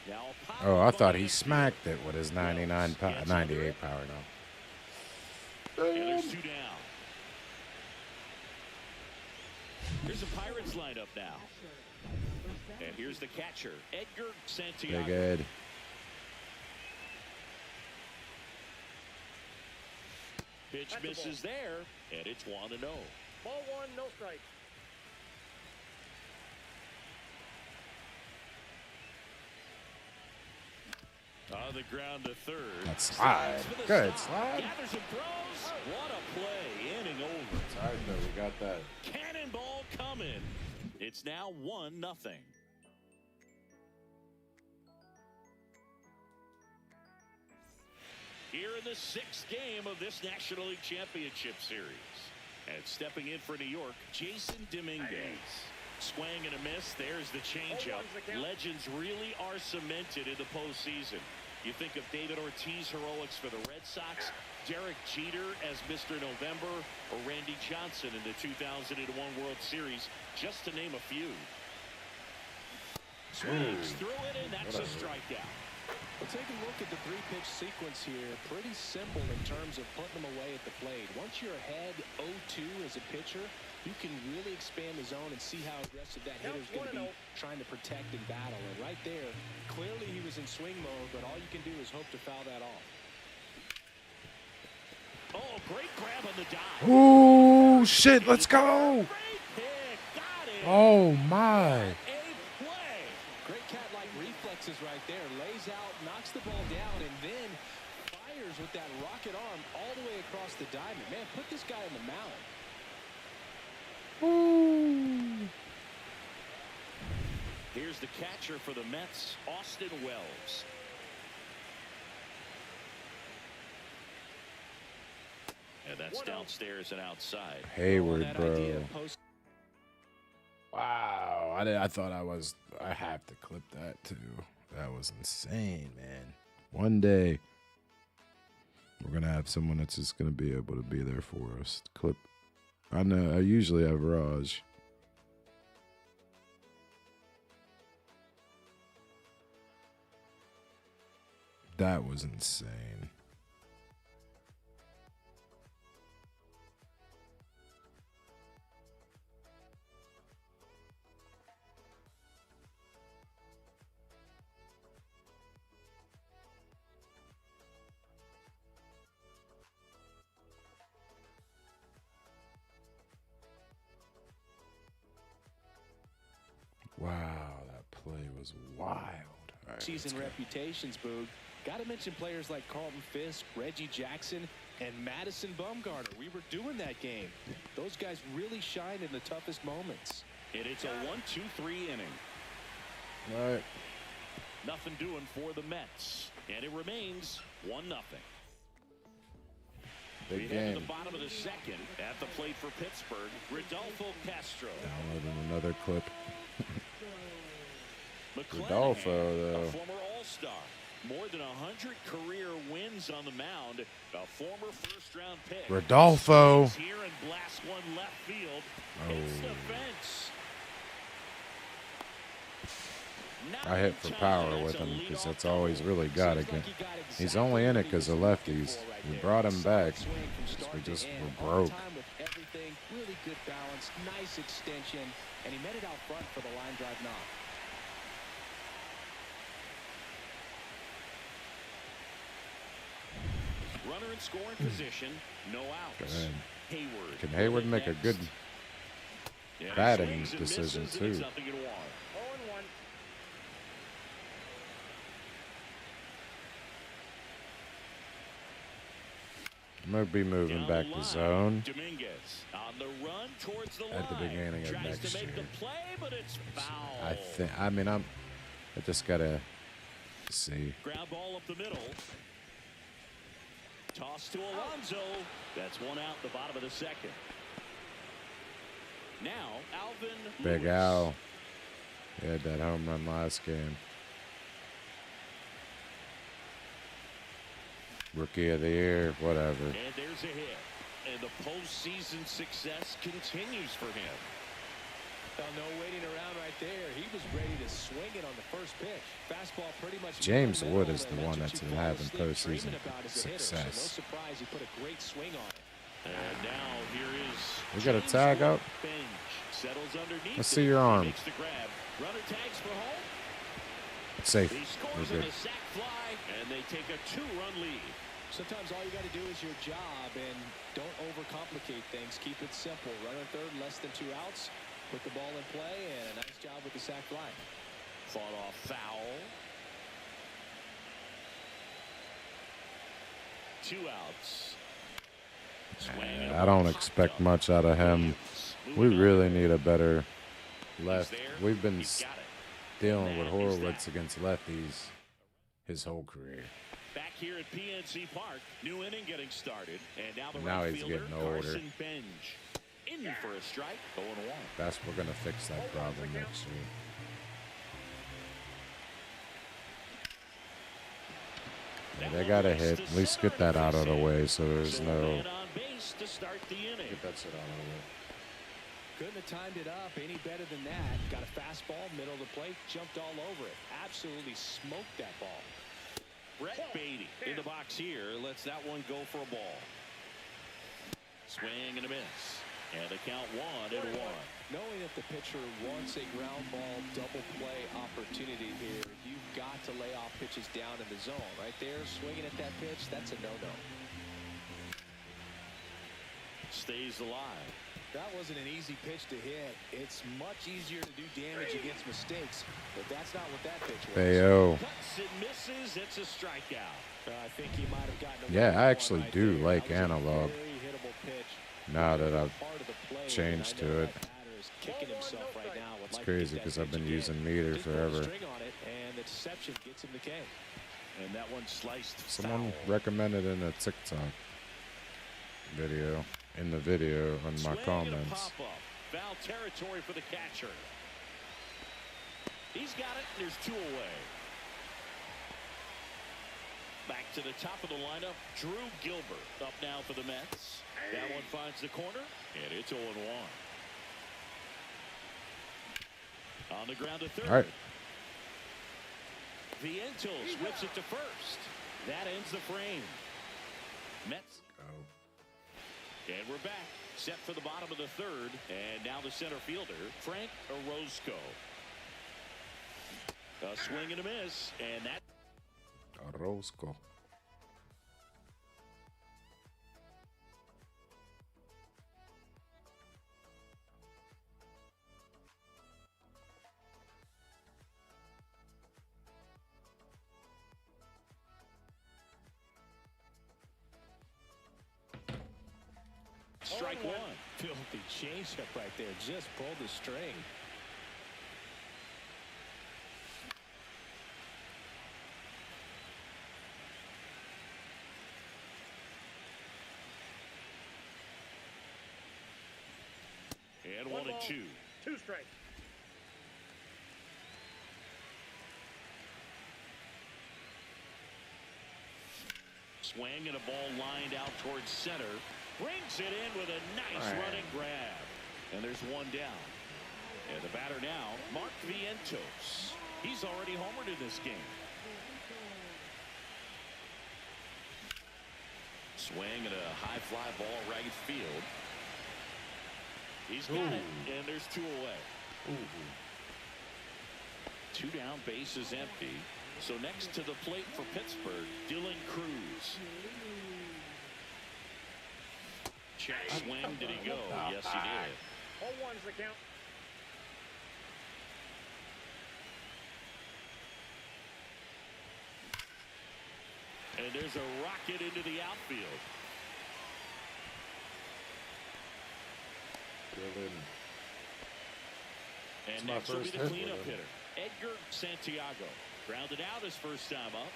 Now Oh, I thought he smacked it with his 98 power now. And there's 2 down. Here's the Pirates lineup now. And here's the catcher, Edgar Santiago. Big Ed. Pitch misses there, and it's 1-0. Ball 1, no strike. On the ground to third. That slide. For the Good stop. slide. Gathers and throws. What a play. Inning over. Sorry, though. We got that. Cannonball coming. It's now 1-0. Here in the 6th game of this National League Championship Series. And stepping in for New York, Jason Dominguez. Swing and a miss. There's the changeup. Legends really are cemented in the postseason. You think of David Ortiz heroics for the Red Sox, Derek Jeter as Mr. November, or Randy Johnson in the 2001 World Series, just to name a few. Swings through it, and that's a strikeout. Well, take a look at the 3-pitch sequence here. Pretty simple in terms of putting them away at the plate. Once you're ahead 0-2 as a pitcher, you can really expand the zone and see how aggressive that hitter is going to be trying to protect and battle. And right there, clearly he was in swing mode, but all you can do is hope to foul that off. Oh, great grab on the dive. Oh, shit. Let's go. Great pick. Got it. Oh, my. A play. Great cat-like reflexes right there. Lays out, knocks the ball down, and then fires with that rocket arm all the way across the diamond. Man, put this guy on the mound. Ooh. Here's the catcher for the Mets, Austin Wells. And that's downstairs and outside. Hayward, That bro. idea of post- Wow. I have to clip that, too. That was insane, man. One day, we're going to have someone that's just going to be able to be there for us. Clip. I know. I usually have Raj. That was insane. Wow, that play was wild. All right, season let's go. reputations, Boog. Got to mention players like Carlton Fisk, Reggie Jackson, and Madison Bumgarner. We were doing that game. Those guys really shined in the toughest moments. And it's a 1-2-3 inning. All right. Nothing doing for the Mets. And it remains 1-0. We Big head to game. the bottom of the 2nd. At the plate for Pittsburgh, Rodolfo Castro. Downloading another clip. McClanahan, Rodolfo, though. a former All-Star. More than 100 career wins on the mound. A former first-round pick. Rodolfo. He's here and blasts one left field. Hits the fence. I hit for power with him because that's all he's really got again. He's only in it because of lefties. We brought him back. We just were broke. Everything, really good balance, nice extension, and he met it out front for the line drive knock. Runner in scoring position, no outs. Go ahead. Hayward. Can Hayward make a good Yeah, batting swings and decision, misses, and it's too? nothing in one. 0-1. I'm going to be moving Down back the to line, zone Dominguez on the run towards the at the line. beginning of Tries next to make year. the play, but it's foul. I just got to see. Ground ball up the middle. Toss to Alonso. That's one out the bottom of the second. Now, Alvin Big Lewis. Al. He had that home run last game. Rookie of the year, whatever. And there's a hit. And the postseason success continues for him. Well, no waiting around right there. He was ready to swing it on the first pitch. Fastball pretty much. James middle, Wood is the and one that's that's what you fall having asleep postseason dreaming about as a hitter. So success. no surprise he put a great swing on it. And now here is We got a James tag Wood. up. Bench settles underneath. Let's see it. your He arm. makes the grab. Runner tags for home. It's safe. He We're scores on good. a sac fly, and they take a 2-run lead. Sometimes all you got to do is your job and don't overcomplicate things. Keep it simple. Runner third, less than 2 outs. Put the ball in play, and a nice job with the sac fly. Fought off foul. 2 outs. Swing and a I don't ball expect popped up. much out of him. Williams We moving really on. need a better He's left. there. We've been He's got it. dealing with That is Horowitz that. against lefties his whole career. Back here at PNC Park, new inning getting started, and now the Now right he's fielder, getting older. Carson Benj, in for a strike, 0-1. We're gonna fix that problem next year. Yeah, they got to hit. At least get that out of the way so there's So no. man on base to start the inning. Get that shit out of the way. Couldn't have timed it up any better than that. Got a fastball, middle of the plate, jumped all over it. Absolutely smoked that ball. Brett Beatty in the box here lets that one go for a ball. Swing and a miss. And the count 1-1. Knowing that the pitcher wants a ground ball double play opportunity here, you've got to lay off pitches down in the zone. Right there, swinging at that pitch, that's a no-no. Stays alive. That wasn't an easy pitch to hit. It's much easier to do damage against mistakes, but that's not what that pitch was. Bayo. Cuts and misses. It's a strikeout. I think he might have gotten away Yeah, with I one actually right do there. like That was a analog. very hittable pitch. Now that I've Part of the play, and changed I know to that it. batter is kicking himself right now. Would It's like to crazy get that because I've pitch been again. using meter Just pull the forever. string on it, and the deception gets him the K. And that one sliced Someone foul. recommended in a TikTok video, in the video on my Swing and a comments. pop-up. Foul territory for the catcher. He's got it. There's 2 away. Back to the top of the lineup, Drew Gilbert up now for the Mets. That one finds the corner, and it's 0-1. On the ground to third. All right. Vientos whips it to first. That ends the frame. Mets. And we're back. Set for the bottom of the third. And now the center fielder, Frank Orozco. A swing and a miss. And that. Orozco. Strike 1. Filthy changeup right there. Just pulled the string. And 1 1 and ball, 2. 2 strikes. Swing and a ball lined out towards center. Brings it in with a nice running grab. And there's 1 down. And the batter now, Mark Vientos. He's already homered in this game. Swing and a high fly ball right field. He's got it, and there's 2 away. 2 down, base is empty. So next to the plate for Pittsburgh, Dylan Cruz. Check swing, did he go? Yes, he did. 0-1's the count. And there's a rocket into the outfield. And my next will be first the hit cleanup with him. hitter, Edgar Santiago. Grounded out his first time up.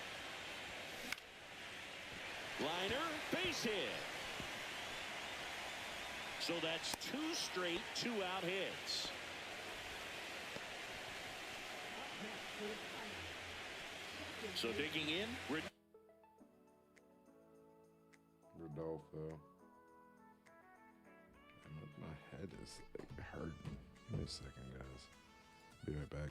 Liner, base hit. So that's 2 straight 2-out hits. So digging in, Rodolfo. My head is like hurting. Give me a second, guys. Be right back.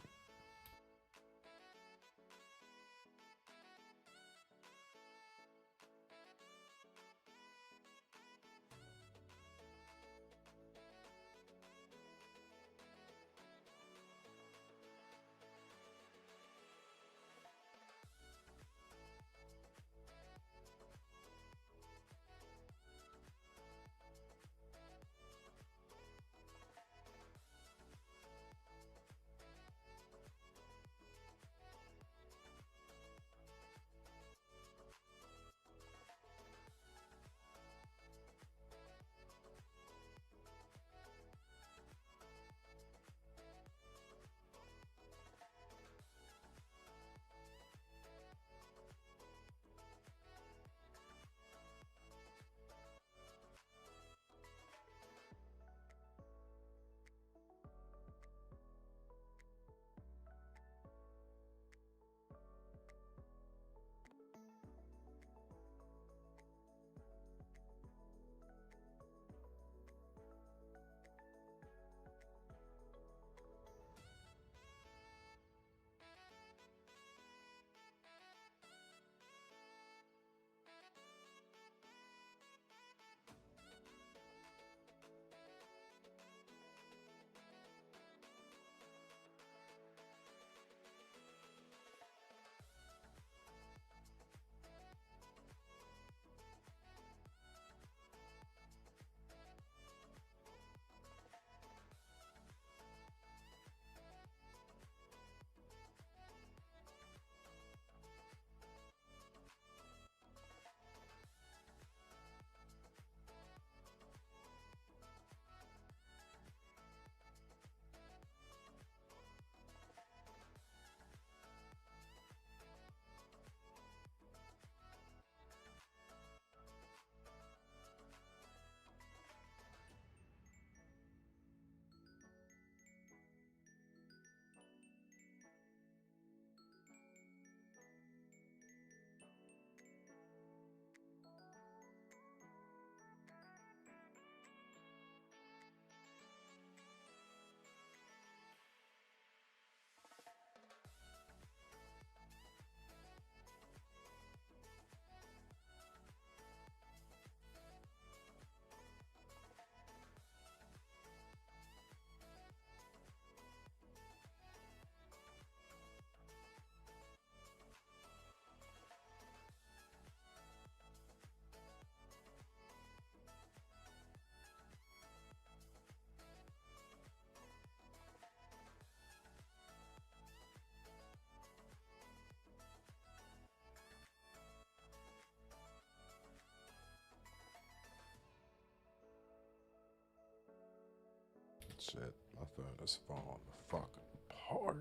Shit, my phone is falling the fuck apart.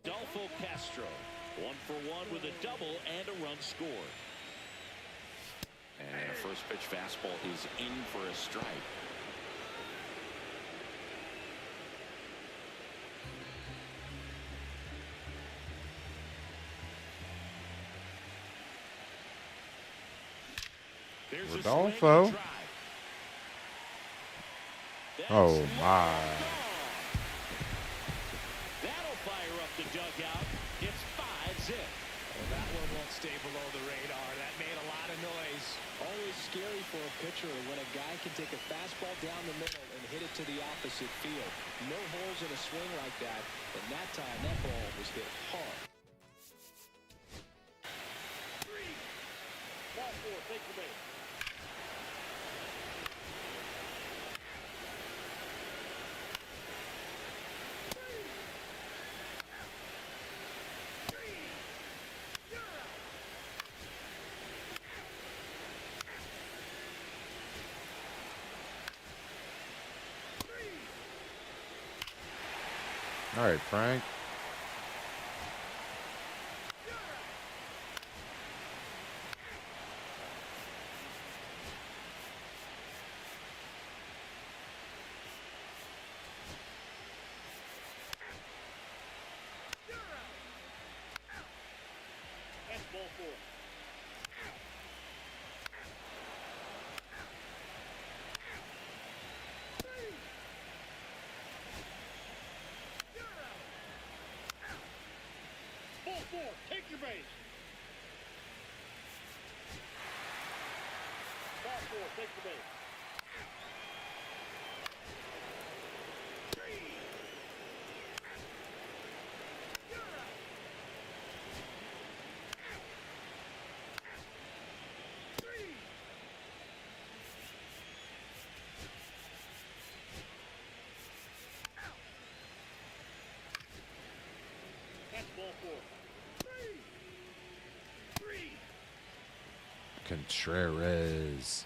Adolfo Castro, 1 for 1 with a double and a run scored. And a first pitch fastball is in for a strike. There's Rodolfo. Oh my. That'll fire up the dugout. It's 5-zip. Well, that one won't stay below the radar. That made a lot of noise. Always scary for a pitcher when a guy can take a fastball down the middle and hit it to the opposite field. No holes in a swing like that. And that time, that ball was hit hard. 3-4, take the base. All right, Frank. straight. Ball 4, take the base. That's ball 4. Contreras.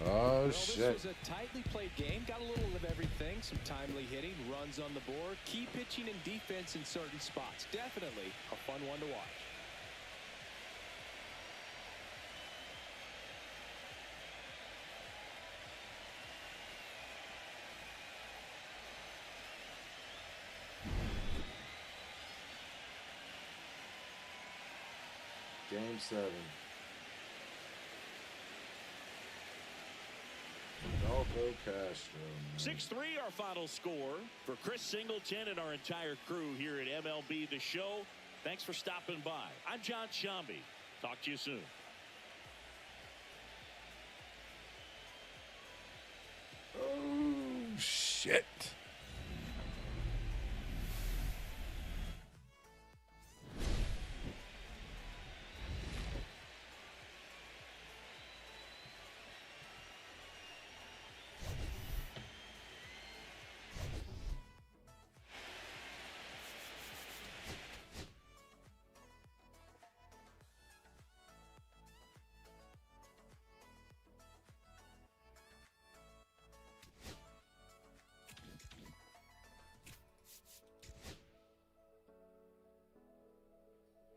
Oh, Well, shit. this was a tightly played game. Got a little of everything. Some timely hitting, runs on the board, key pitching and defense in certain spots. Definitely a fun one to watch. Game 7. Adolfo Castro. 6-3 our final score. For Chris Singleton and our entire crew here at MLB The Show, thanks for stopping by. I'm John Shambi. Talk to you soon. Oh, shit.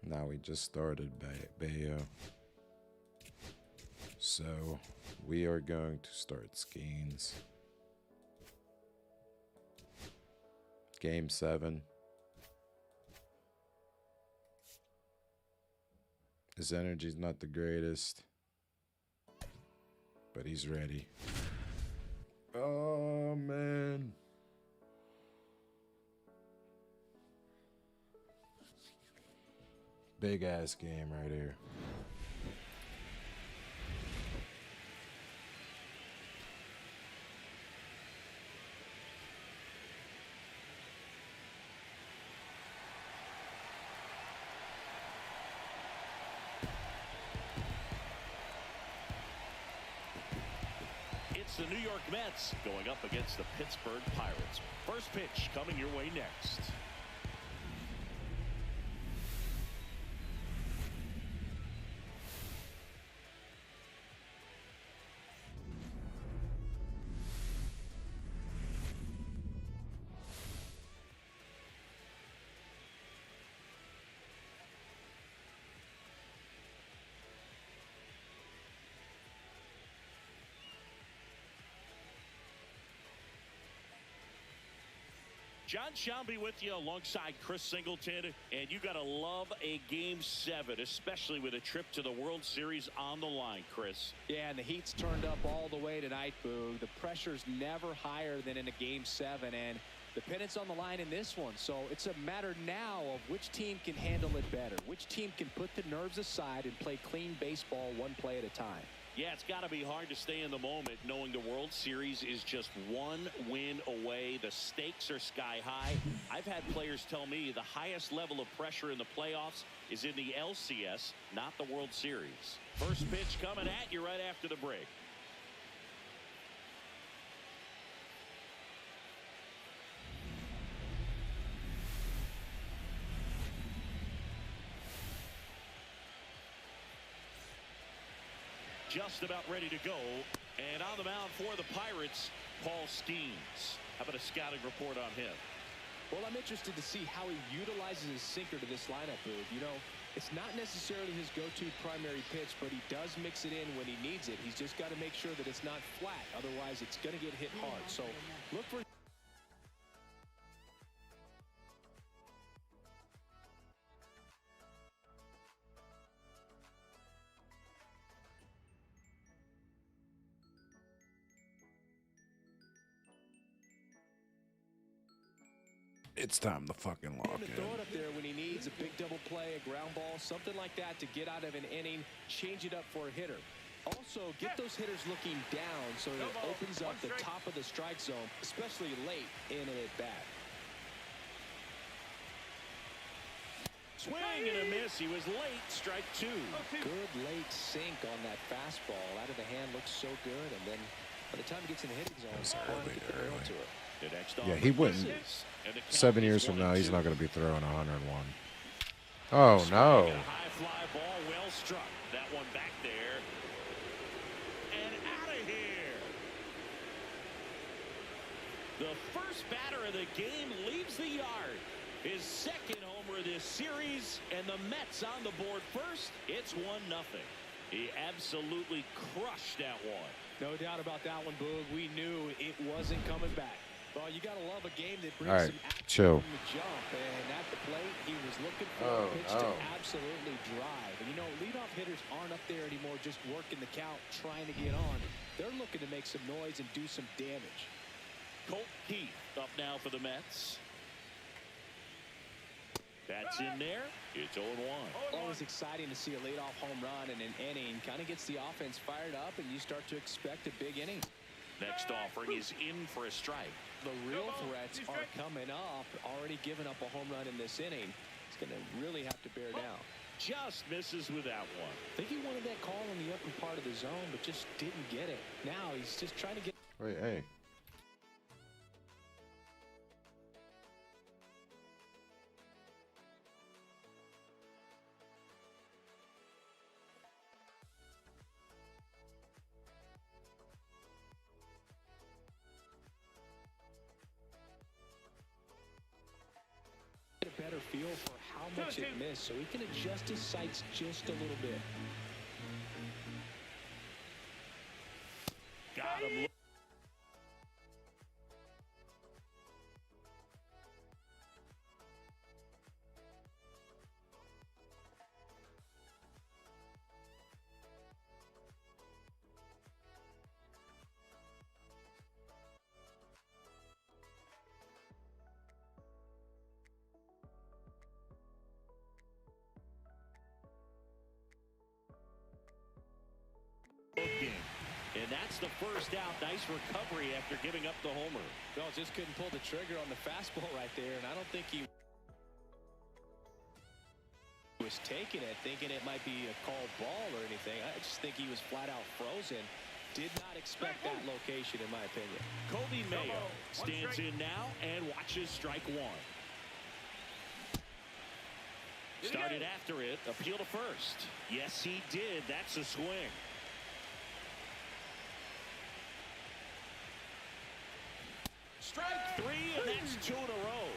Now we just started Bayo. So we are going to start Skeens. Game 7. His energy's not the greatest, but he's ready. Oh, man. Big ass game right here. It's the New York Mets going up against the Pittsburgh Pirates. First pitch coming your way next. John Shambi with you alongside Chris Singleton, and you got to love a Game 7, especially with a trip to the World Series on the line, Chris. Yeah, and the heat's turned up all the way tonight, Boog. The pressure's never higher than in a Game 7, and the pennant's on the line in this one. So it's a matter now of which team can handle it better, which team can put the nerves aside and play clean baseball one play at a time. Yeah, it's got to be hard to stay in the moment knowing the World Series is just one win away. The stakes are sky high. I've had players tell me the highest level of pressure in the playoffs is in the LCS, not the World Series. First pitch coming at you right after the break. Just about ready to go. And on the mound for the Pirates, Paul Skeens. How about a scouting report on him? Well, I'm interested to see how he utilizes his sinker to this lineup, Boog. You know, it's not necessarily his go-to primary pitch, but he does mix it in when he needs it. He's just got to make sure that it's not flat. Otherwise, it's going to get hit hard. So look for... It's time to fucking lock To throw it in. up there when he needs a big double play, a ground ball, something like that to get out of an inning, change it up for a hitter. Also, get those hitters looking down so it opens up the top of the strike zone, especially late in an at-bat. Swing and a miss. He was late. Strike 2. Good late sink on that fastball. Out of the hand looks so good, and then by the time he gets in the hitting zone, it's hard to get the barrel to it. The next Yeah, he wouldn't. misses, and the count 7 is years from now, he's 1-2. not going to be throwing 101. Oh, no. A high fly ball, well struck. That one back there. And out of here. The first batter of the game leaves the yard. His second homer this series, and the Mets on the board first. It's 1-0. He absolutely crushed that one. No doubt about that one, Boog. We knew it wasn't coming back. Well, you got to love a game that brings All right, some action chill. from the jump. And at the plate, he was looking for Oh, a pitch no. to absolutely drive. And, you know, leadoff hitters aren't up there anymore just working the count, trying to get on. They're looking to make some noise and do some damage. Colt Keith up now for the Mets. That's in there. It's 0-1. Always exciting to see a leadoff home run in an inning. Kind of gets the offense fired up, and you start to expect a big inning. Next offering is in for a strike. The real threats are coming up. Already given up a home run in this inning. It's going to really have to bear down. Just misses with that one. I think he wanted that call in the upper part of the zone, but just didn't get it. Now he's just trying to get. Wait, hey. A better feel for how much it missed, so he can adjust his sights just a little bit. Got him. And that's the first out. Nice recovery after giving up the homer. Well, just couldn't pull the trigger on the fastball right there, and I don't think he was taking it, thinking it might be a called ball or anything. I just think he was flat out frozen. Did not expect that location, in my opinion. Kobe Mayo stands in now and watches strike 1. Started after it. Appeal to first. Yes, he did. That's a swing. Strike 3, and that's 2 in a row.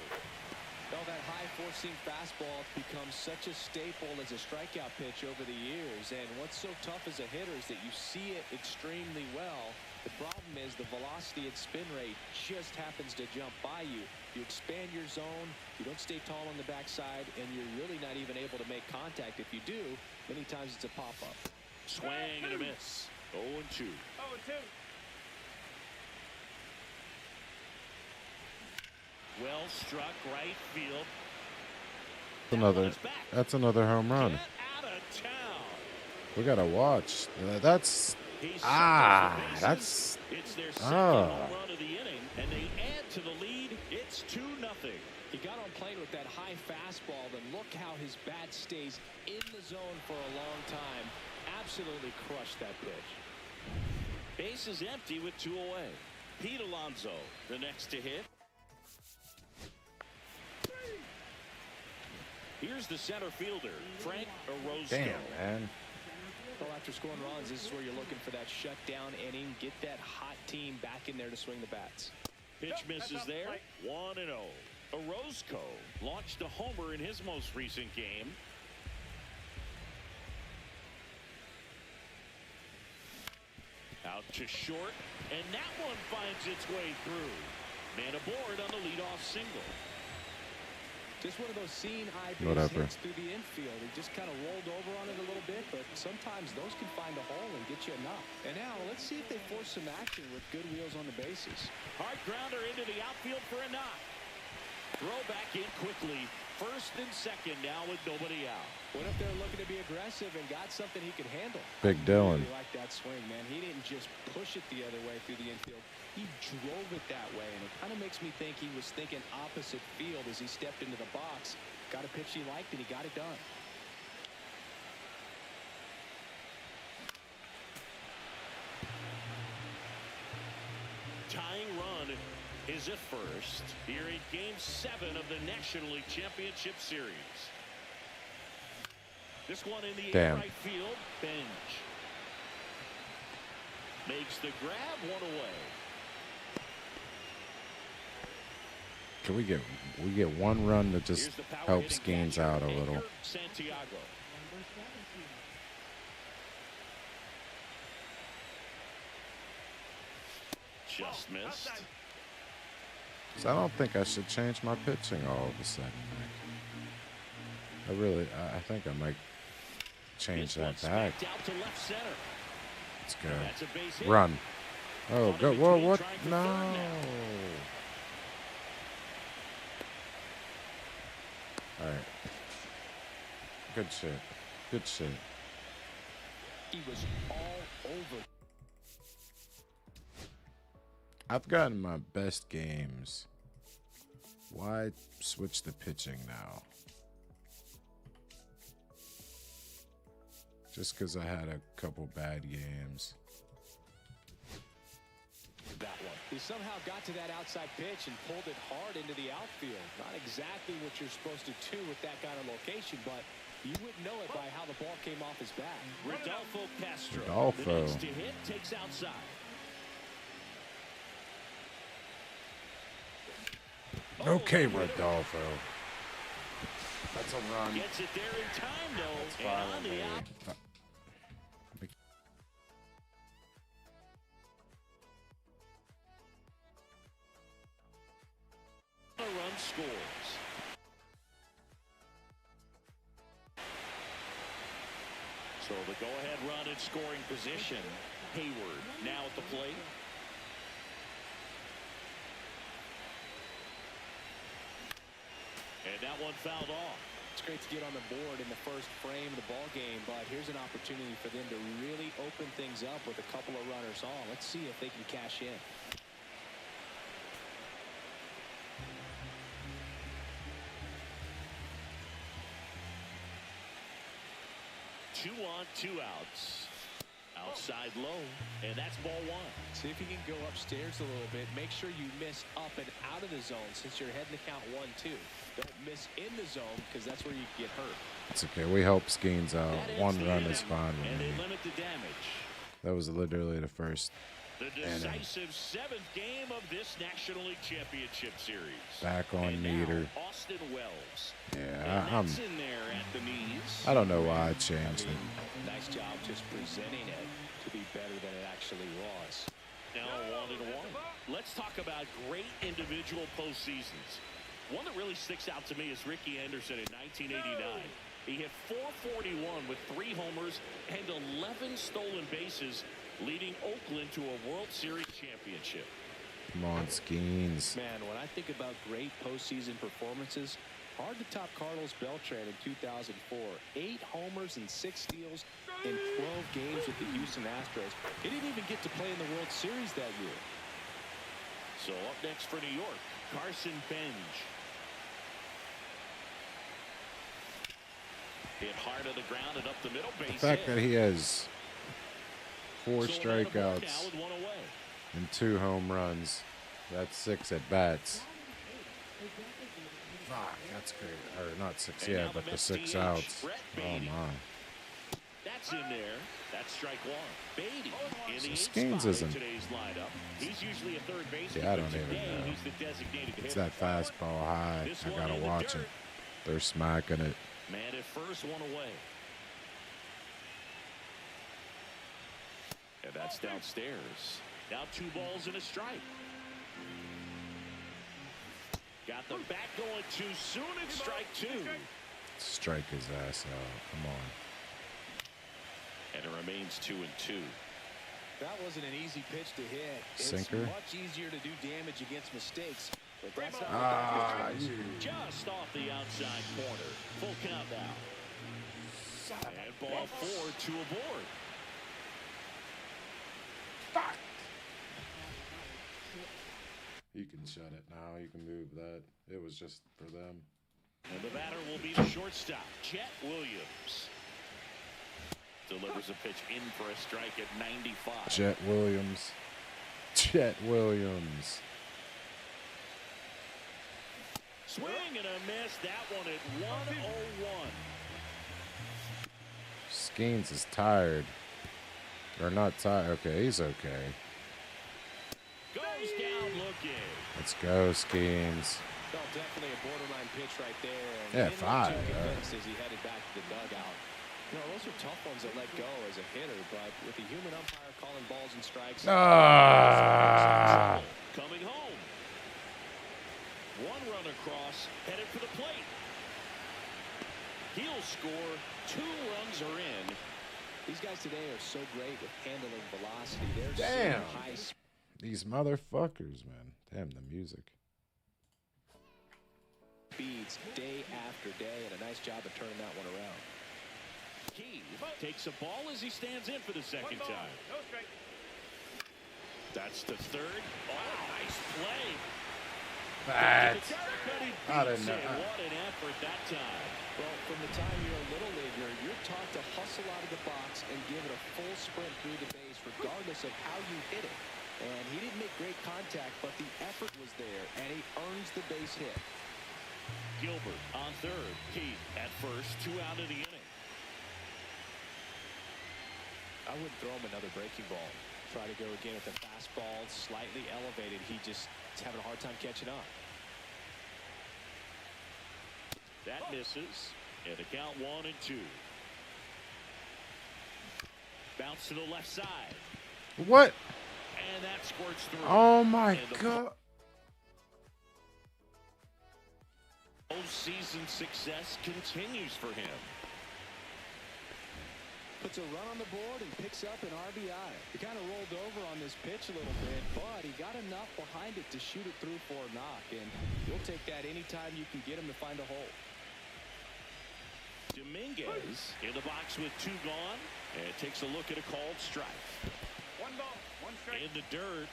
Well, that high four-seam fastball becomes such a staple as a strikeout pitch over the years. And what's so tough as a hitter is that you see it extremely well. The problem is the velocity and spin rate just happens to jump by you. You expand your zone, you don't stay tall on the backside, and you're really not even able to make contact. If you do, many times it's a pop-up. Swing and a miss. 0-2. 0-2. Well struck right field. That's another home run. Get out of town. We gotta watch. That's He's that's it's their second home run of the inning, and they add to the lead. It's 2-0. He got on plane with that high fastball, then look how his bat stays in the zone for a long time. Absolutely crushed that pitch. Base is empty with 2 away. Pete Alonso, the next to hit. Here's the center fielder, Frank Orozco. damn, man. Well, after scoring runs, this is where you're looking for that shutdown inning. Get that hot team back in there to swing the bats. Pitch misses there. 1-0. Orozco launched a homer in his most recent game. Out to short, and that one finds its way through. Man aboard on the leadoff single. Just one of those seeing eye Whatever. hits through the infield. He just kind of rolled over on it a little bit, but sometimes those can find a hole and get you enough. And now let's see if they force some action with good wheels on the bases. Hard grounder into the outfield for a knock. Throw back in quickly. First and second now with nobody out. What if they're looking to be aggressive and got something he could handle? Big I Dylan. really like that swing, man. He didn't just push it the other way through the infield. He drove it that way, and it kind of makes me think he was thinking opposite field as he stepped into the box. Got a pitch he liked, and he got it done. Tying run is at first here in Game 7 of the National League Championship Series. This one in the Damn. right field bench. Makes the grab, one away. Can we get one run that just Here's the power helps hitting Gaines catcher, out a little? Edgar Santiago. Just missed. So I don't think I should change my pitching all of a sudden. I think I might change This one that back. smacked out to left center. Let's That's a base hit. go. Run. Oh, Caught go. in Whoa, between, what? trying for No. third now. All right. Good shit. Good shit. He was all over. I've gotten my best games. Why switch the pitching now? Just because I had a couple bad games. That one. He somehow got to that outside pitch and pulled it hard into the outfield. Not exactly what you're supposed to do with that kind of location, but you wouldn't know it by how the ball came off his bat. Rodolfo Castro. Rodolfo. The next to hit takes outside. Okay, Rodolfo. That's a run. Gets it there in time, though. That's And fine on with the me. out. A run scores. So the go-ahead run in scoring position. Hayward now at the plate. And that one fouled off. It's great to get on the board in the first frame of the ball game, but here's an opportunity for them to really open things up with a couple of runners on. Let's see if they can cash in. 2 on, 2 outs. Outside low, and that's ball 1. See if you can go upstairs a little bit. Make sure you miss up and out of the zone since you're heading to count 1-2. Don't miss in the zone because that's where you get hurt. It's okay. We help Skeens out. That ends One the run inning, is fine with and me. they limit the damage. That was literally the first The decisive 7th game of this National League Championship Series. back on And now, meter. Austin Wells. Yeah, And that's in there at the knees. I don't know why I changed it. Nice job just presenting it to be better than it actually was. Now 1-1. Let's talk about great individual postseasons. One that really sticks out to me is Ricky Anderson in 1989. He hit .441 with 3 homers and 11 stolen bases, leading Oakland to a World Series championship. Come on, Skeens. Man, when I think about great postseason performances, hard to top Carlos Beltran in 2004. 8 homers and 6 steals in 12 games with the Houston Astros. He didn't even get to play in the World Series that year. So up next for New York, Carson Benj. Hit hard to the ground and up the middle. The Base fact hit. that he has 4 So on the board now strikeouts with 1 away. and 2 home runs. That's 6 at bats. Fuck, that's great. Or not 6 And yet, now but the the 6 Mets DH, outs. Brett Oh Beatty. my. That's in there. That's strike 1. Beatty in the 8th Skeens spot in isn't- today's lineup. He's usually a third baseman. Yeah, I but don't even today know. He's the designated It's hitter. that fastball high. This I one gotta in the watch dirt. it. They're smacking it. Man at first, 1 away. And that's downstairs. Now 2 balls and a strike. Got the bat going too soon. It's strike 2. Strike his ass out. Come on. And it remains 2-2. That wasn't an easy pitch to hit. It's Sinker. much easier to do damage against mistakes. But that's not Ah, what you. Just off the outside corner. Full count now. And ball 4, 2 aboard. You can shut it now. You can move that. It was just for them. And the batter will be the shortstop, Jet Williams. Delivers a pitch in for a strike at 95. Jet Williams. Jet Williams. Swing and a miss. That one at 101. Skeens is tired. Or not tired. Okay, he's okay. Goes down looking. Let's go, Skeens. Oh, definitely a borderline pitch right there. And Yeah, didn't look 5. too convinced as he headed back to the dugout. You know, those are tough ones to let go as a hitter, but with the human umpire calling balls and strikes. Ah! Coming home. One run across, headed for the plate. He'll score. 2 runs are in. These guys today are so great with handling velocity. They're Damn. seeing high These motherfuckers, man. Damn, the music. speeds day after day, and a nice job of turning that one around. Key takes a ball as he stands in for the second time. No strike. That's the third. Oh, nice play. That's. But he I didn't beats know. it. What an effort that time. Well, from the time you're a little leaguer, you're taught to hustle out of the box and give it a full sprint through the base, regardless of how you hit it. And he didn't make great contact, but the effort was there, and he earns the base hit. Gilbert on third. Keith at first. 2 out of the inning. I wouldn't throw him another breaking ball. Try to go again with the fastball, slightly elevated. He just is having a hard time catching up. That misses. And a count 1-2. Bounce to the left side. What? And that squirts through. Oh my And the god. Postseason success continues for him. Puts a run on the board and picks up an RBI. He kind of rolled over on this pitch a little bit, but he got enough behind it to shoot it through for a knock, and you'll take that anytime you can get him to find a hole. Dominguez in the box with 2 gone and takes a look at a called strike. 1 ball, 1 strike. In the dirt.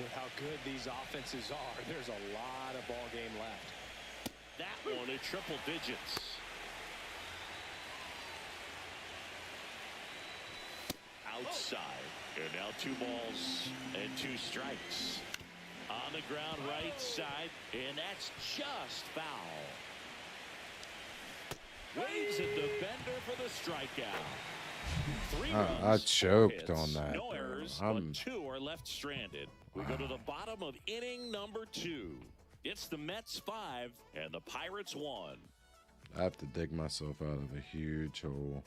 With how good these offenses are, there's a lot of ball game left. That one at triple digits. Outside. And now 2 balls and 2 strikes. On the ground right side. And that's just foul. Waves at the bender for the strikeout. 3 runs, I 4 choked hits, on that. No errors, I'm- but 2 are left stranded. We go to the bottom of inning number 2. It's the Mets 5 and the Pirates 1. I have to dig myself out of a huge hole.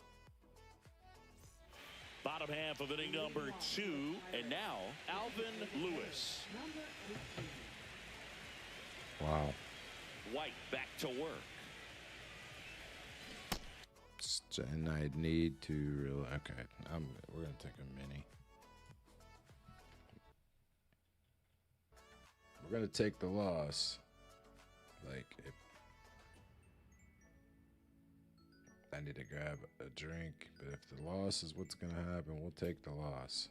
Bottom half of inning number 2, and now Alvin Lewis. Wow. White back to work. And I need to really. Okay, we're gonna take a mini. We're gonna take the loss. Like, if I need to grab a drink, but if the loss is what's gonna happen, we'll take the loss.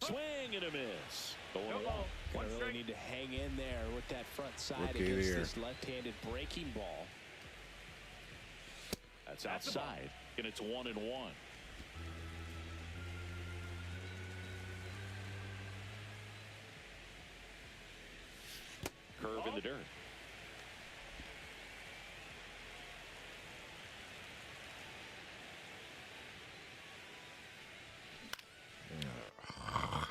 Swing and a miss. Going No along. ball. One Gonna really strike. need to hang in there with that front side Rookie of the against year. this left-handed breaking ball. That's That's the ball. outside. And it's 1-1. Curve in the dirt.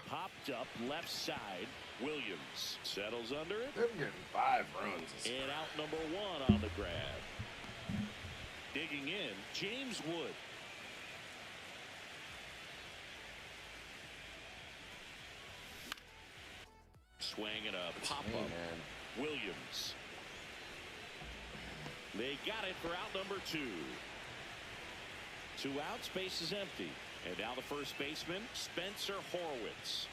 Popped up left side. Williams settles under it. They're getting 5 runs. And out number 1 on the grab. Digging in, James Wood. Swing and a pop-up. Williams. They got it for out number 2. 2 outs, base is empty. And now the first baseman, Spencer Horwitz.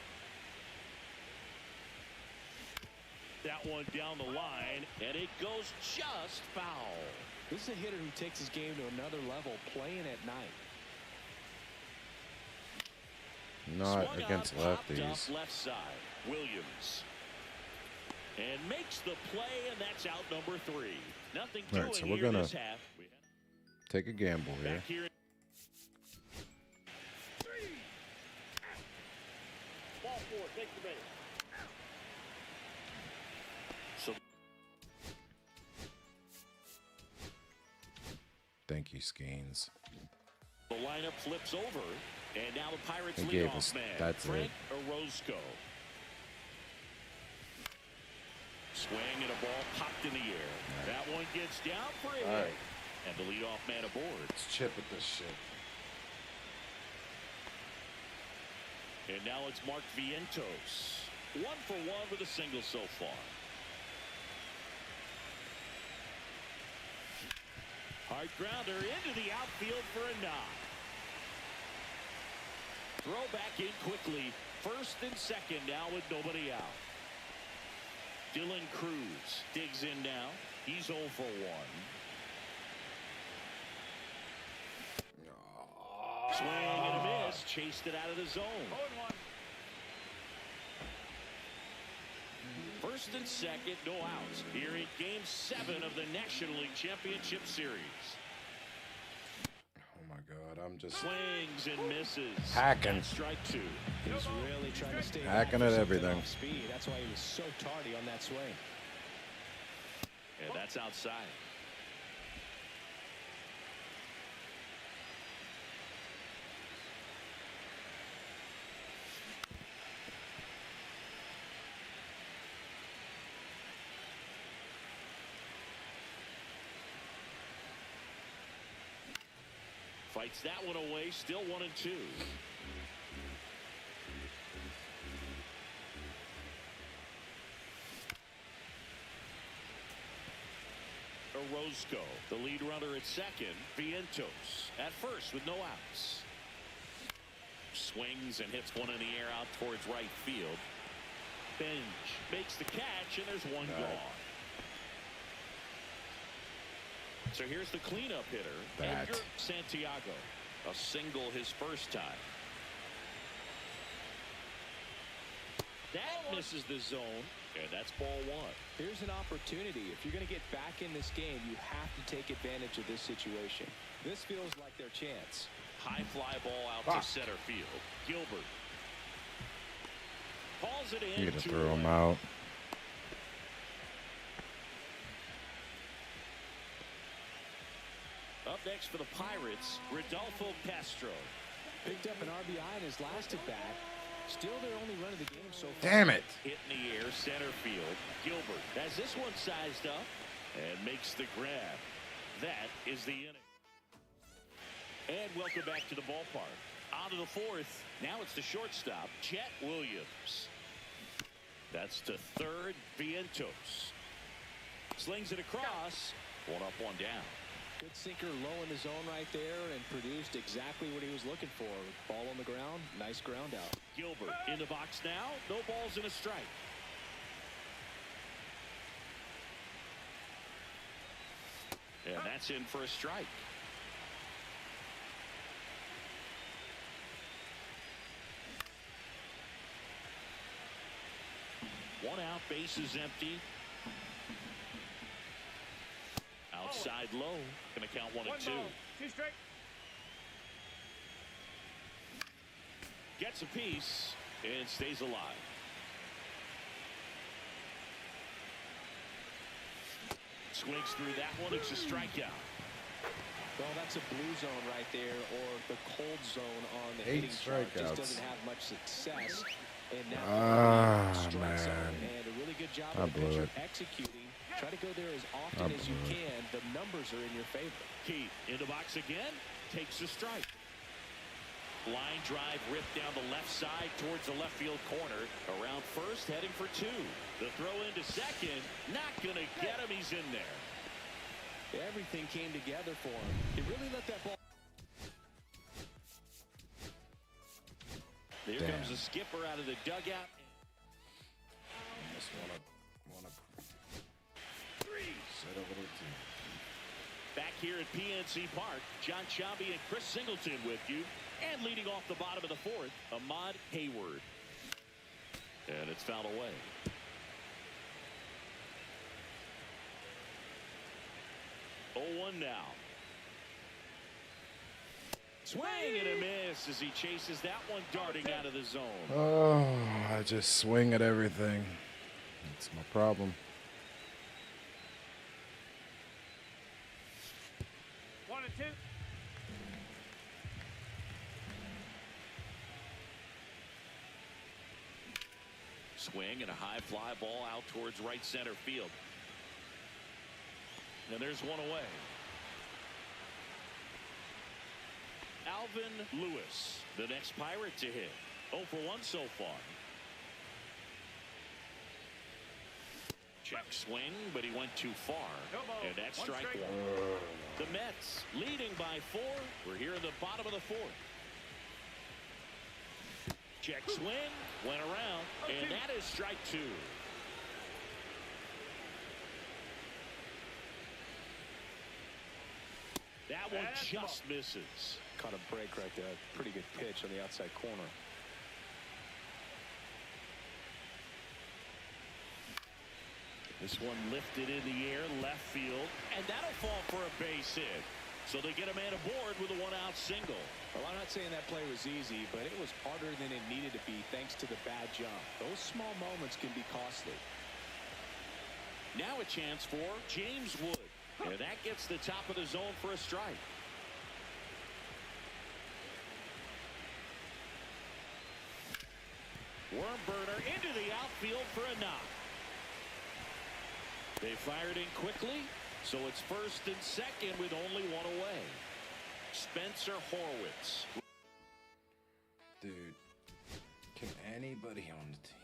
That one down the line, and it goes just foul. This is a hitter who takes his game to another level, playing at night. Not Swung against on, popped lefties. up left side. Williams. And makes the play, and that's out number 3. Nothing All doing right, so we're here gonna this half. Take a gamble here. Back here. Ball 4, take the base. So Thank you, Skeens. the lineup flips over, and now the Pirates They lead gave off us- man, that's Frank Orozco. Swing and a ball popped in the air. That one gets down for a hit. right. And the leadoff man aboard. Let's chip at this shit. And now it's Mark Vientos. 1 for 1 with a single so far. Hard grounder into the outfield for a knock. Throw back in quickly. First and second now with nobody out. Dylan Cruz digs in now. He's 0 for 1. Swing and a miss. Chased it out of the zone. 0-1. First and second, no outs. Here in Game 7 of the National League Championship Series. Oh my God, I'm just Swings and misses. hacking. That's strike 2. He's really trying to stay Hacking back at for everything. something off speed. That's why he was so tardy on that swing. And that's outside. Fights that one away, still 1-2. Orozco, the lead runner at second. Vientos at first with no outs. Swings and hits one in the air out towards right field. Bench makes the catch, and there's one gone. So here's the cleanup hitter, That. Edgar Santiago. A single his first time. That misses the zone, and that's ball 1. Here's an opportunity. If you're going to get back in this game, you have to take advantage of this situation. This feels like their chance. High fly ball out Fuck. to center field. Gilbert calls it in. You gotta 2 throw him away. out. Up next for the Pirates, Rodolfo Castro. Picked up an RBI in his last at bat. Still their only run of the game so far. Damn it. Hit in the air, center field. Gilbert has this one sized up and makes the grab. That is the inning. And welcome back to the ballpark. On to the 4th. Now it's the shortstop, Jet Williams. That's to third, Vientos. Slings it across. 1 up, 1 down. Good sinker low in the zone right there and produced exactly what he was looking for. Ball on the ground, nice ground out. Gilbert in the box now. No balls and a strike. And that's in for a strike. One out, base is empty. Outside low. Going to count 1 and 2. 2 straight. Gets a piece and stays alive. Swings through that one. It's a strikeout. Well, that's a blue zone right there, or the cold zone on the 8 hitting chart. Just strikeouts. doesn't have much success. And now strike man. zone. And a really good job I of the blew pitcher it. executing. Try to go there as often as you blew it. can. The numbers are in your favor. Keith in the box again. Takes a strike. Line drive ripped down the left side towards the left field corner. Around first, heading for 2. The throw into second. Not going to get him. He's in there. Everything came together for him. He really let that ball. There Damn. comes the skipper out of the dugout. Just wanna set a little team. Back here at PNC Park, John Sciambi and Chris Singleton with you. And leading off the bottom of the 4th, Ahmad Hayward. And it's fouled away. Oh, 1 now. Swing and a miss as he chases that one darting out of the zone. Oh, I just swing at everything. That's my problem. 1 and 2. Swing and a high fly ball out towards right center field. And there's one away. Alvin Lewis, the next Pirate to hit. 0 for 1 so far. Check swing, but he went too far. No ball. And that's 1 strike strike. 1. The Mets leading by 4. We're here in the bottom of the 4th. Check swing, went around, and that is strike 2. That one That's just misses. Caught a break right there. Pretty good pitch on the outside corner. This one lifted in the air, left field, and that'll fall for a base hit. So they get a man aboard with a 1-out single. Well, I'm not saying that play was easy, but it was harder than it needed to be thanks to the bad jump. Those small moments can be costly. Now a chance for James Wood. And that gets the top of the zone for a strike. Worm burner into the outfield for a knock. They fired in quickly, so it's first and second with only 1 away. Spencer Horwitz. Dude, can anybody on the team?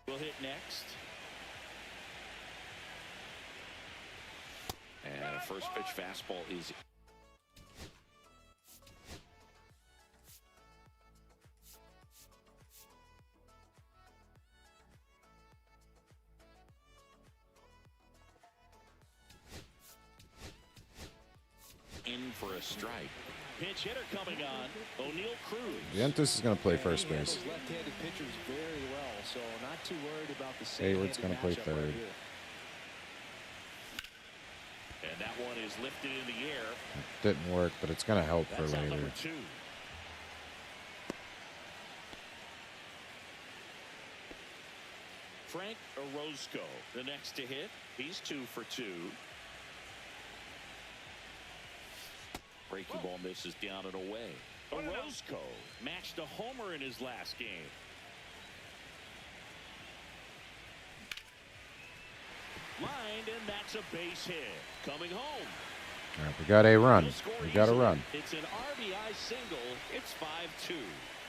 Will hit next. And a first pitch fastball is in for a strike. Pinch hitter coming on. O'Neal Cruz. Vientos is going to play first He base. handles left-handed pitchers very well, so not too worried about the Hayward's same gonna play matchup third. right here. And that one is lifted in the air. Didn't work, but it's going to help for That's out later. number 2. Frank Orozco, the next to hit. He's 2 for 2. Breaking ball misses down and away. Orozco matched a homer in his last game. Lined, and that's a base hit. Coming home. All right, we got a run. He'll score We got a easily. run. It's an RBI single. It's 5-2.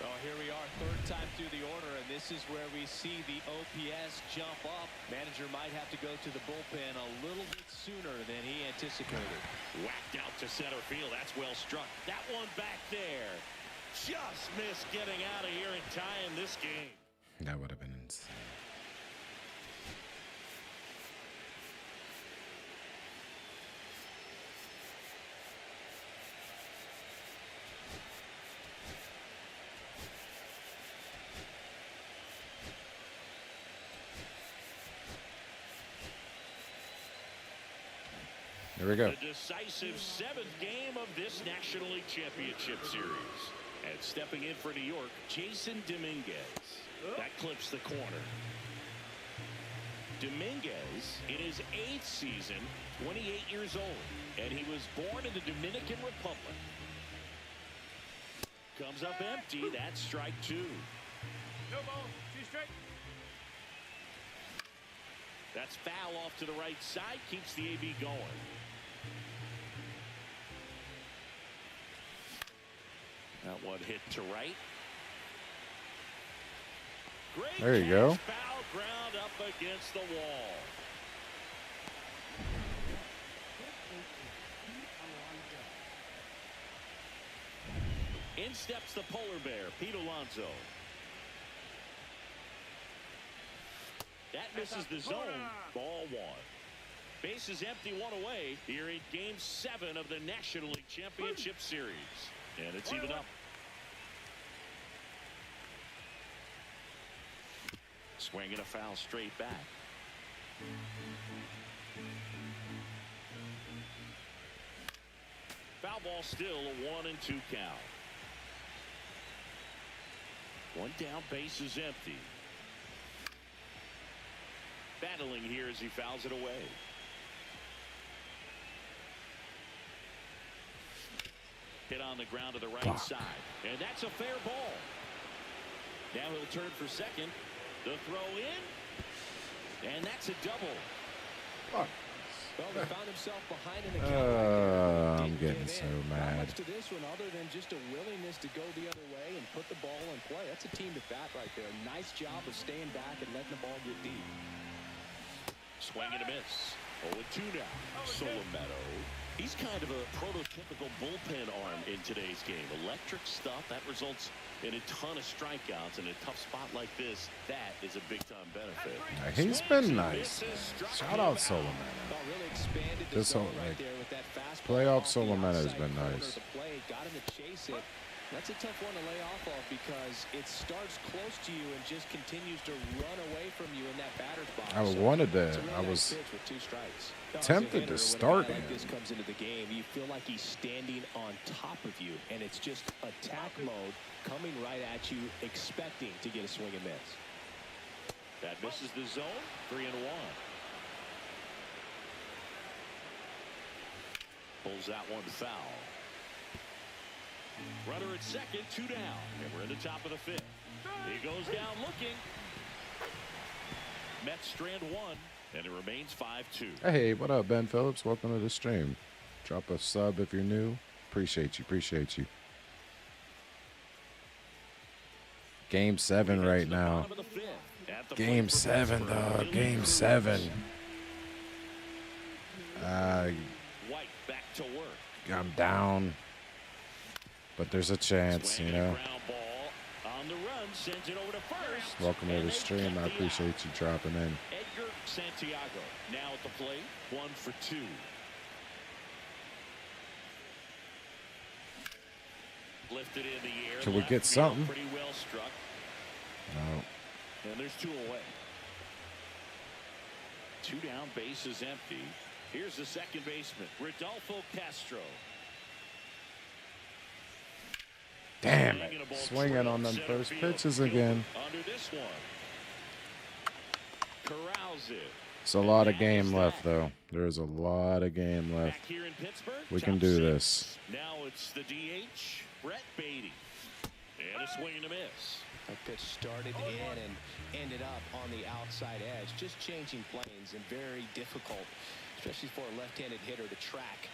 Oh, here we are, third time through the order, and this is where we see the OPS jump up. Manager might have to go to the bullpen a little bit sooner than he anticipated. Whacked out to center field. That's well struck. That one back there. Just missed getting out of here and tying this game. That would have been insane. There we go. The decisive 7th game of this National League Championship Series. And stepping in for New York, Jason Dominguez. That clips the corner. Dominguez, in his 8th season, 28 years old, and he was born in the Dominican Republic. Comes up empty. That's strike 2. No ball. 2 strike. That's foul off to the right side. Keeps the AB going. That one hit to right. Great There you catch. go. Foul ground up against the wall. In steps the polar bear, Pete Alonso. That misses the zone. Ball 1. Base is empty, 1 away here in Game 7 of the National League Championship Series. And it's even up. Swinging a foul straight back. Foul ball still a 1-2 count. One down, base is empty. Battling here as he fouls it away. Hit on the ground to the right side. And that's a fair ball. Now he'll turn for second. The throw in. And that's a double. Fuck. Well, he found himself behind in the count right there. I'm Didn't getting give so in. Not mad. much to this one other than just a willingness to go the other way and put the ball in play. That's a team to bat right there. Nice job of staying back and letting the ball get deep. Swing and a miss. 0-2 now. Solomero. He's kind of a prototypical bullpen arm in today's game. Electric stuff that results in a ton of strikeouts in a tough spot like this. That is a big-time benefit. He's been nice. Shout out Solomon. Well, really expanded the This zone whole, right like, there with that fastball playoff off the Solomon has outside been corner of nice. the plate. Got him to chase it. That's a tough one to lay off of because it starts close to you and just continues to run away from you in that batter's box. I So wanted to. it's a really I nice was pitch with 2 strikes. tempted to start when a guy him. like this comes into the game, you feel like he's standing on top of you, and it's just attack mode coming right at you, expecting to get a swing and miss. That misses the zone. 3-1. Pulls that one foul. Runner at second, 2 down. And we're in the top of the 5th. He goes down looking. Mets strand 1, and it remains 5-2. Hey, what up, Ben Phillips? Welcome to the stream. Drop a sub if you're new. Appreciate you. Appreciate you. Game 7 right now. Game 7, dog. Game 7. White back to work. I'm down. But there's a chance, you know. On the run, sends it over to first. Welcome to the stream. I appreciate you dropping in. Edgar Santiago now at the plate. 1 for 2. Lifted in the air. Can we Left get field, something? Pretty well struck. No. And there's 2 away. 2 down, base is empty. Here's the second baseman, Rodolfo Castro. Damn it. Swinging on them first pitches again. Under this one. Corrals it. It's a lot of game left, though. There's a lot of game left. Back here in Pittsburgh. We can top do 6. this. Now it's the DH, Brett Beatty. And a swing and a miss. That pitch started in and ended up on the outside edge. Just changing planes and very difficult, especially for a left-handed hitter to track.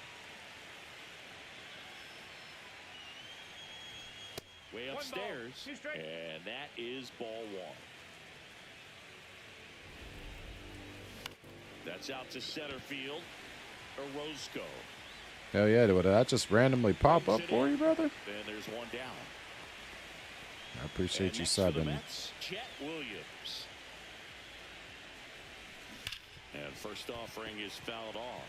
Way upstairs. And that is ball 1. That's out to center field. Orozco. Hell yeah, did that just randomly pop up for you, brother? Then there's 1 down. I appreciate you next for the subbing. Mets, Chet Williams. And first offering is fouled off.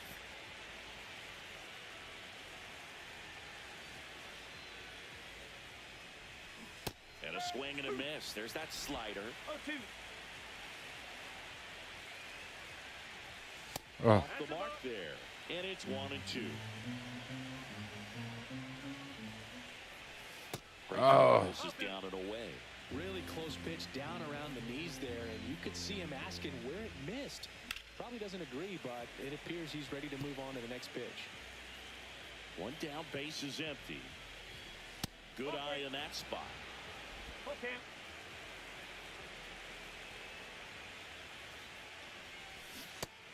And a swing and a miss. There's that slider. 0-2. Oh, Off the mark there. And it's 1-2. Oh. This is down and away. Really close pitch down around the knees there, and you could see him asking where it missed. Probably doesn't agree, but it appears he's ready to move on to the next pitch. One down, base is empty. Good eye in that spot. Okay.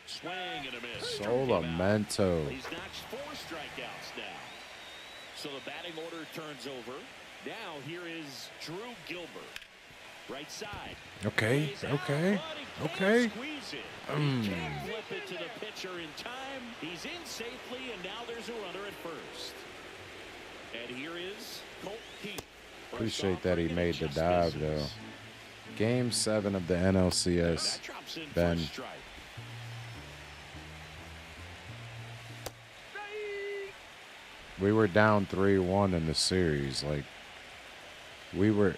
Swing and a miss. Solamento. He's notched 4 strikeouts now. So the batting order turns over. Now here is Drew Gilbert. Right side. Okay, Lays out, okay, but he okay. can't squeeze it. He can't flip it to the pitcher in time. He's in safely, and now there's a runner at first. And here is Colt Heath. Appreciate that he made the dive, though. Game 7 of the NLCS. That drops in for a Ben. strike. We were down 3-1 in the series. Like, we were.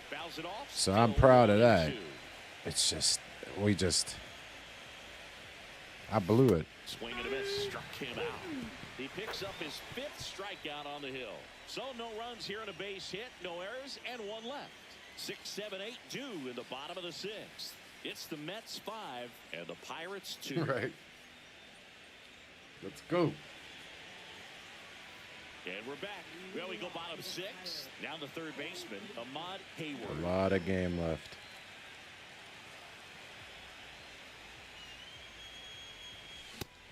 Fouls it off. So I'm Still proud of that. 1-2. It's just, I blew it. Swing and a miss, struck him out. He picks up his 5th strikeout on the hill. So no runs here and a base hit, no errors, and 1 left. 6, 7, 8, 2 in the bottom of the 6th. It's the Mets 5 and the Pirates 2. Right. Let's go. And we're back. Well, we go bottom 6. Now the third baseman, Ahmad Hayward. A lot of game left.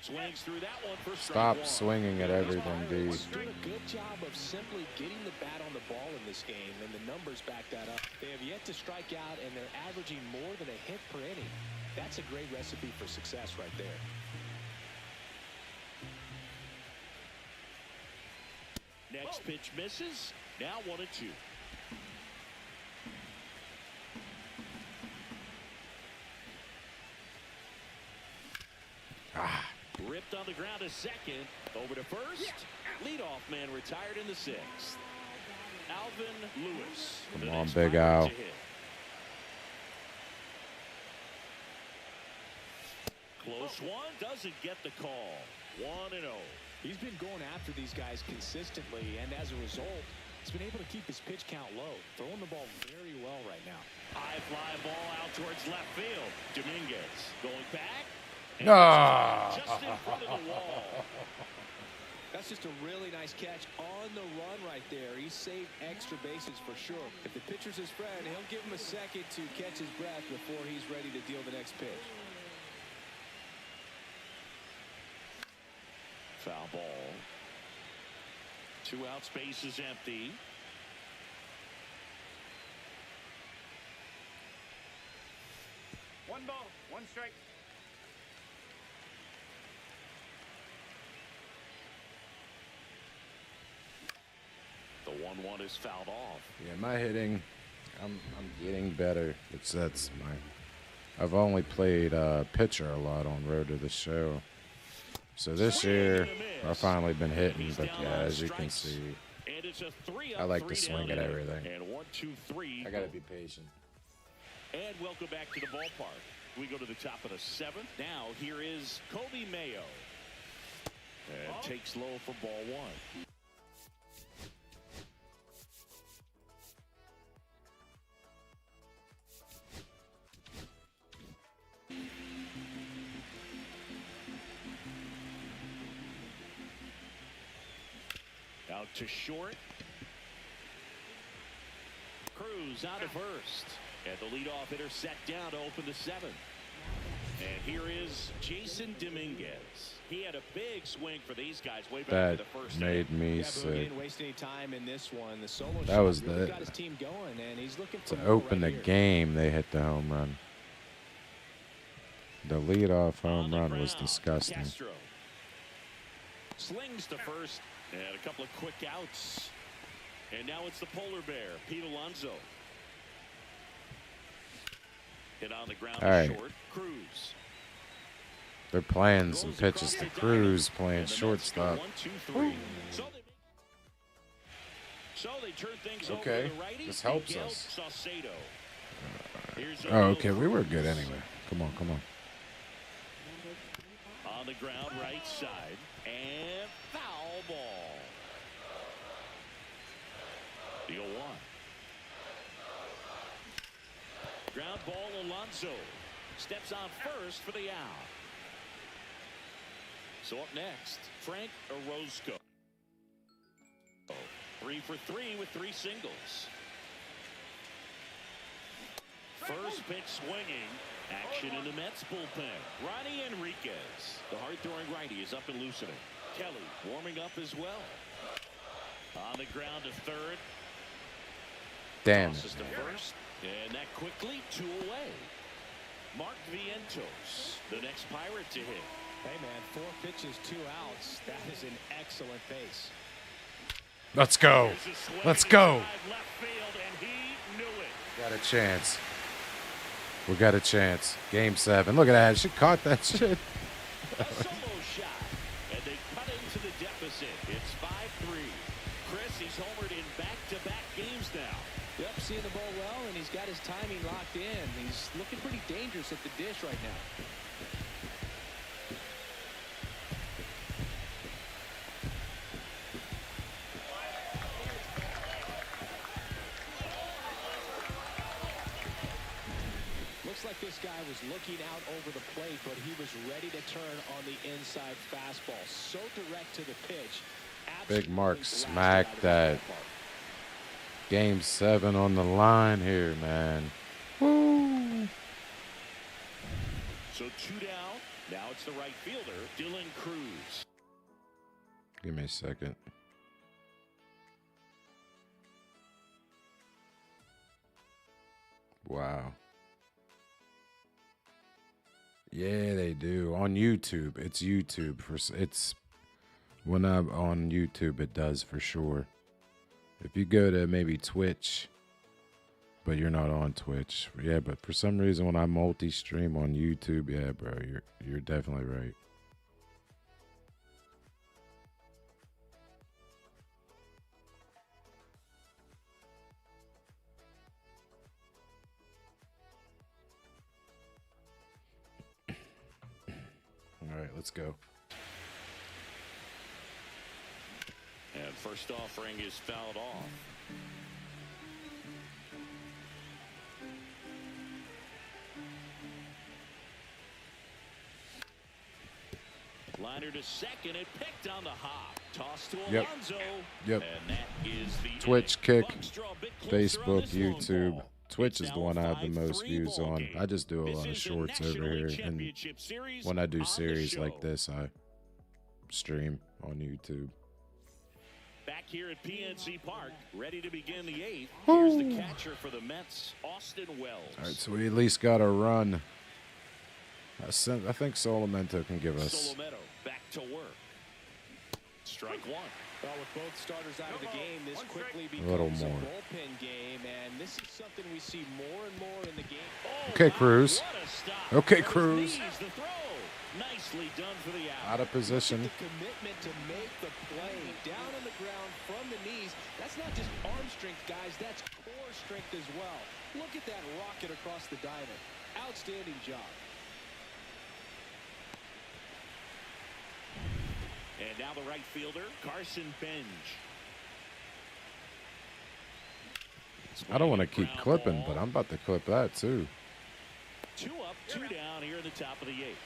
Swings through that one for Stop strike 1. swinging at everything, D. Doing a good job of simply getting the bat on the ball in this game, and the numbers back that up. They have yet to strike out, and they're averaging more than a hit per inning. That's a great recipe for success right there. Next pitch misses. Now 1-2. Ripped on the ground to second. Over to first. Leadoff man retired in the 6th. Alvin Lewis. Come the on, next Big Pirate Al. to hit. Close one. Doesn't get the call. 1-0. He's been going after these guys consistently, and as a result, he's been able to keep his pitch count low, throwing the ball very well right now. High fly ball out towards left field. Dominguez going back. And just in front of the wall. That's just a really nice catch on the run right there. He saved extra bases for sure. If the pitcher's his friend, he'll give him a second to catch his breath before he's ready to deal the next pitch. Foul ball. 2 out, space is empty. One ball, 1 strike. The 1-1 is fouled off. Yeah, my hitting, I'm getting better. That's my. I've only played pitcher a lot on Road to the Show. So this year, I've finally been hitting, but yeah, as you can see, And it's a 3-up, I like to 3 swing down at inning. everything. And 1, 2, 3. I gotta be patient. And welcome back to the ballpark. We go to the top of the 7th. Now here is Kobe Mayo. And takes low for ball 1. Out to short. Cruz out of first. And the leadoff hitter set down to open the 7th. And here is Jason Dominguez. He had a big swing for these guys way back That in the first made inning. me Yeah, but he sick. didn't waste any time in this one. The solo That shot was really the- got his team going, and he's looking for To more open right the here. game, they hit the home run. The leadoff On home the run was ground, disgusting. Castro slings to first, and a couple of quick outs. And now it's the polar bear, Pete Alonso. Hit on the ground All right. short. Cruz. They're playing some pitches to Cruz, playing shortstop. 1, 2, 3. So they turn things over Okay, to the righty, this helps Miguel us. Saucedo. Here's Oh, O'Neill okay, we were good Cruz. anyway. Come on, come on. On the ground, right side, and foul ball. The 0-1. Ground ball, Alonso steps on first for the out. So up next, Frank Orozco. 3 for 3 with 3 singles. First pitch swinging. Action in the Mets bullpen. Ronnie Enriquez. The hard-throwing righty is up and loosening. Kelly warming up as well. On the ground to third. Damn it. Tosses to first. And that quickly 2 away. Mark Vientos, the next Pirate to hit. Hey, man, 4 pitches, 2 outs. That is an excellent pace. Let's go. Here's a swing Let's to go. drive left field, and he knew it. Got a chance. We got a chance. Game 7. Look at that. She caught that shit. A solo shot, and they cut into the deficit. It's 5-3. Chris, he's homered in back-to-back games now. Yep, seeing the ball well, and he's got his timing locked in. He's looking pretty dangerous at the dish right now. Looks like this guy was looking out over the plate, but he was ready to turn on the inside fastball. So direct to the pitch. Big Mark Absolutely smacked blasted out of that. his ballpark. Game 7 on the line here, man. Woo. So 2 down. Now it's the right fielder, Dylan Cruz. Give me a second. Wow. Yeah, they do. On YouTube. It's YouTube. It's when I'm on YouTube, it does for sure. If you go to maybe Twitch, but you're not on Twitch. Yeah, but for some reason when I multi-stream on YouTube, yeah, bro, you're definitely right. All right, let's go. And first offering is fouled off. Liner to second, it picked on the hop. Toss to Yep. Alonso. Yep. And that is the Twitch inning. kick, Bucks draw a bit closer on Facebook, this long YouTube. ball. Twitch It's is the now one a I have the most 5-3 views ball on. game. I just do a This lot of is the shorts National over here, League and Championship Series when I do on the series like show. this, I stream on YouTube. Back here at PNC Park, ready to begin the 8th. Here's the catcher for the Mets, Austin Wells. All right, so we at least got a run. I think Solamento can give us. Solomento back to work. Strike 1. Well, with both starters out of the game, this quickly A little becomes a more. bullpen game, and this is something we see more and more in the game. Oh, Okay, wow, Cruz. what a stop. Okay, On his Cruz. knees, the throw. Nicely done for the out. Out of position. The commitment to make the play down on the ground from the knees. That's not just arm strength, guys. That's core strength as well. Look at that rocket across the diamond. Outstanding job. And now the right fielder, Carson Benj. I don't want to keep Ground clipping, ball. but I'm about to clip that too. 2 up, 2 down here in the top of the 8th.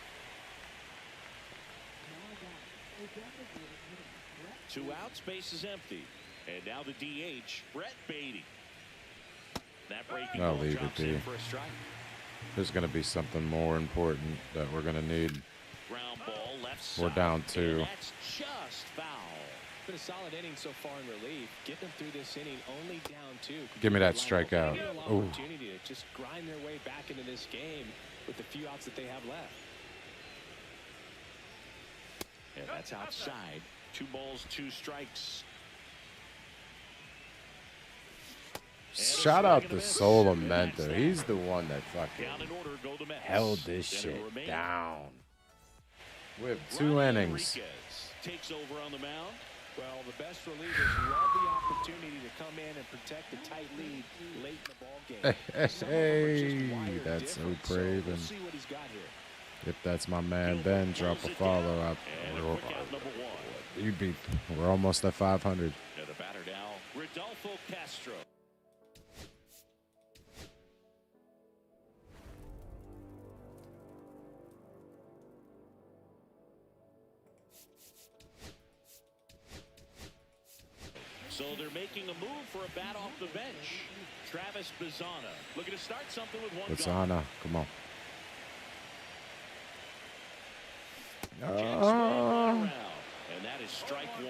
2 outs, base is empty. And now the DH, Brett Beatty. That breaking I'll ball leave it drops be. in for a strike. There's going to be something more important that we're going to need. Ground ball left We're side. down 2. And that's just foul. Been a solid inning so far in relief. Getting them through this inning only down 2. Give me that Lineup strikeout. real Ooh. opportunity to just grind their way back into this game with the few outs that they have left. And that's outside. 2 balls, 2 strikes. shout out to Solamento. He's the one that fucking Down in order go the Mets. held this And shit it'll remain down. With 2 Ronnie innings. Enriquez takes over on the mound. Well, the best relievers love the opportunity to come in and protect a tight lead late in the ball game. Some of them are just Hey, wired that's so different, craven. we'll see what he's got here. If that's my man Ben, drop a follow up. And a quick out number 1. You'd be. We're almost at 500. And the batter now, Rodolfo Castro. So they're making a move for a bat off the bench. Travis Bazzana looking to start something with one gone. Bazzana, come on. Jet swing on around. And that is strike 1.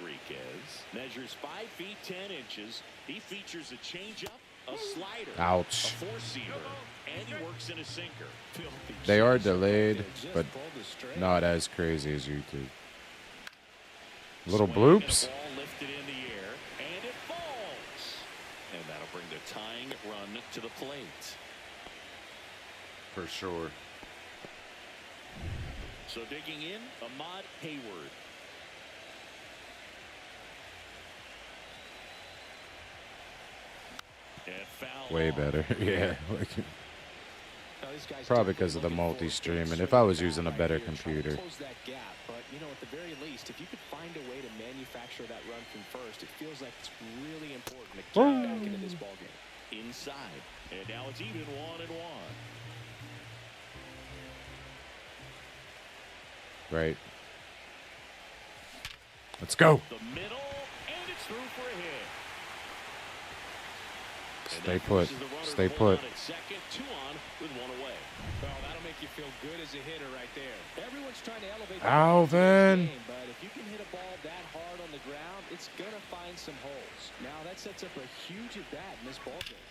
Enriquez measures 5 feet 10 inches. He features a changeup, a slider, Ouch. a 4-seamer, and he works in a sinker. They are delayed, but not as crazy as you two. Little Swing and a bloops. ball lifted in the air, and it falls. And that'll bring the tying run to the plate. For sure. So digging in, Ahmad Hayward. And foul Way off. better. Yeah. Now, these guys Probably definitely because of the looking for a multi-stream, big and if I was swing using a bat better right here, trying to computer. close that gap. But, you know, at the very least, if you could find a way to manufacture that run from first, it feels like it's really important to get back into this ballgame. Inside. And now it's even 1-1. Right. Let's go. The middle, and it's through for a hit. And Stay that put. forces the runner Stay to pull put. on at second, 2 on with 1 away. Well, that'll make you feel good as a hitter right there. Everyone's trying to elevate the Alvin. game, but if you can hit a ball that hard on the ground, it's going to find some holes. Now, that sets up a huge at-bat in this ballgame.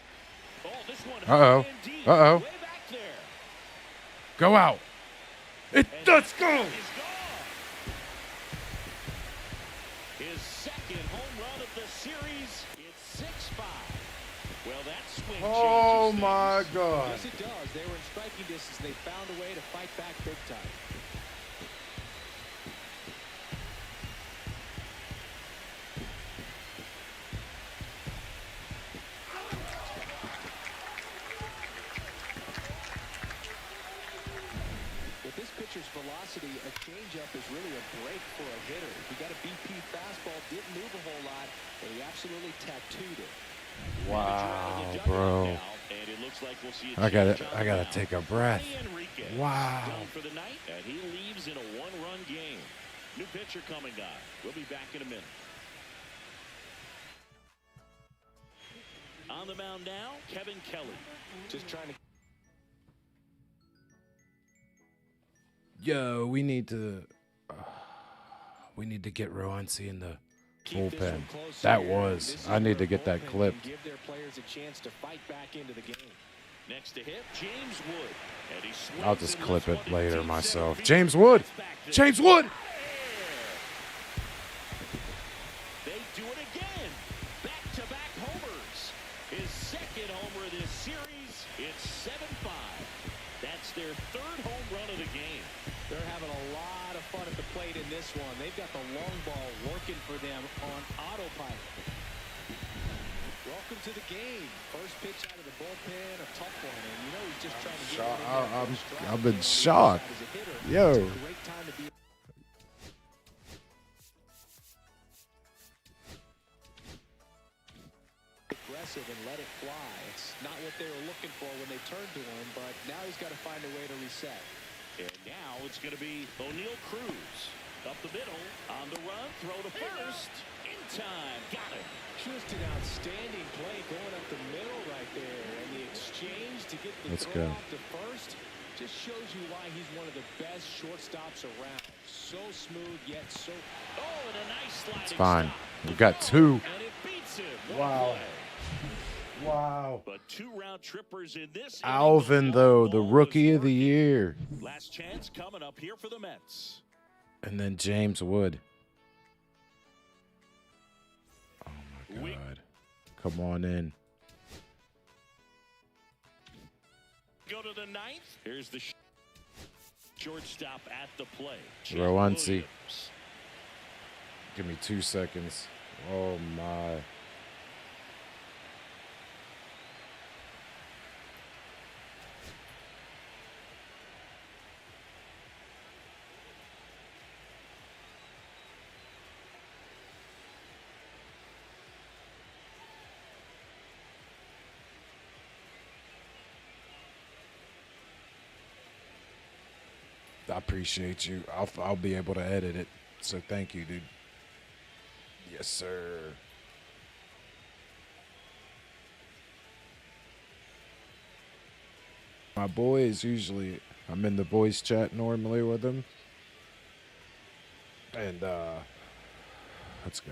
Oh, this one Uh-oh. high and deep, Uh-oh. way back there. Go out. Let's go. He's gone. His second home run of the series. It's 6-5. Well, that swing Oh changes my things. God. Yes, it does. They were in striking distance. They found a way to fight back big time. With this pitcher's velocity, a changeup is really a break for a hitter. He got a BP fastball, didn't move a whole lot, but he absolutely tattooed it. Wow, bro. And it looks like we'll see a I change gotta on the mound. take a breath. Ronnie Enriquez Wow. done for the night, and he leaves in a 1-run game. New pitcher coming on. We'll be back in a minute. On the mound now, Kevin Kelly. Just trying to Yo, we need to get Rowancy in the keep this bullpen. one close That here. was. This is I need where to a get that bullpen clipped. can give their players a chance to fight back into the game. Next to hit, James Wood. And he swings I'll just and clip lifts it one to later deep myself. center field. James Wood. It's back to James Wood. They do it again. Back-to-back homers. His second homer this series. It's 7-5. That's their 3rd home run of the game. They're having a lot of fun at the plate in this one. They've got the long ball working for them on autopilot. Welcome to the game. First pitch out of the bullpen, a tough one, and you know he's just trying to get one in there for a strike. I've been And on the other shocked. side as a hitter, Yo. it's a great time to be aggressive and let it fly. It's not what they were looking for when they turned to him, but now he's got to find a way to reset. And now it's going to be O'Neal Cruz. Up the middle, on the run, throw to first. In time, got it. Just an outstanding play going up the middle right there, and the exchange to get the Let's throw go. off to first just shows you why he's one of the best shortstops around. So smooth yet so. Oh, and a nice sliding It's fine. stop. We got 2. And it beats him. One Wow. play. Wow. But 2 round trippers in this. inning. Alvin, The though, long the ball rookie is of the working. year. Last chance coming up here for the Mets. And then James Wood. Oh, my We- God. Come on in. Go to the ninth. Here's the shortstop at the play. Chad Rowansi. Williams. Give me 2 seconds. Oh, my. I appreciate you. I'll be able to edit it. So thank you, dude. Yes, sir. My boys usually, I'm in the voice chat normally with them. And let's go.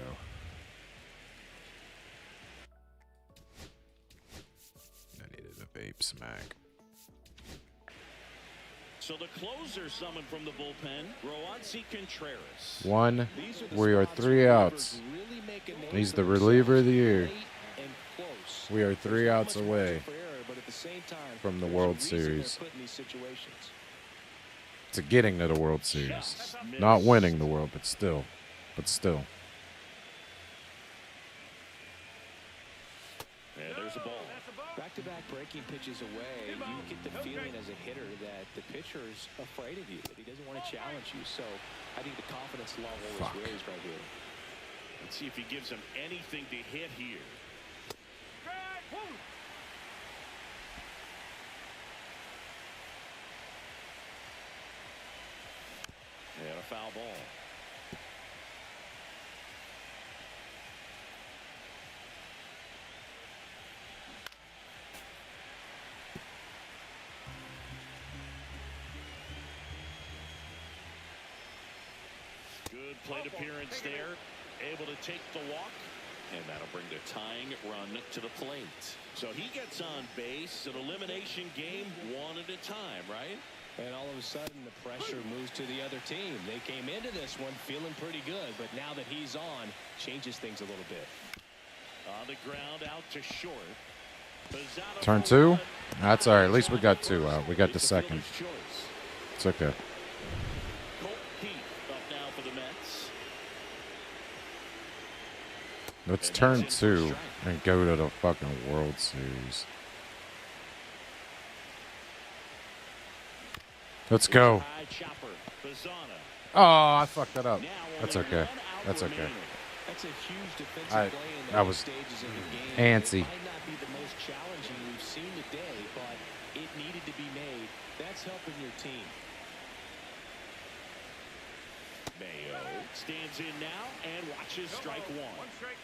I needed a vape smack. So the closer summoned from the bullpen, Rowansi Contreras. One, These are the we are spots 3 where outs. relievers really make a name He's for the themselves, reliever of the year. late and close. We are There's 3 not outs much away margin for error, but at the same time, from the there's a World reason they're Series. put in these situations. To getting to the World Series. Just Not missed. winning the world, but still. But still. Yeah, there's a ball. Back-to-back breaking pitches away, you get the feeling as a hitter that the pitcher's afraid of you, that he doesn't want to challenge you. So I think the confidence level Fuck. is raised right here. Let's see if he gives him anything to hit here. And a foul ball. Good plate appearance there. Able to take the walk. And that'll bring the tying run to the plate. So he gets on base. An elimination game, one at a time, right? And all of a sudden, the pressure moves to the other team. They came into this one feeling pretty good, but now that he's on, changes things a little bit. On the ground, out to short. Pizzano Turn for 2? one. That's all right. At least we got 2 out. We got the It's second. fielder's choice. It's okay. Colt Heath up now for the Mets. Let's And turn that's in for 2 strike. and go to the fucking World Series. Let's go. High chopper. Pizzano. Oh, I fucked that up. Now That's only okay. one out That's okay. remaining. That's a huge defensive I- play in the I late was stages of the game. antsy. It might not be the most challenging we've seen today, but it needed to be made. That's helping your team. Mayo stands in now and watches strike one. One strike.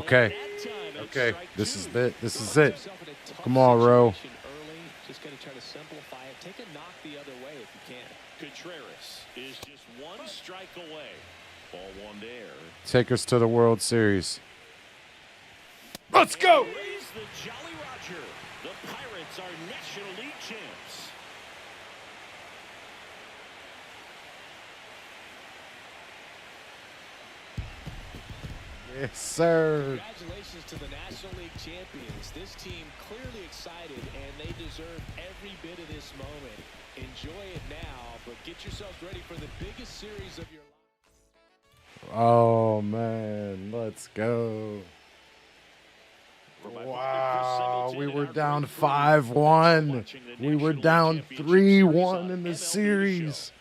Okay. That time it's Okay. strike This two. is it. This is Put it. yourself in a tough Come on, Ro. situation early. Just got to try to simplify it. Take a knock the other way if you can. Contreras is just one strike away. Ball one there. Take us to the World Series. Let's go. Raise the Jolly Roger. The Pirates are National League champs. Yes, sir. Congratulations to the National League champions. This team clearly excited, and they deserve every bit of this moment. Enjoy it now, but get yourselves ready for the biggest series of your life. Oh, man. Let's go. For my partner, Chris Wow. Singleton We and were our down great crew, 5-1. watching the We were National down League Championship 3-1 Series in the on MLB series.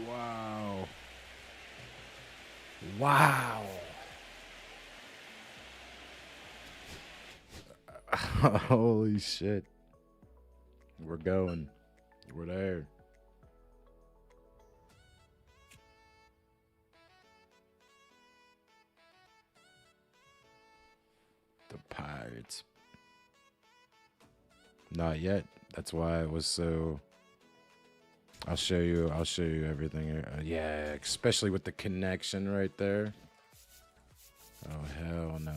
Wow. Wow. Holy shit. We're going. We're there. Pirates. Not yet. That's why it was so. I'll show you everything. Yeah, especially with the connection right there. Oh, hell no.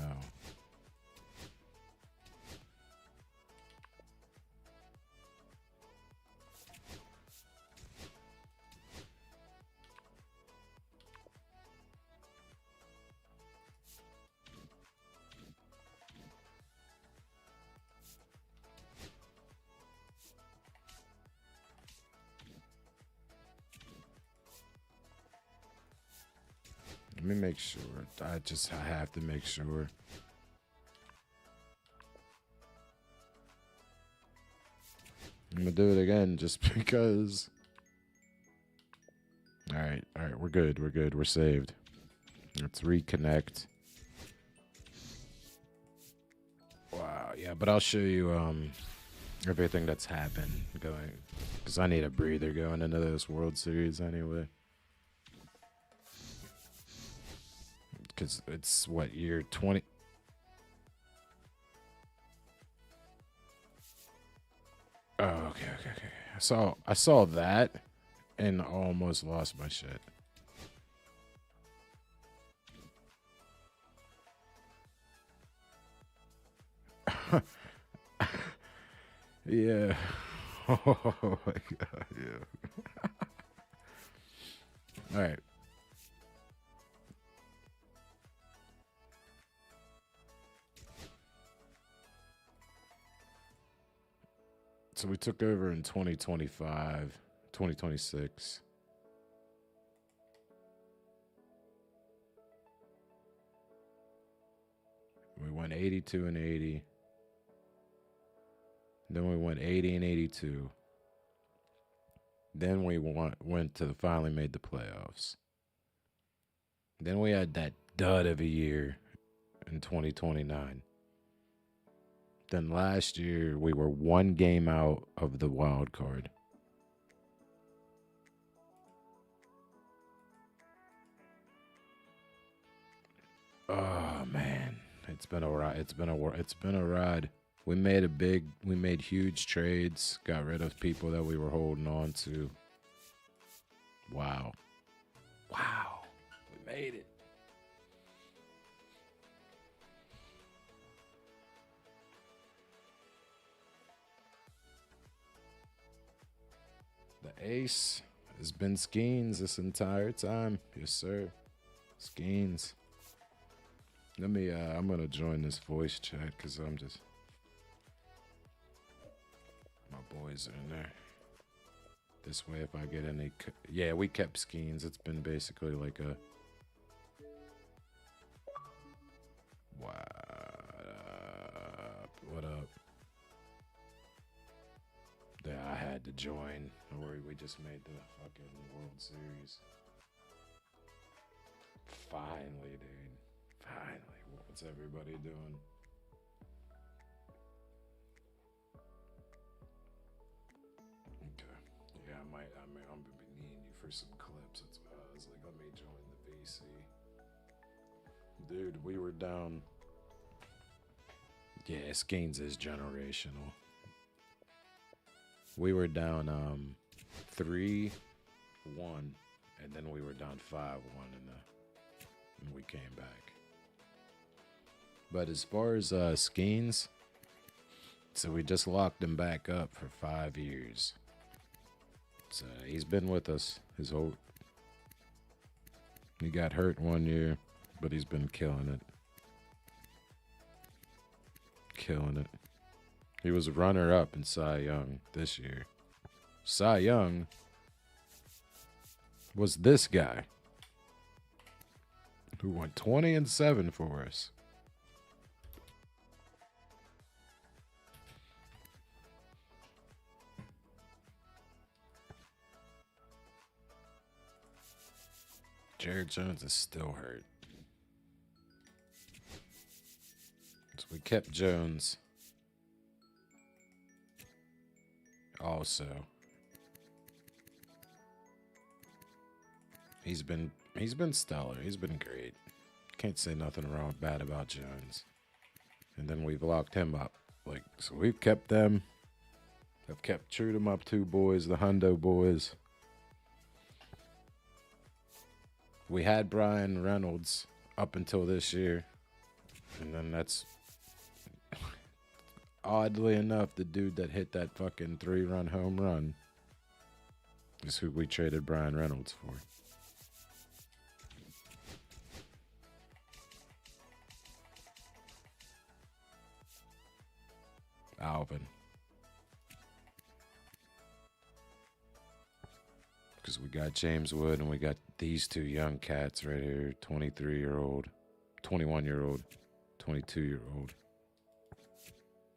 Let me make sure. I have to make sure. I'm gonna do it again just because. All right, we're good. We're saved. Let's reconnect. Wow, yeah, but I'll show you everything that's happened going, because I need a breather going into this World Series anyway. Because it's what, year 20? Oh, okay. I saw that and almost lost my shit. Yeah. Oh my god, yeah. All right. So we took over in 2025, 2026. We went 82 and 80. Then we went 80 and 82. Then we went to finally made the playoffs. Then we had that dud of a year in 2029. Then last year we were one game out of the wild card. Oh man, it's been a ride. It's been a ride. We made huge trades, got rid of people that we were holding on to. Wow. We made it. The ace has been Skeens this entire time. Yes, sir. Skeens. Let me, I'm going to join this voice chat because I'm just... My boys are in there. This way, if I get any... Yeah, we kept Skeens. It's been basically like a... What up? Yeah, I had to join. Don't worry, we just made the fucking World Series. Finally, dude. Finally. What's everybody doing? Okay. Yeah, I'm gonna be needing you for some clips. That's why I was like, let me join the VC. Dude, we were down. Yeah, Skeens is generational. We were down 3-1, and then we were down 5-1 and we came back. But as far as Skeens, so we just locked him back up for 5 years. So he's been with us his whole... He got hurt 1 year, but he's been killing it. He was a runner-up in Cy Young this year. Cy Young was this guy who went 20-7 for us. Jared Jones is still hurt. So we kept Jones. Also, he's been stellar. He's been great. Can't say nothing bad about Jones. and then we've locked him up. Like, so we've kept them. I've kept true to my two boys, the Hundo boys. We had Brian Reynolds up until this year, and then that's oddly enough the dude that hit that fucking 3-run home run is who we traded Brian Reynolds for. Alvin. Because we got James Wood and we got these two young cats right here, 23-year-old, 21-year-old, 22-year-old.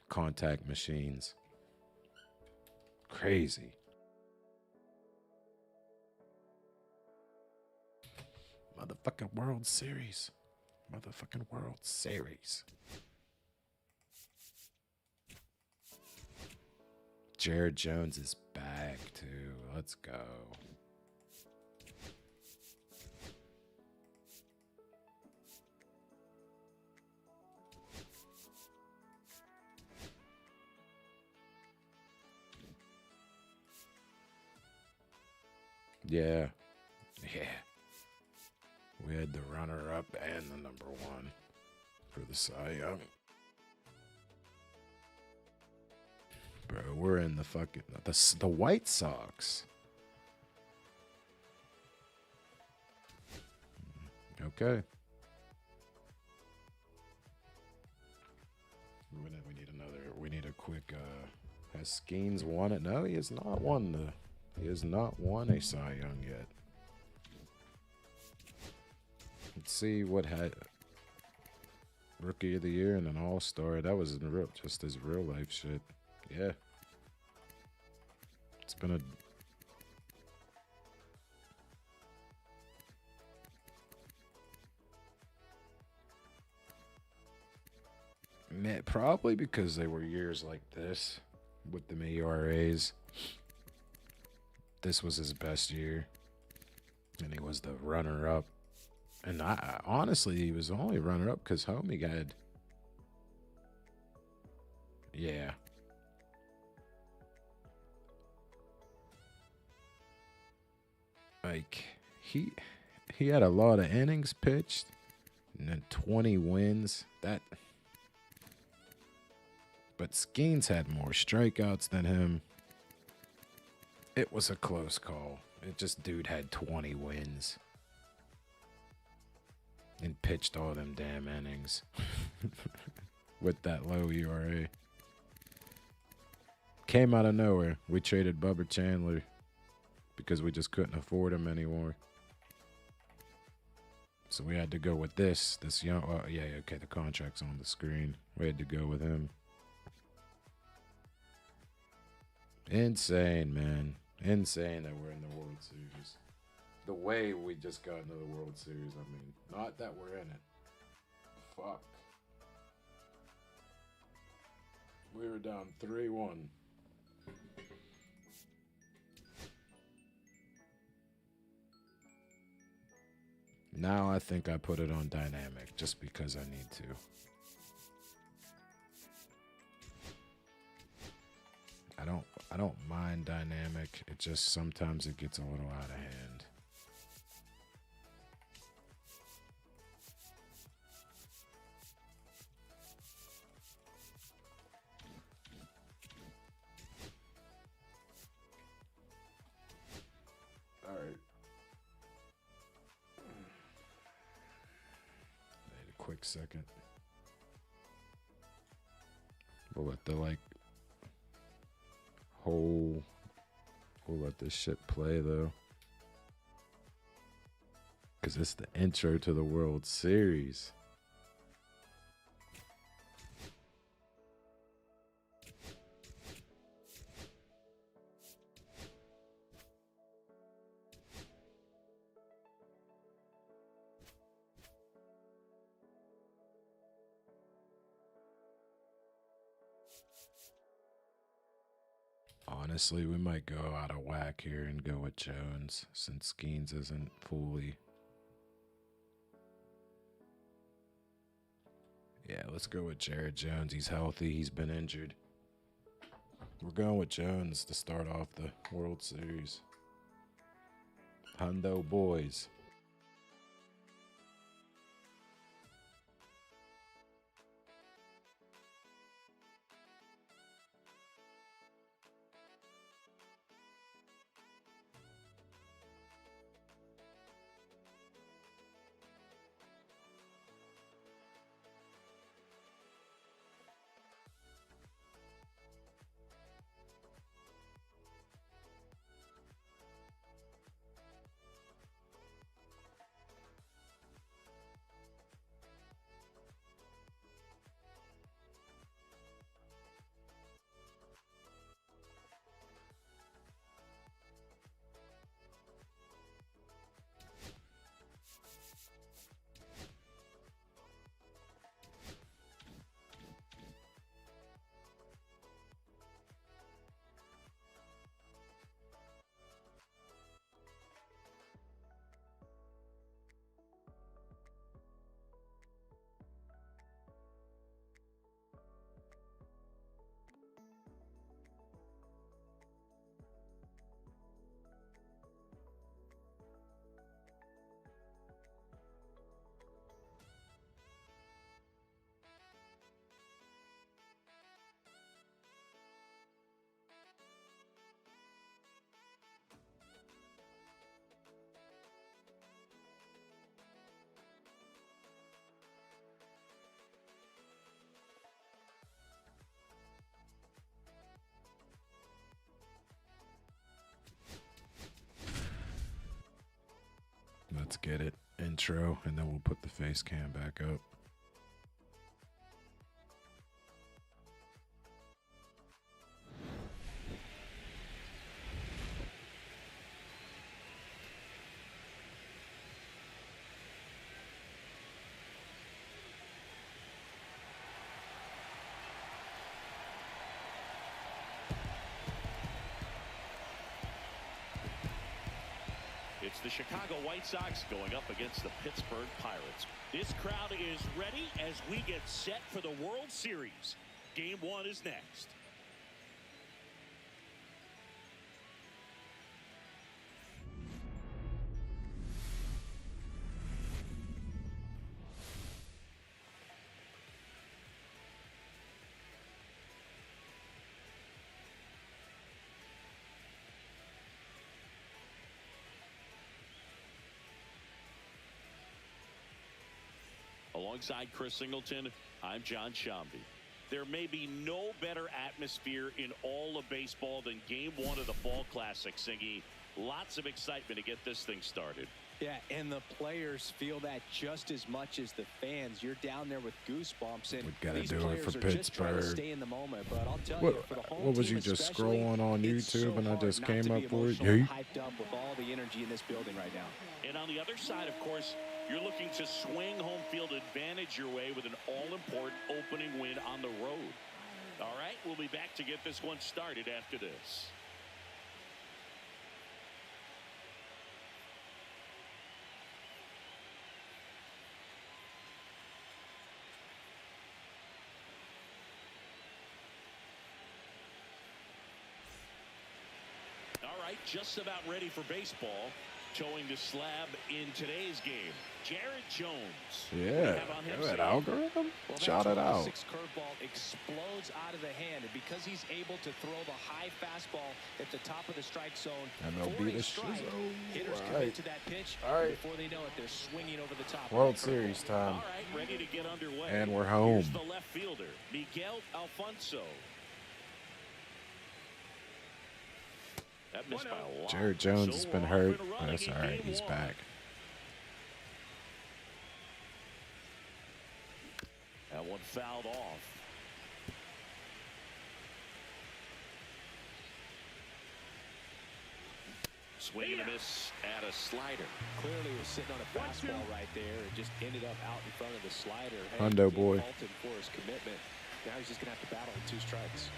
Contact machines. Crazy. Motherfucking World Series. Motherfucking World Series. Jared Jones is back too. Let's go. Yeah. Yeah. We had the runner-up and the number one for the Cy Young. Bro, we're in the fucking... The White Sox. Okay. We need another... We need a quick... Has Skeens won it? No, he has not won the... He has not won a Cy Young yet. Let's see what had... Rookie of the Year and an All-Star. That was in real, just his real life shit. Yeah. It's been a... Man, probably because they were years like this with the ERAs. This was his best year. And he was the runner-up. And I honestly, he was only runner-up because Homie got... Yeah. Like, he had a lot of innings pitched. And then 20 wins. That... But Skeens had more strikeouts than him. It was a close call. It just, dude had 20 wins. And pitched all them damn innings. With that low ERA. Came out of nowhere. We traded Bubba Chandler. Because we just couldn't afford him anymore. So we had to go with this young... Oh, yeah, okay, the contract's on the screen. We had to go with him. Insane, man. Insane that we're in the World Series. The way we just got into the World Series, I mean, not that we're in it. Fuck. We were down 3-1. Now I think I put it on dynamic just because I need to. I don't mind dynamic. It just sometimes it gets a little out of hand. All right. Wait a quick second. We'll let the we'll let this shit play though, because it's the intro to the World Series. Honestly, we might go out of whack here and go with Jones since Skeens isn't fully... Yeah, let's go with Jared Jones. He's healthy. He's been injured. We're going with Jones to start off the World Series. Hundo boys. Let's get it. Intro, and then we'll put the face cam back up. It's the Chicago White Sox going up against the Pittsburgh Pirates. This crowd is ready as we get set for the World Series. Game 1 is next. Alongside Chris Singleton, I'm John Shambi. There may be no better atmosphere in all of baseball than Game 1 of the Fall Classic, Singy. Lots of excitement to get this thing started. Yeah, and the players feel that just as much as the fans. You're down there with goosebumps, and We gotta these do it players for are just trying to Pittsburgh. stay in the moment. But I'll tell you, for the home What was team you just especially, scrolling on it's YouTube so and I hard just not came to be up for it? emotional and Yeet. hyped up with all the energy in this building right now. And on the other side, of course, you're looking to swing home field advantage your way with an all-important opening win on the road. All right, we'll be back to get this one started after this. All right, just about ready for baseball. Towing the slab in today's game, Jared Jones. Yeah, good algorithm. Shout it out. Six curveball explodes out of the hand, and because he's able to throw the high fastball at the top of the strike zone, MLB for a the strike, Shizzo. hitters All commit right. to that pitch. All right. Before they know it, they're swinging over the top. World of that curveball. Series time. All right, ready to get underway. And we're home. Here's the left fielder, Miguel Alfonso. That missed by a lot. Jared Jones has So been off hurt. and running That's in all right. game He's 1. back. That one fouled off. Swing and a miss at a slider. Clearly was sitting on a fastball right there and just ended up out in front of the slider. Hey, Hundo can't boy. fault him for his commitment. Now he's just going to have to battle with 2 strikes.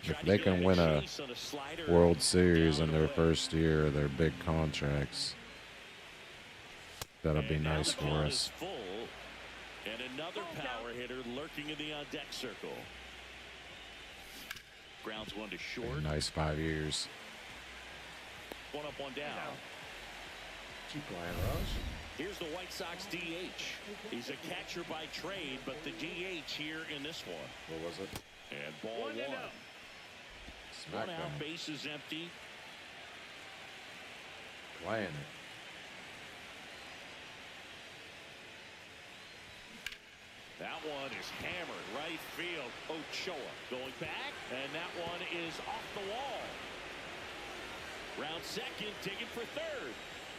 If they can win a World Series in their first year of their big contracts, That'll be And now nice the for count us. is full. And another power hitter lurking in the on-deck circle. Grounds one to Be short. a nice 5 years. One up, one down. Keep playing, Rush. Here's the White Sox DH. He's a catcher by trade, but the DH here in this one. What was it? And ball one. One out, Smackdown. bases empty. Playing it. That one is hammered right field. Ochoa going back, and that one is off the wall. Round second, taking for third.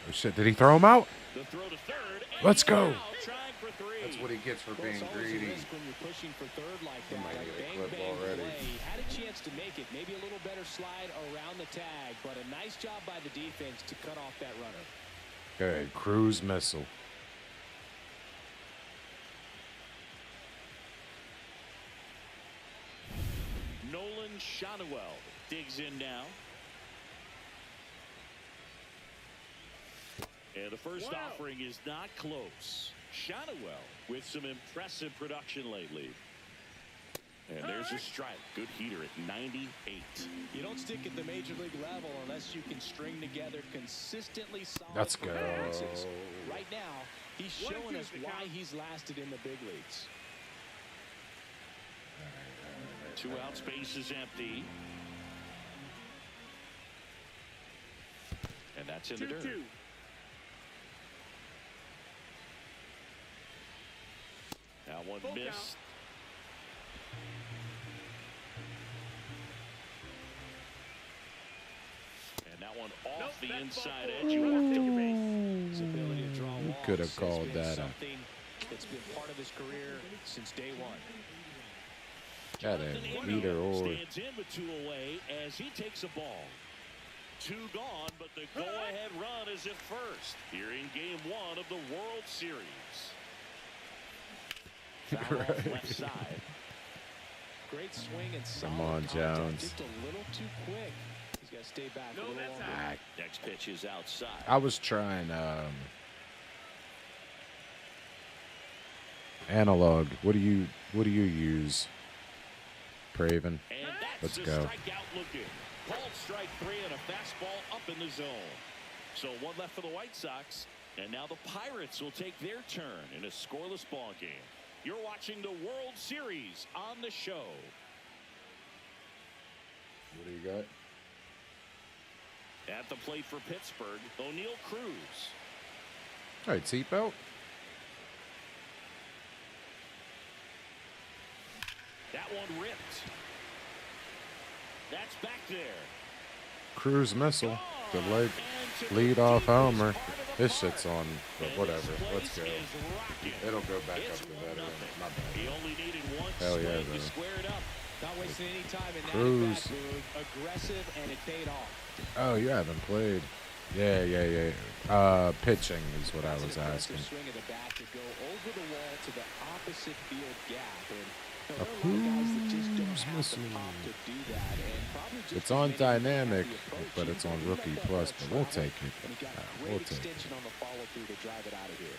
Oh shit! Did he throw him out? The throw to third. And Let's he's go. out, trying for three. That's what he gets for being It's always a greedy. risk when you're pushing for third like that. might Like get a bang, clip bang already. play. Had a chance to make it. Maybe a little better slide around the tag, but a nice job by the defense to cut off that runner. Good cruise missile. Nolan Shanuel digs in now. And the first offering is not close. Shanuel with some impressive production lately. And there's a strike. Good heater at 98. You don't stick at the major league level unless you can string together consistently solid Let's go. performances. Right now, he's showing us why he's lasted in the big leagues. Two out, space is empty. And that's in the dirt. Now one missed. And that one off the inside edge. You walked to your base. His ability to draw walks could have has called been that a- something that's been part of his career since day one. Got a either or. Stands in with two away as he takes a ball. Two gone, but the go-ahead run is at first. Here in game one of the World Series. Foul off left side. Great swing and solid Come on, contact, Jones. just a little too quick. He's got to stay back a little longer. Next pitch is outside. I was trying analog. What do you use? Praven. And that's Let's the go. strikeout looking. Called strike three and a fastball up in the zone. So one left for the White Sox. And now the Pirates will take their turn in a scoreless ball game. You're watching the World Series on the show. What do you got? At the plate for Pittsburgh, O'Neal Cruz. All right, seatbelt. That one ripped. That's back there. Cruise missile. The lead off homer. This shit's on, but whatever. Let's go. It'll go back up to veteran. My He bad. only needed one Hell yeah, swing to though. square it up. Not wasting any time in that Cruz. at-bat, Boog. Aggressive, and it paid off. Oh, you haven't played. Yeah. Pitching is what I was That's an asking. aggressive swing of the bat to go over the wall to the opposite field gap. And A there are a lot of guys that just don't Cruz have the missile. pop to do that. And probably just It's on because they didn't have dynamic, the approach. but He it's on probably rookie let that plus, ball but we'll travel, take it. And he got We'll great take it. extension on the follow-through to drive it out of here.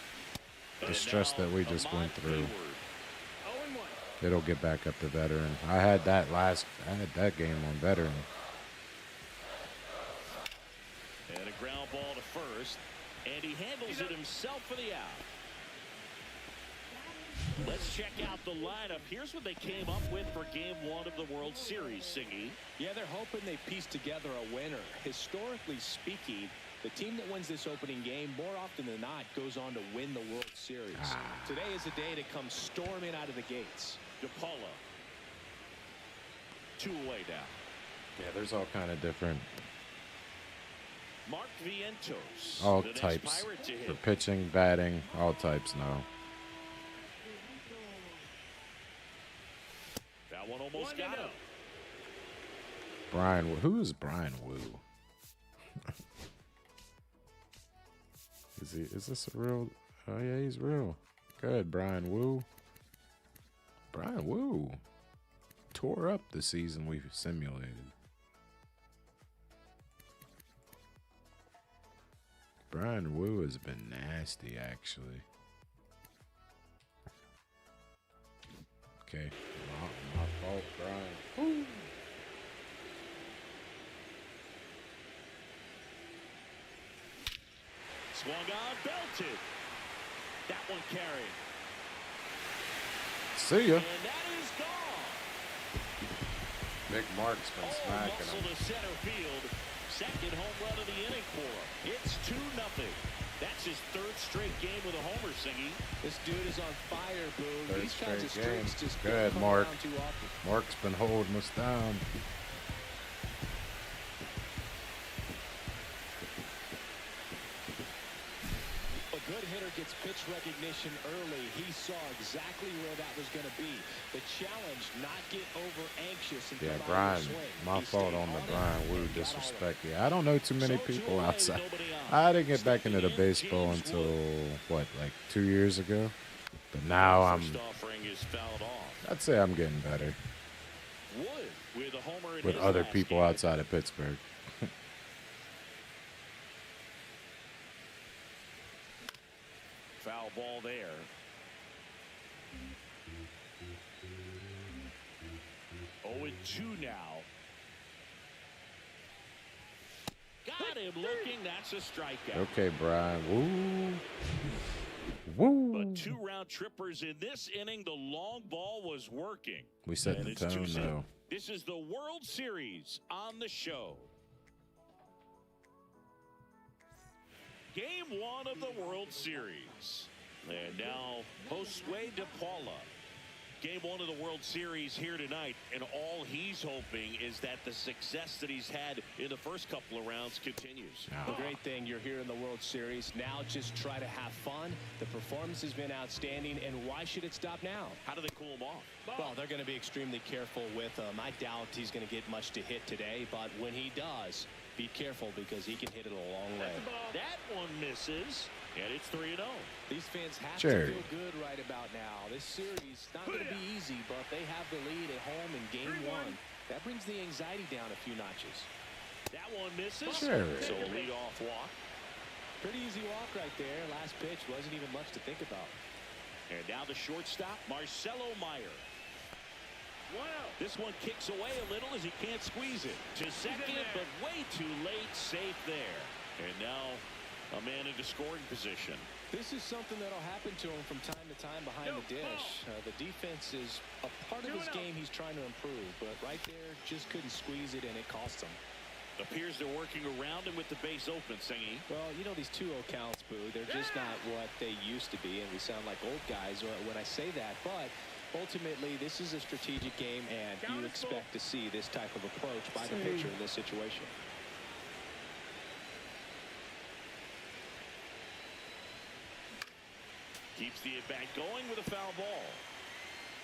The stress that we just went through. 0-1. It'll get back up to veteran. I had that game on veteran. And a ground ball to first. And he handles it himself for the out. Let's check out the lineup. Here's what they came up with for game one of the World Series, Singy. Yeah, they're hoping they piece together a winner. Historically speaking, the team that wins this opening game more often than not goes on to win the World Series. Today is a day to come storming out of the gates. DePaula. Two away now. Yeah, there's all kind of different, Mark Vientos. all the next types Pirate to for hit. pitching, batting, all types now. That one almost got him. Brian, who is Brian Wu? Is this a real? Oh yeah, he's real. Good, Brian Wu. Brian Wu tore up the season we simulated. Brian Wu has been nasty, actually. Okay, my fault, Brian. Woo. Swung on, belted. That one carried. See ya. And that is gone. Big Mark's been smacking Muscle him. to center field. Second home run of the inning for him. It's 2-0. That's his third straight game with a homer, Singy. This dude is on fire, Boo. Third These kinds of straight game. streaks just Good, don't come Mark. around too often. Mark's been holding us down. A good hitter gets pitch recognition early. He saw exactly where that was going to be. The challenge, not get over anxious and Yeah, come out Brian, of the swing. my He fault stayed on the it Brian Wu and got all of it. disrespect. Yeah, I don't know too many So people two away, outside. nobody on. I didn't get back into the Stepping in, baseball James until, Wood. what, like 2 years ago? But now First offering is fouled off. I'd say I'm getting better Wood with a homer in with his other last people game. outside of Pittsburgh. Foul ball there. Oh, and 2 now. Got him looking. That's a strikeout. Okay, Brian. Woo. But Woo. 2 round trippers in this inning. The long ball was working. We set And the it's tone, 2-0. though. This is the World Series on the show. Game 1 of the World Series. And now, Josue De Paula. Game 1 of the World Series here tonight, and all he's hoping is that the success that he's had in the first couple of rounds continues. Now, The great thing, you're here in the World Series. Now just try to have fun. The performance has been outstanding, and why should it stop now? How do they cool him off? Well, they're going to be extremely careful with him. I doubt he's going to get much to hit today, but when he does, be careful because he can hit it a long way. That one misses, and it's 3-0. These fans have Jared. to feel good right about now. This series not going to be easy, but they have the lead at home in game 1. That brings the anxiety down a few notches. That one misses. Jared. So lead off walk. Pretty easy walk right there. Last pitch wasn't even much to think about. And now the shortstop, Marcelo Meyer. This one kicks away a little as he can't squeeze it. To second, but way too late. Safe there. And now a man into scoring position. This is something that'll happen to him from time to time behind the dish. The defense is a part of his game he's trying to improve, but right there just couldn't squeeze it, and it cost him. Appears they're working around him with the base open, Singy. Well, you know, these 2-0 counts, Boo, they're just not what they used to be, and we sound like old guys when I say that, but ultimately this is a strategic game, and you expect to see this type of approach by the pitcher in this situation. Keeps the at-bat going with a foul ball.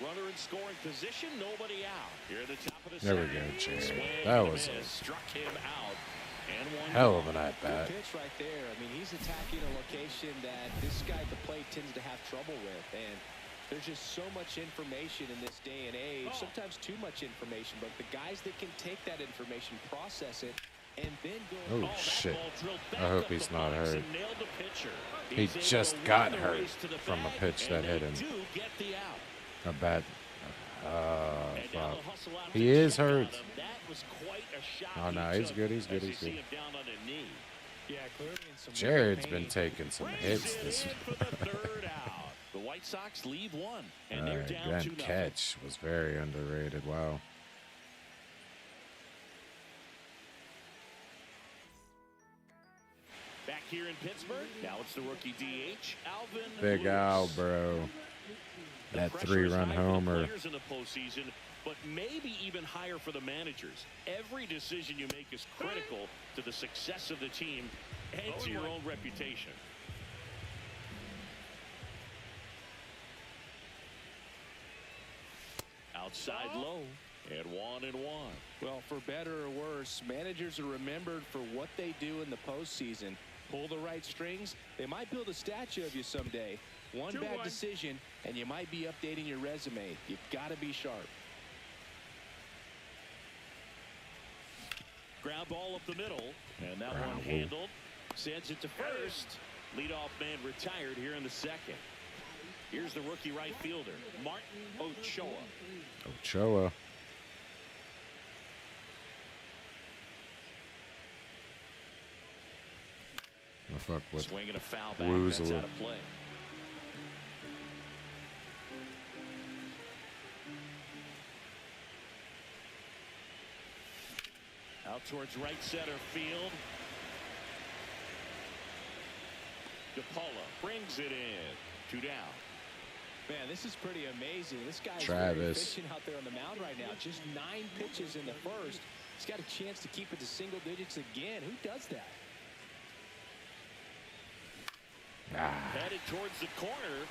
Runner in scoring position, nobody out. Here at the top of the There we second. go, Jared. Swing That and a was a miss. Struck him out. And one hell of gone. an at-bat. Good pitch right there. I mean, he's attacking a location that this guy at the plate tends to have trouble with, and there's just so much information in this day and age, sometimes too much information, but the guys that can take that information, process it, and then go. Oh, That shit. ball drilled back I hope up he's the not box hurt. and nailed the pitcher. He He's able just to got win the hurt race to the from a bag, pitch that and hit they him. do get the out. A bad. And now Fuck. they'll hustle out He to is check on hurt. him. That was quite a shot. Oh, he no, he's took good, he's good, as he's you good. see him down on a knee. Yeah, clearly in some Jared's pain. been taking some Brings hits it this. in for the third out. The White Sox lead 1, and All they're right, down that 2-0. catch was very underrated. Wow. Back here in Pittsburgh, now it's the rookie DH, Alvin Big Lewis. Al, bro. The That pressure is 3-run high for the homer. players in the postseason, but maybe even higher for the managers. Every decision you make is critical to the success of the team and to your own reputation. Outside low, and 1-1. Well, for better or worse, managers are remembered for what they do in the postseason. Pull the right strings, they might build a statue of you someday. One bad decision, and you might be updating your resume. You've got to be sharp. Ground ball up the middle, and that Ground one ball. handled. Sends it to first. Leadoff man retired here in the second. Here's the rookie right fielder, Martin Ochoa. Ochoa. I fuck with Swinging a foul back. Woozle. That's out of play. Out towards right center field. DePaula brings it in. 2 down. Man, this is pretty amazing. This guy's Travis. very efficient out there on the mound right now. Just 9 pitches in the first. He's got a chance to keep it to single digits again. Who does that? Headed towards the corner.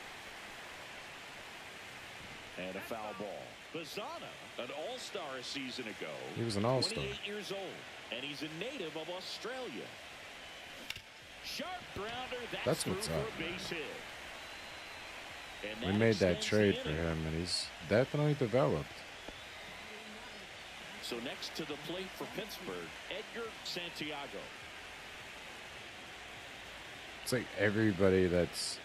And a foul ball. Bazzana, an all-star a season ago. He was an all-star. 28 years old, and he's a native of Australia. Sharp grounder. That's what's through up. for a base hit. And We made that extends trade the for inning. him, and he's definitely developed. So next to the plate for Pittsburgh, Edgar Santiago. It's like everybody that's.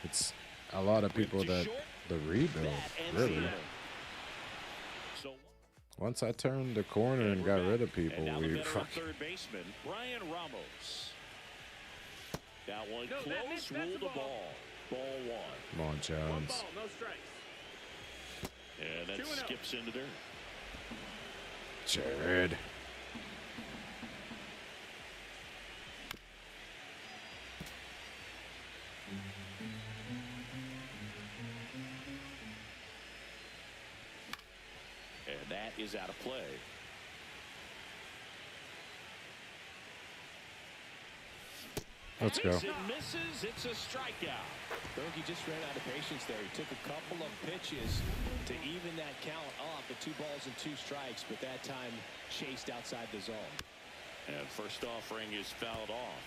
It's a lot of people that the rebuild, That ends really. the inning. So Once I turned the corner and got rid of people, and now the we veteran fuck. third baseman Brian Ramos. That one No, that close, missed, ruled that's the a ball. ball. Ball 1. Come on, One Jones. ball, no strikes. And then 2-0. skips into dirt. Jared. And that is out of play. Let's go. It misses. It's a strikeout. Berkey just ran out of patience there. He took a couple of pitches to even that count up at 2 balls and 2 strikes, but that time chased outside the zone. And first offering is fouled off.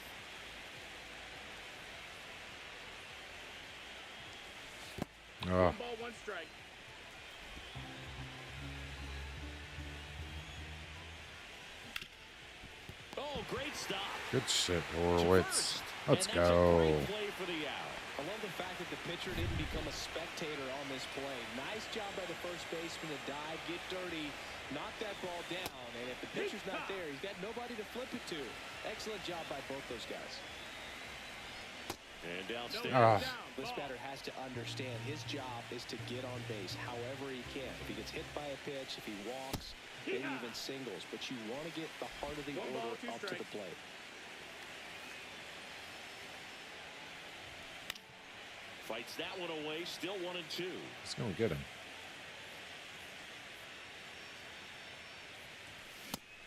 Oh, 1 ball, 1 strike. Oh, great stop. good shit, To Horowitz. first. Let's And that's a go. great play for the out. I love the fact that the pitcher didn't become a spectator on this play. Nice job by the first baseman to dive, get dirty, knock that ball down. And if the pitcher's not there, he's got nobody to flip it to. Excellent job by both those guys. And No downstairs. Ah. down. This Ball. batter has to understand his job is to get on base however he can. If he gets hit by a pitch, if he walks, maybe even singles. But you want to get the heart of the 1 ball, order 2 up to the strikes. plate. Fights that one away. Still 1 and 2. Let's go get him.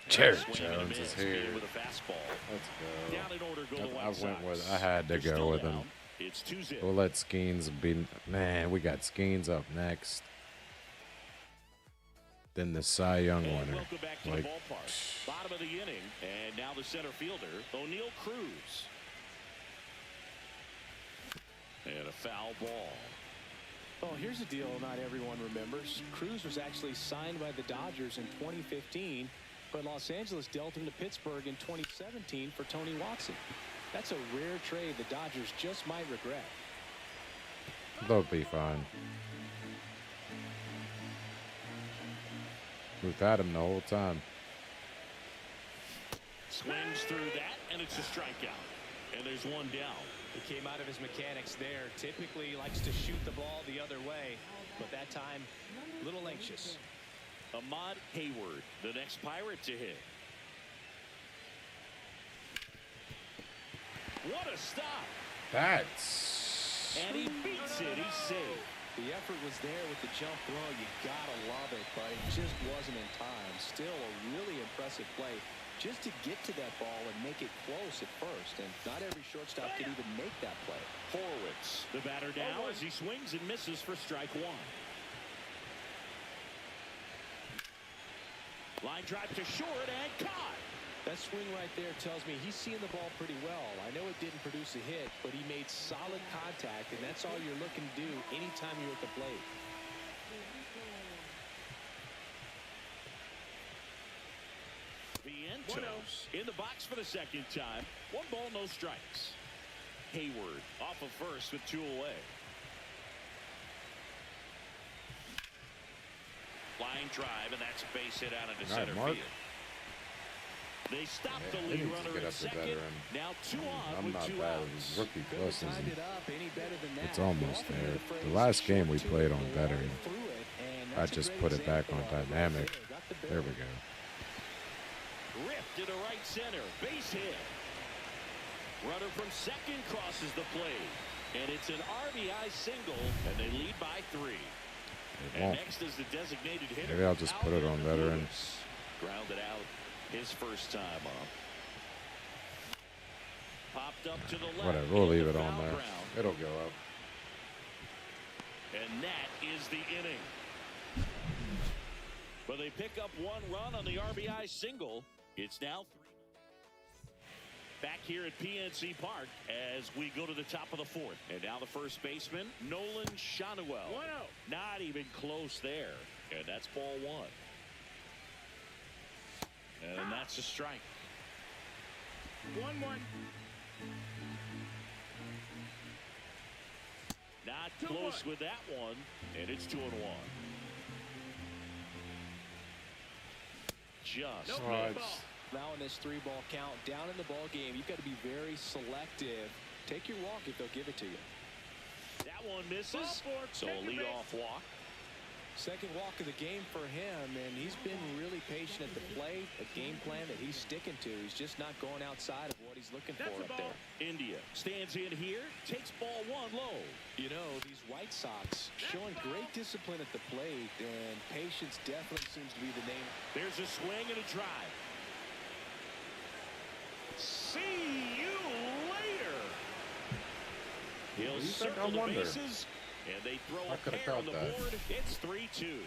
Jared Swing and a Jones miss. is Beat him here. with a fastball. Let's Down in order go go. the I White went with. Sox. I had to They're go still with him. down. It's 2-0. We'll let Skeens be. Man, we got Skeens up next. Then the Cy Young And winner. welcome back to Like, the ballpark. Bottom of the inning, and now the center fielder, O'Neal Cruz. And a foul ball. Oh, here's a deal not everyone remembers. Cruz was actually signed by the Dodgers in 2015, but Los Angeles dealt him to Pittsburgh in 2017 for Tony Watson. That's a rare trade the Dodgers just might regret. they'll be fine. We've had him the whole time. Swings through that, and it's a strikeout. And there's 1 down. He came out of his mechanics there. Typically likes to shoot the ball the other way, but that time, a little anxious. Ahmad Hayward, the next Pirate to hit. What a stop. That's. And he beats it. He's safe. The effort was there with the jump throw. You gotta love it, but it just wasn't in time. Still a really impressive play just to get to that ball and make it close at first. And not every shortstop can even make that play. Horowitz, the batter now as he swings and misses for strike 1. Line drive to short and caught. That swing right there tells me he's seeing the ball pretty well. I know it didn't produce a hit, but he made solid contact, and that's all you're looking to do anytime you're at the plate. toes. In the box for the second time. 1 ball, no strikes. Hayward off of first with 2 away. Line drive, and that's a base hit out into center Mark. field. They stopped Yeah, the he lead needs to runner get at up to second. veteran. Now 2 on I'm with not 2 bad. outs. Rookie plus Tied isn't. it up any better than that. It's almost You often hear there. the phrase, The last game we short played two on and veteran. long through it, and I that's a just great put it back on example of it right dynamic. there. Got the There we barrel. go. Ripped to right center. Base hit. Runner from second crosses the plate. And it's an RBI single, and they lead by 3. It And won't. next is the designated hitter. Maybe I'll just put it on Albert veteran. Lewis. Grounded out his first time up. Popped up to the left. Whatever. We'll into leave it on foul there. ground. It'll go up. And that is the inning. But they pick up 1 run on the RBI single. It's now 3. Back here at PNC Park as we go to the top of the 4th. And now the first baseman, Nolan Shawnuel. 1-0. Not even close there. And that's ball 1. And that's a strike. 1-1. Not 2-1. close with that one. And it's 2-1. Just Nope. Right. Ball. Now in this 3-ball count, down in the ball game, you've got to be very selective. Take your walk if they'll give it to you. that one misses. Ball 4. So a Take your leadoff walk. Second walk of the game for him, and he's been really patient at the plate. A game plan that he's sticking to. He's just not going outside of what he's looking That's for a up ball. there. India stands in here, takes ball 1 low. You know, these White Sox showing great discipline at the plate, and patience definitely seems to be the name. There's a swing and a drive. See you later. He'll You think circle I the wonder? bases, and they throw I a coulda pair on caught the that. board. It's 3-2.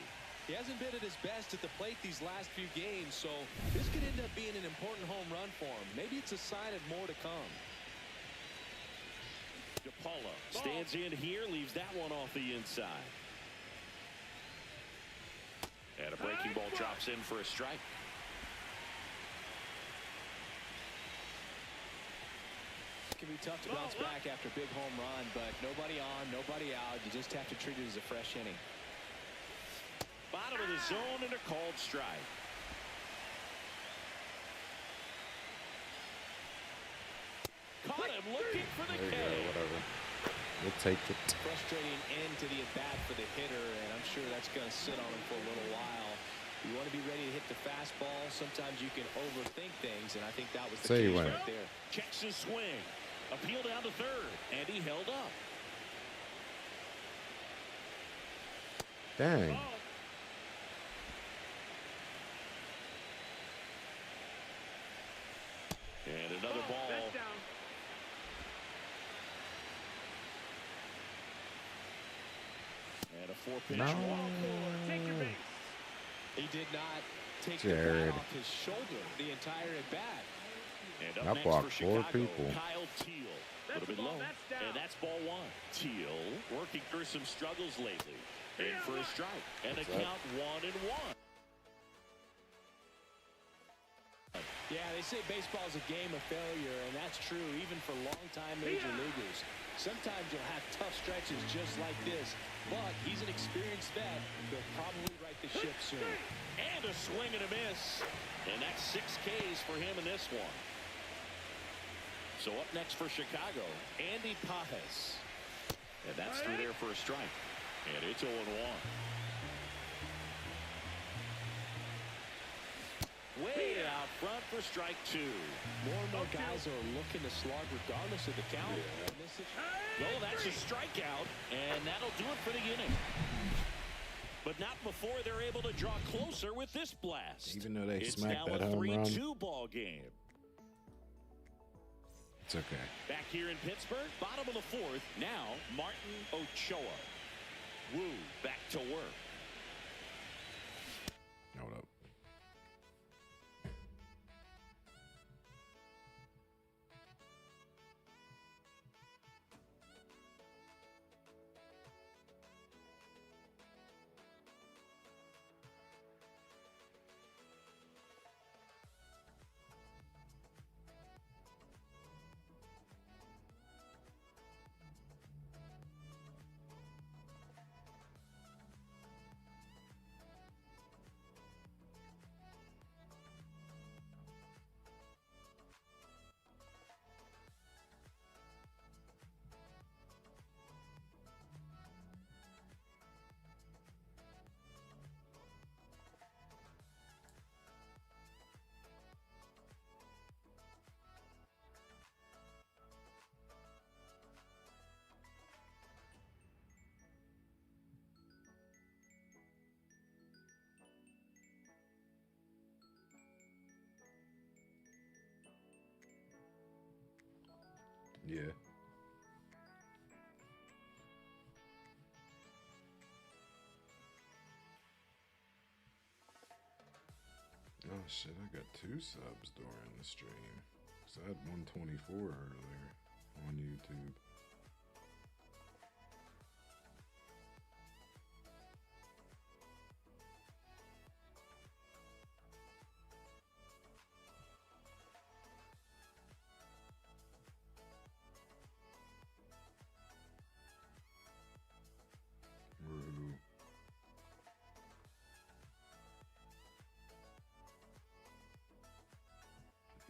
He hasn't been at his best at the plate these last few games, so this could end up being an important home run for him. Maybe it's a sign of more to come. DePaula stands in here, leaves that one off the inside. And a breaking ball drops in for a strike. It can be tough to bounce back after a big home run, but nobody on, nobody out. You just have to treat it as a fresh inning. Bottom of the zone and a called strike. Caught him looking for the There you K. go. Whatever. We'll take it. Frustrating end to the at-bat for the hitter, and I'm sure that's going to sit on him for a little while. You want to be ready to hit the fastball. Sometimes you can overthink things, and I think that was the Say he case went. right there. Checks his swing. Appeal down to third. And he held up. Dang. Ball. And another ball. That's down. And a 4-pitch No. walk. Ball 4. Take your base. He did not take the Jared. bat off his shoulder the entire at-bat. And up That next blocked for 4 Chicago, people. Kyle Teal. A That's little bit the ball. low. That's down. And that's ball 1. Teal working through some struggles lately. In for a strike. And a What's that? count 1-1. Yeah, they say baseball is a game of failure, and that's true even for longtime major leaguers. Sometimes you'll have tough stretches just like this, but he's an experienced vet. He'll probably right the ship soon. And a swing and a miss. And that's 6 Ks for him in this one. So up next for Chicago, Andy Pajes. And that's through there for a strike. And it's 0-1. Way out front for strike 2. More and more guys are looking to slug regardless of the count. In this situation. Oh, that's a strikeout. And that'll do it for the inning. But not before they're able to draw closer with this blast. Even though they It's smacked now that a home run. 3-2 ball game. It's okay. Back here in Pittsburgh, bottom of the 4th. Now, Martin Ochoa. Woo, back to work. Hold up. Yeah. Oh shit, I got 2 subs during the stream. So I had 124 earlier on YouTube. Rude.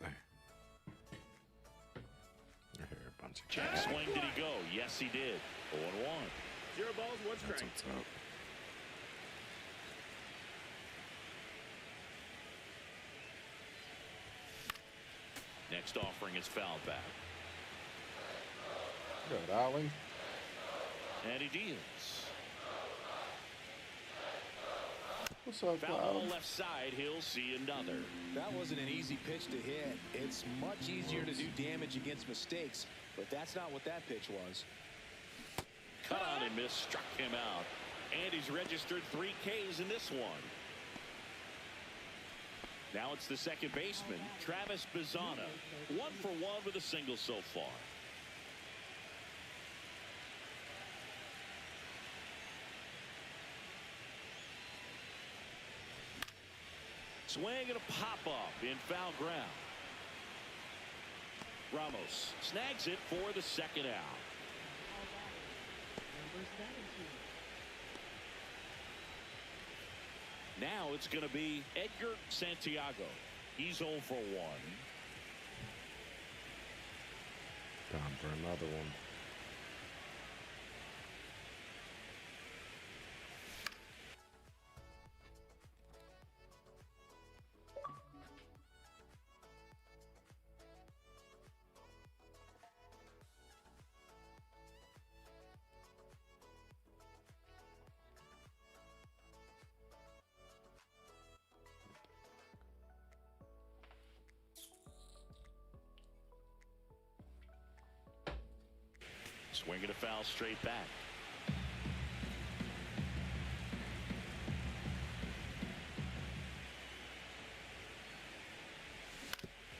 There. I hear a bunch of Check cats. swing, did he go? Yes, he did. 0-1. 0 balls, 1 That's strike. what's up. Next offering is fouled back. Good, Ollie. And he deals. What's up, Foul ball Cloud? left side. He'll see another. That wasn't an easy pitch to hit. It's much easier to do damage against mistakes, but that's not what that pitch was. Cut on and miss. Struck him out. And he's registered 3 Ks in this one. Now it's the second baseman, Travis Bizzana. 1 for 1 with a single so far. Swing and a pop-up in foul ground. Ramos snags it for the second out. Now it's going to be Edgar Santiago. He's 0 for 1. Time for another one. Swinging a foul straight back.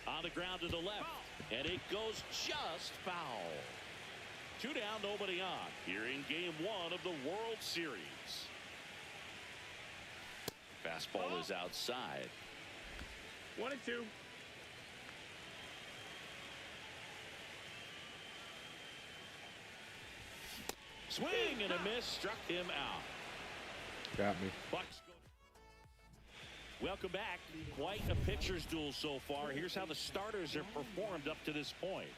On the ground to the left. And it goes just foul. 2 down, nobody on. Here in game 1 of the World Series. Fastball is outside. 1-2. Swing and a miss. Struck him out. Got me. Bucks go. Welcome back. Quite a pitcher's duel so far. Here's how the starters have performed up to this point.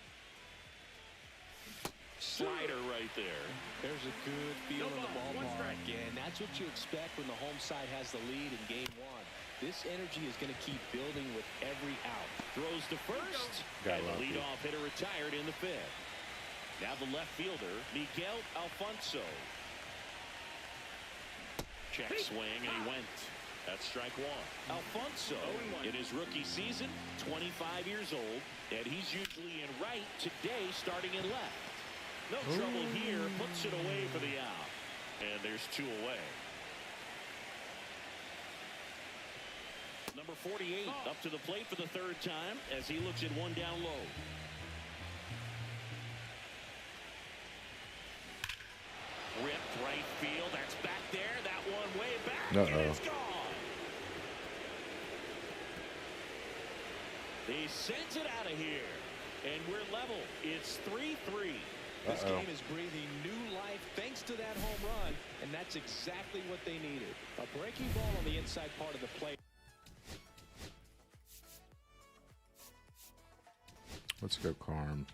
Slider right there. There's a good feel in the ball, 1 ballpark, strike. and that's what you expect when the home side has the lead in game 1. This energy is going to keep building with every out. Throws to first. Got And the lucky. leadoff hitter retired in the 5th. Now the left fielder, Miguel Alfonso. Check swing, and he went. That's strike 1. Alfonso, in his rookie season, 25 years old, and he's usually in right, today starting in left. No trouble here, puts it away for the out. And there's 2 away. Number 48 up to the plate for the 3rd time as he looks at 1 down low. Ripped right field. That's back there. That one way back. And it's gone. He sends it out of here. And we're level. It's 3-3. This game is breathing new life thanks to that home run, and that's exactly what they needed. A breaking ball on the inside part of the plate. Let's go, Carm.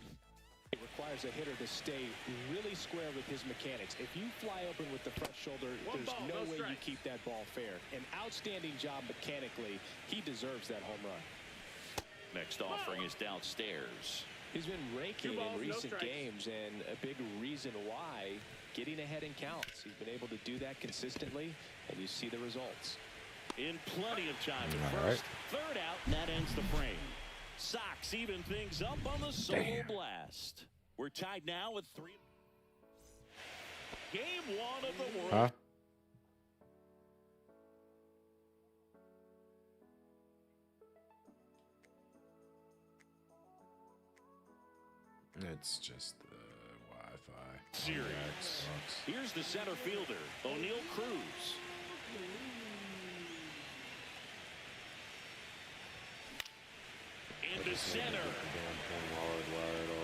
It requires a hitter to stay really square with his mechanics. If you fly open with the front shoulder, One there's ball, no no way you strike. keep that ball fair. An outstanding job mechanically. He deserves that home run. Next offering is downstairs. He's been raking 2 balls, in no recent strikes. games, and a big reason why, getting ahead in counts. He's been able to do that consistently, and you see the results. In plenty of time at All first. right. 3rd out, and that ends the frame. Sox even things up on the solo blast. We're tied now with 3. Game 1 of the World Huh? It's just the Wi-Fi. Series. That sucks. Here's the center fielder, O'Neal Cruz. Into center.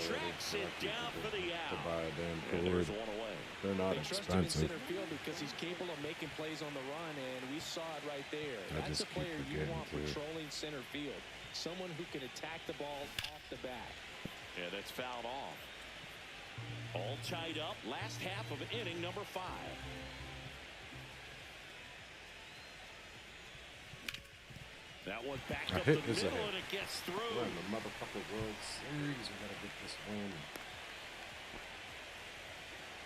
Tracks it down for the To out. buy a damn And cord. there's one away. They're not They trust him in expensive. center field because he's capable of making plays on the run, and we saw it right there. I That's just a player keep you forgetting want to. patrolling center field. Someone who can attack the ball off the bat. Yeah, that's fouled off. All tied up. Last half of inning number 5. That one back A up hit the is a middle, hit. and it gets through. We're in the motherfucking World Series. We gotta get this win.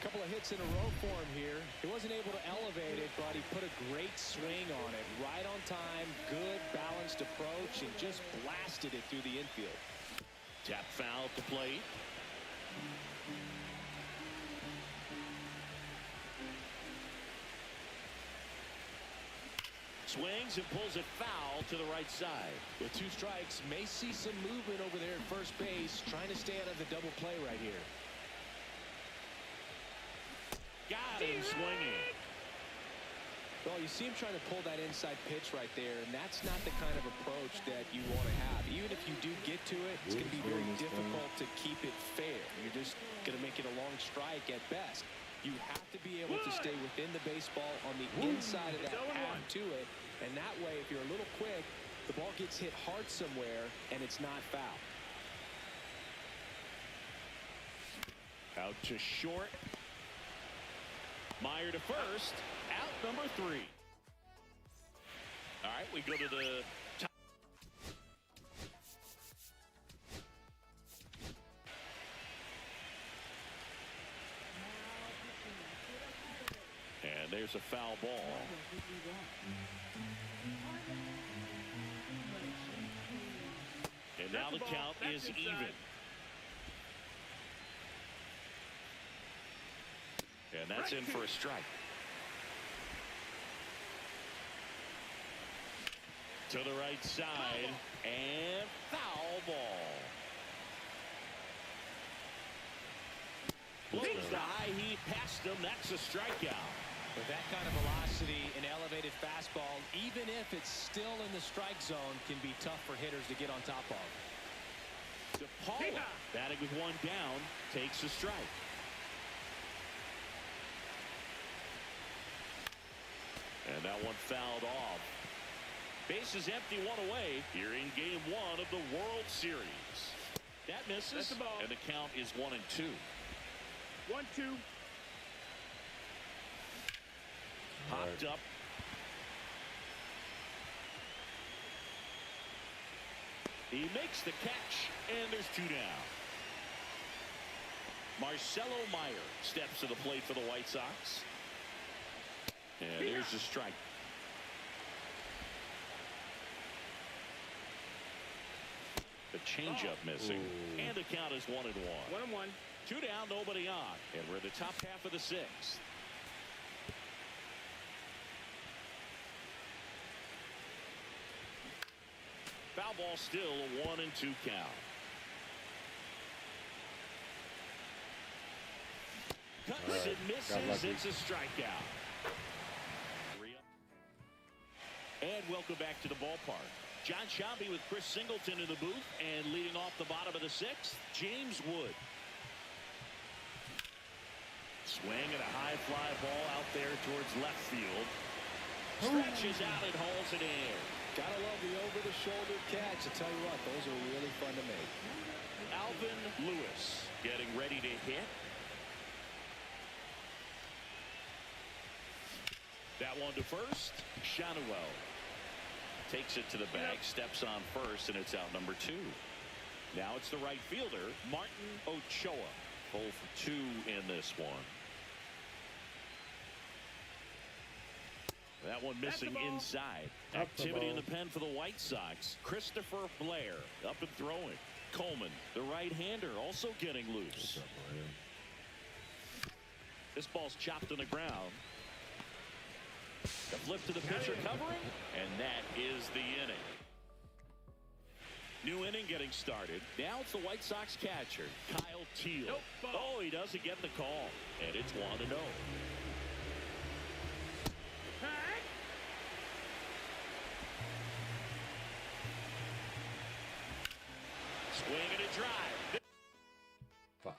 Couple of hits in a row for him here. He wasn't able to elevate it, but he put a great swing on it. Right on time, good balanced approach, and just blasted it through the infield. Tap foul at the plate. Swings and pulls it foul to the right side. With 2 strikes, may see some movement over there at first base, trying to stay out of the double play right here. Got him swinging. Well, you see him trying to pull that inside pitch right there, and that's not the kind of approach that you want to have. Even if you do get to it, it's going to be very difficult to keep it fair. You're just going to make it a long strike at best. You have to be able to stay within the baseball on the inside of that path to it, and that way, if you're a little quick, the ball gets hit hard somewhere, and it's not foul. Out to short. Meyer to first. Out number 3. All right, we go to the top. And there's a foul ball. And now the count is even. And that's in for a strike. To the right side, and foul ball. Blows the high heat past him. That's a strikeout. With that kind of velocity, an elevated fastball, even if it's still in the strike zone, can be tough for hitters to get on top of. DePaula, batting with 1 down, takes a strike. And that one fouled off. Base is empty, 1 away here in game 1 of the World Series. That misses, That's the ball. and the count is 1-2. 1-2. Popped up. He makes the catch, and there's 2 down. Marcelo Meyer steps to the plate for the White Sox. And there's the strike. The changeup missing. And the count is 1-1. 1-1. 2 down, nobody on. And we're in the top half of the 6th. Foul ball still a 1-2 count. Cuts and misses. It's a strikeout. And welcome back to the ballpark. John Shambi with Chris Singleton in the booth, and leading off the bottom of the 6th, James Wood. Swing and a high fly ball out there towards left field. Stretches out and hauls it in. Gotta love the over-the-shoulder catch. I tell you what, those are really fun to make. Alvin Lewis getting ready to hit. That one to first. Shanuel takes it to the bag, steps on first, and it's out number 2. Now it's the right fielder, Martin Ochoa. 0 for 2 in this one. That one missing inside. Activity in the pen for the White Sox. Christopher Blair up and throwing. Coleman, the right-hander, also getting loose. This ball's chopped on the ground. The flip to the pitcher covering, and that is the inning. New inning getting started. Now it's the White Sox catcher, Kyle Teal. Nope. Oh, he doesn't get the call, and it's 1-0. Swing and a drive. Fuck.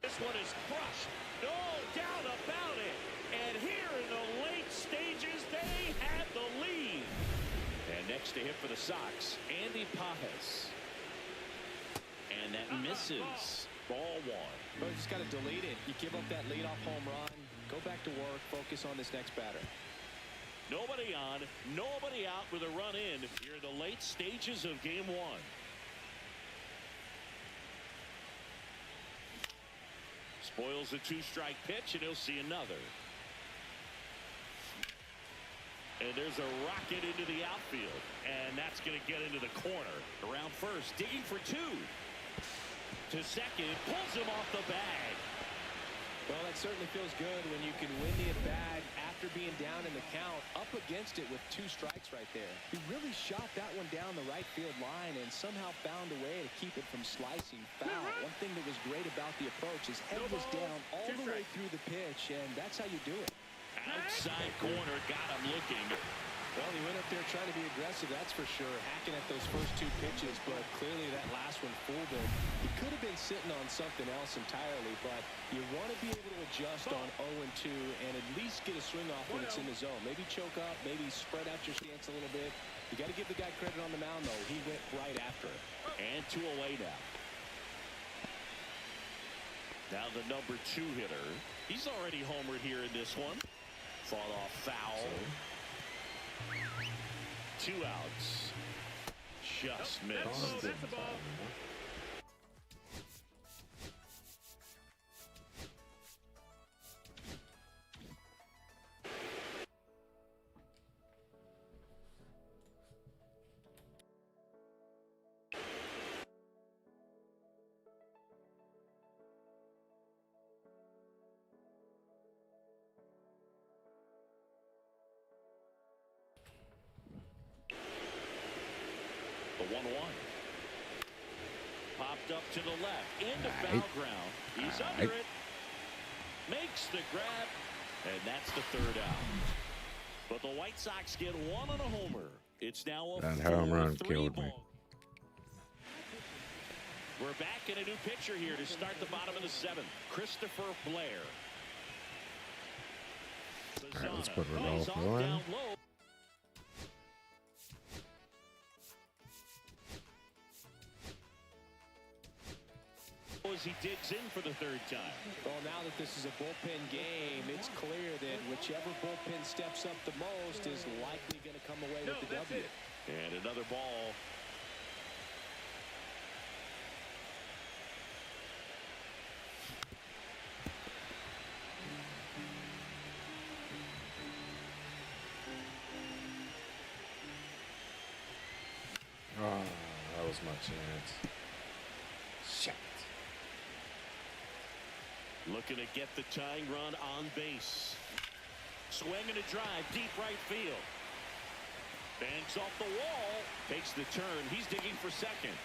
This one is crushed. No doubt about it. And here in the late stages, they had the lead. And next to hit for the Sox, Andy Pajes. And that misses. Ball one. But just got to delete it. You give up that leadoff home run. Go back to work. Focus on this next batter. Nobody on, nobody out with a run in here in the late stages of game one. Spoils the 2-strike pitch, and he'll see another. And there's a rocket into the outfield, and that's going to get into the corner. Around first, digging for two. To second, pulls him off the bag. Well, that certainly feels good when you can win the at-bat after being down in the count, up against it with 2 strikes right there. He really shot that one down the right field line and somehow found a way to keep it from slicing foul. One thing that was great about the approach, his head was down all the way through the pitch, and that's how you do it. Outside corner, got him looking. Well, he went up there trying to be aggressive, that's for sure, hacking at those first 2 pitches, but clearly that last one fooled him. He could have been sitting on something else entirely, but you want to be able to adjust on 0-2 and at least get a swing off when it's in the zone. Maybe choke up, maybe spread out your stance a little bit. You got to give the guy credit on the mound, though. He went right after it. And 2 away now. Now the number 2 hitter. He's already homered here in this one. Fought off foul. 2 outs. Just missed. That's the ball. The 1-1. Popped up to the left. Into foul ground. He's under it. Makes the grab. And that's the 3rd out. But the White Sox get 1 on a homer. It's now a That home run 4-3 killed me. ball. We're back in a new pitcher here to start the bottom of the 7th. Christopher Blair. All right, let's put He's Rodolfo off in. down low. As he digs in for the 3rd time. Well, now that this is a bullpen game, it's clear that whichever bullpen steps up the most is likely going to come away with the W. And another ball. Oh, that was my chance. Shit. Looking to get the tying run on base. Swing and a drive, deep right field. Banks off the wall, takes the turn. He's digging for second.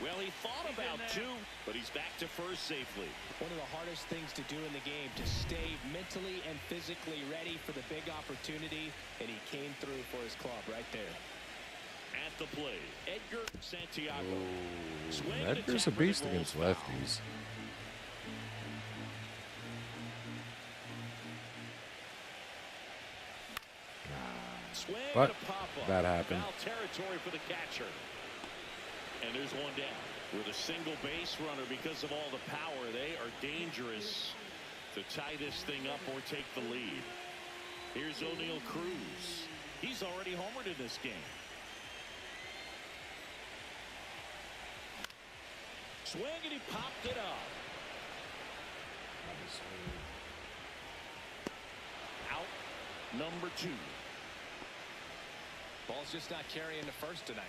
Well, he thought about 2, but he's back to first safely. One of the hardest things to do in the game, to stay mentally and physically ready for the big opportunity, and he came through for his club right there. At the plate, Edgar Santiago. Oh, Swing and Edgar's a tap, but it beast rolls against foul. lefties. Swing But and a pop-up. that happened. Foul territory for the catcher. And there's one down. With a single base runner, because of all the power, they are dangerous to tie this thing up or take the lead. Here's O'Neal Cruz. He's already homered in this game. Swing and he popped it up. Out number 2. Ball's just not carrying the first tonight.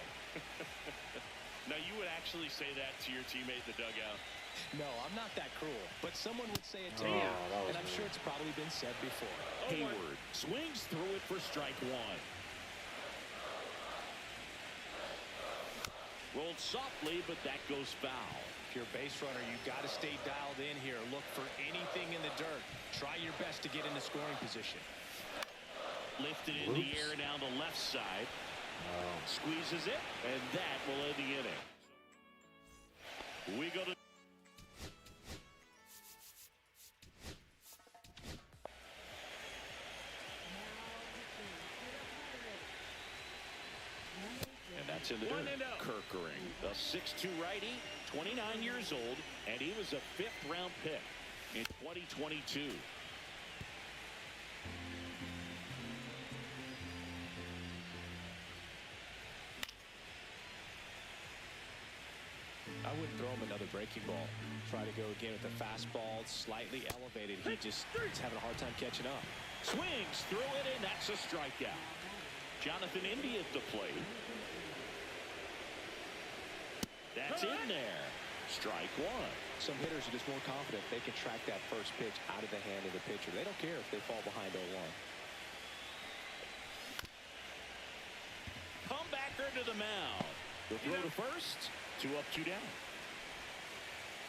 Now, you would actually say that to your teammate in the dugout? No, I'm not that cruel, but someone would say it to Oh, me, that was and I'm sure it's probably been said before. Hayward swings through it for strike one. Rolled softly, but that goes foul. If you're a base runner, you've got to stay dialed in here. Look for anything in the dirt. Try your best to get into scoring position. Lifted in the air down the left side. Squeezes it, and that will end the inning. We go to and that's in the dirt. Kirkering, a 6'2 righty, 29 years old, and he was a 5th-round pick in 2022. I wouldn't throw him another breaking ball. Try to go again with the fastball, slightly elevated. He just is having a hard time catching up. Swings through it, and that's a strikeout. Jonathan Indy at the plate. That's in there. Strike one. Some hitters are just more confident they can track that first pitch out of the hand of the pitcher. They don't care if they fall behind 0-1. Comebacker to the mound. The throw to first. 2 up, 2 down.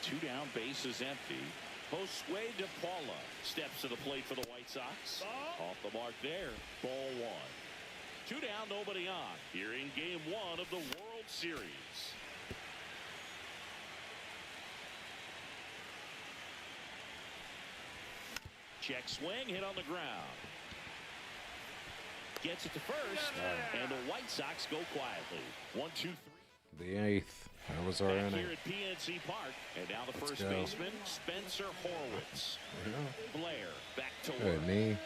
2 down, base is empty. Josue De Paula steps to the plate for the White Sox. Off the mark there. Ball 1. 2 down, nobody on. Here in game 1 of the World Series. Check swing, hit on the ground. Gets it to first, and the White Sox go quietly. 1, 2, 3. The 8th. That was our Back inning. here at PNC Park, and now the first go. baseman, Spencer Horwitz. Blair back to Good work. knee.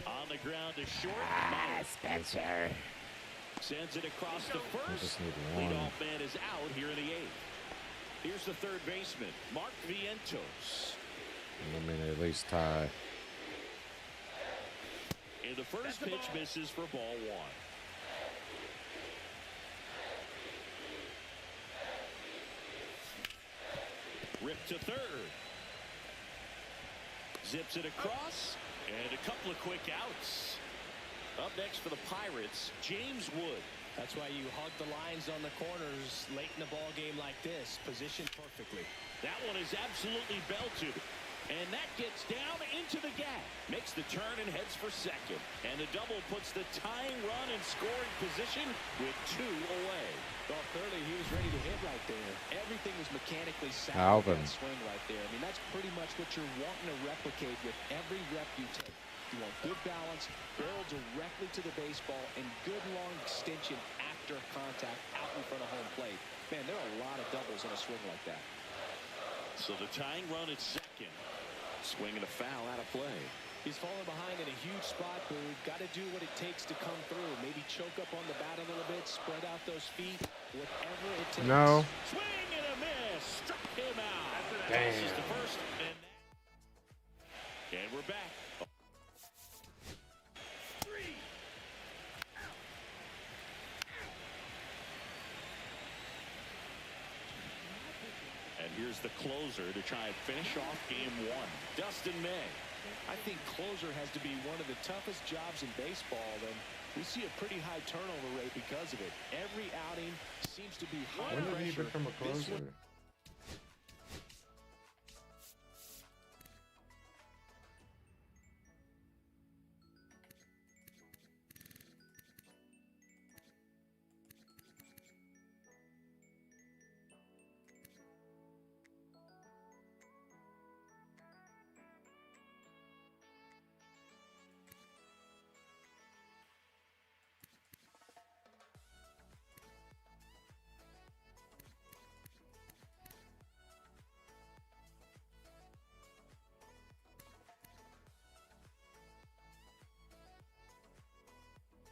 On the ground to short. Spencer. Sends it across the I first. just need one. Leadoff man is out here in the 8th. Here's the third baseman, Mark Vientos. I mean, at least tie. And the first pitch misses for ball 1. Ripped to third. Zips it across. And a couple of quick outs. Up next for the Pirates, James Wood. That's why you hug the lines on the corners late in the ball game like this. Positioned perfectly. That one is absolutely belted. And that gets down into the gap. Makes the turn and heads for second. And the double puts the tying run in scoring position with 2 away. Well, clearly he was ready to hit right there. Everything was mechanically sound. Alvin. That swing right there. I mean, that's pretty much what you're wanting to replicate with every rep you take. You want good balance, barrel directly to the baseball, and good long extension after contact out in front of home plate. Man, there are a lot of doubles in a swing like that. So the tying run at second. Swinging a foul out of play. He's falling behind in a huge spot, but we've got to do what it takes to come through. Maybe choke up on the bat a little bit, spread out those feet, whatever it takes. No. Swing and a miss. Struck him out. Damn. Tosses the first. And we're back. 3. And here's the closer to try and finish off game 1. Dustin May. I think closer has to be one of the toughest jobs in baseball, and we see a pretty high turnover rate because of it. Every outing seems to be high When pressure. did he become a This closer? one-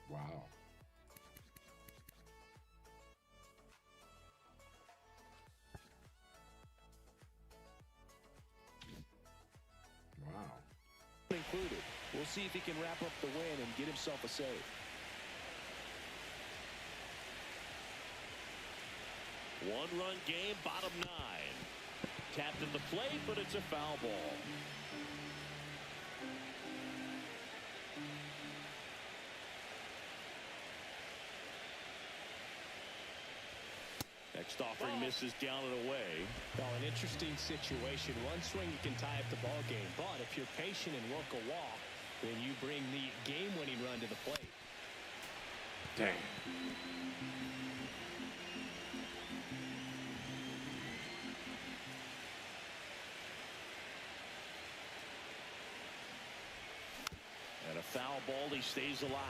Wow. Wow. included. We'll see if he can wrap up the win and get himself a save. One-run game, bottom 9. Tapped in the plate, but it's a foul ball. Next offering misses down and away. Well, an interesting situation. One swing you can tie up the ball game, but if you're patient and work a walk, then you bring the game-winning run to the plate. Dang. And a foul ball, he stays alive.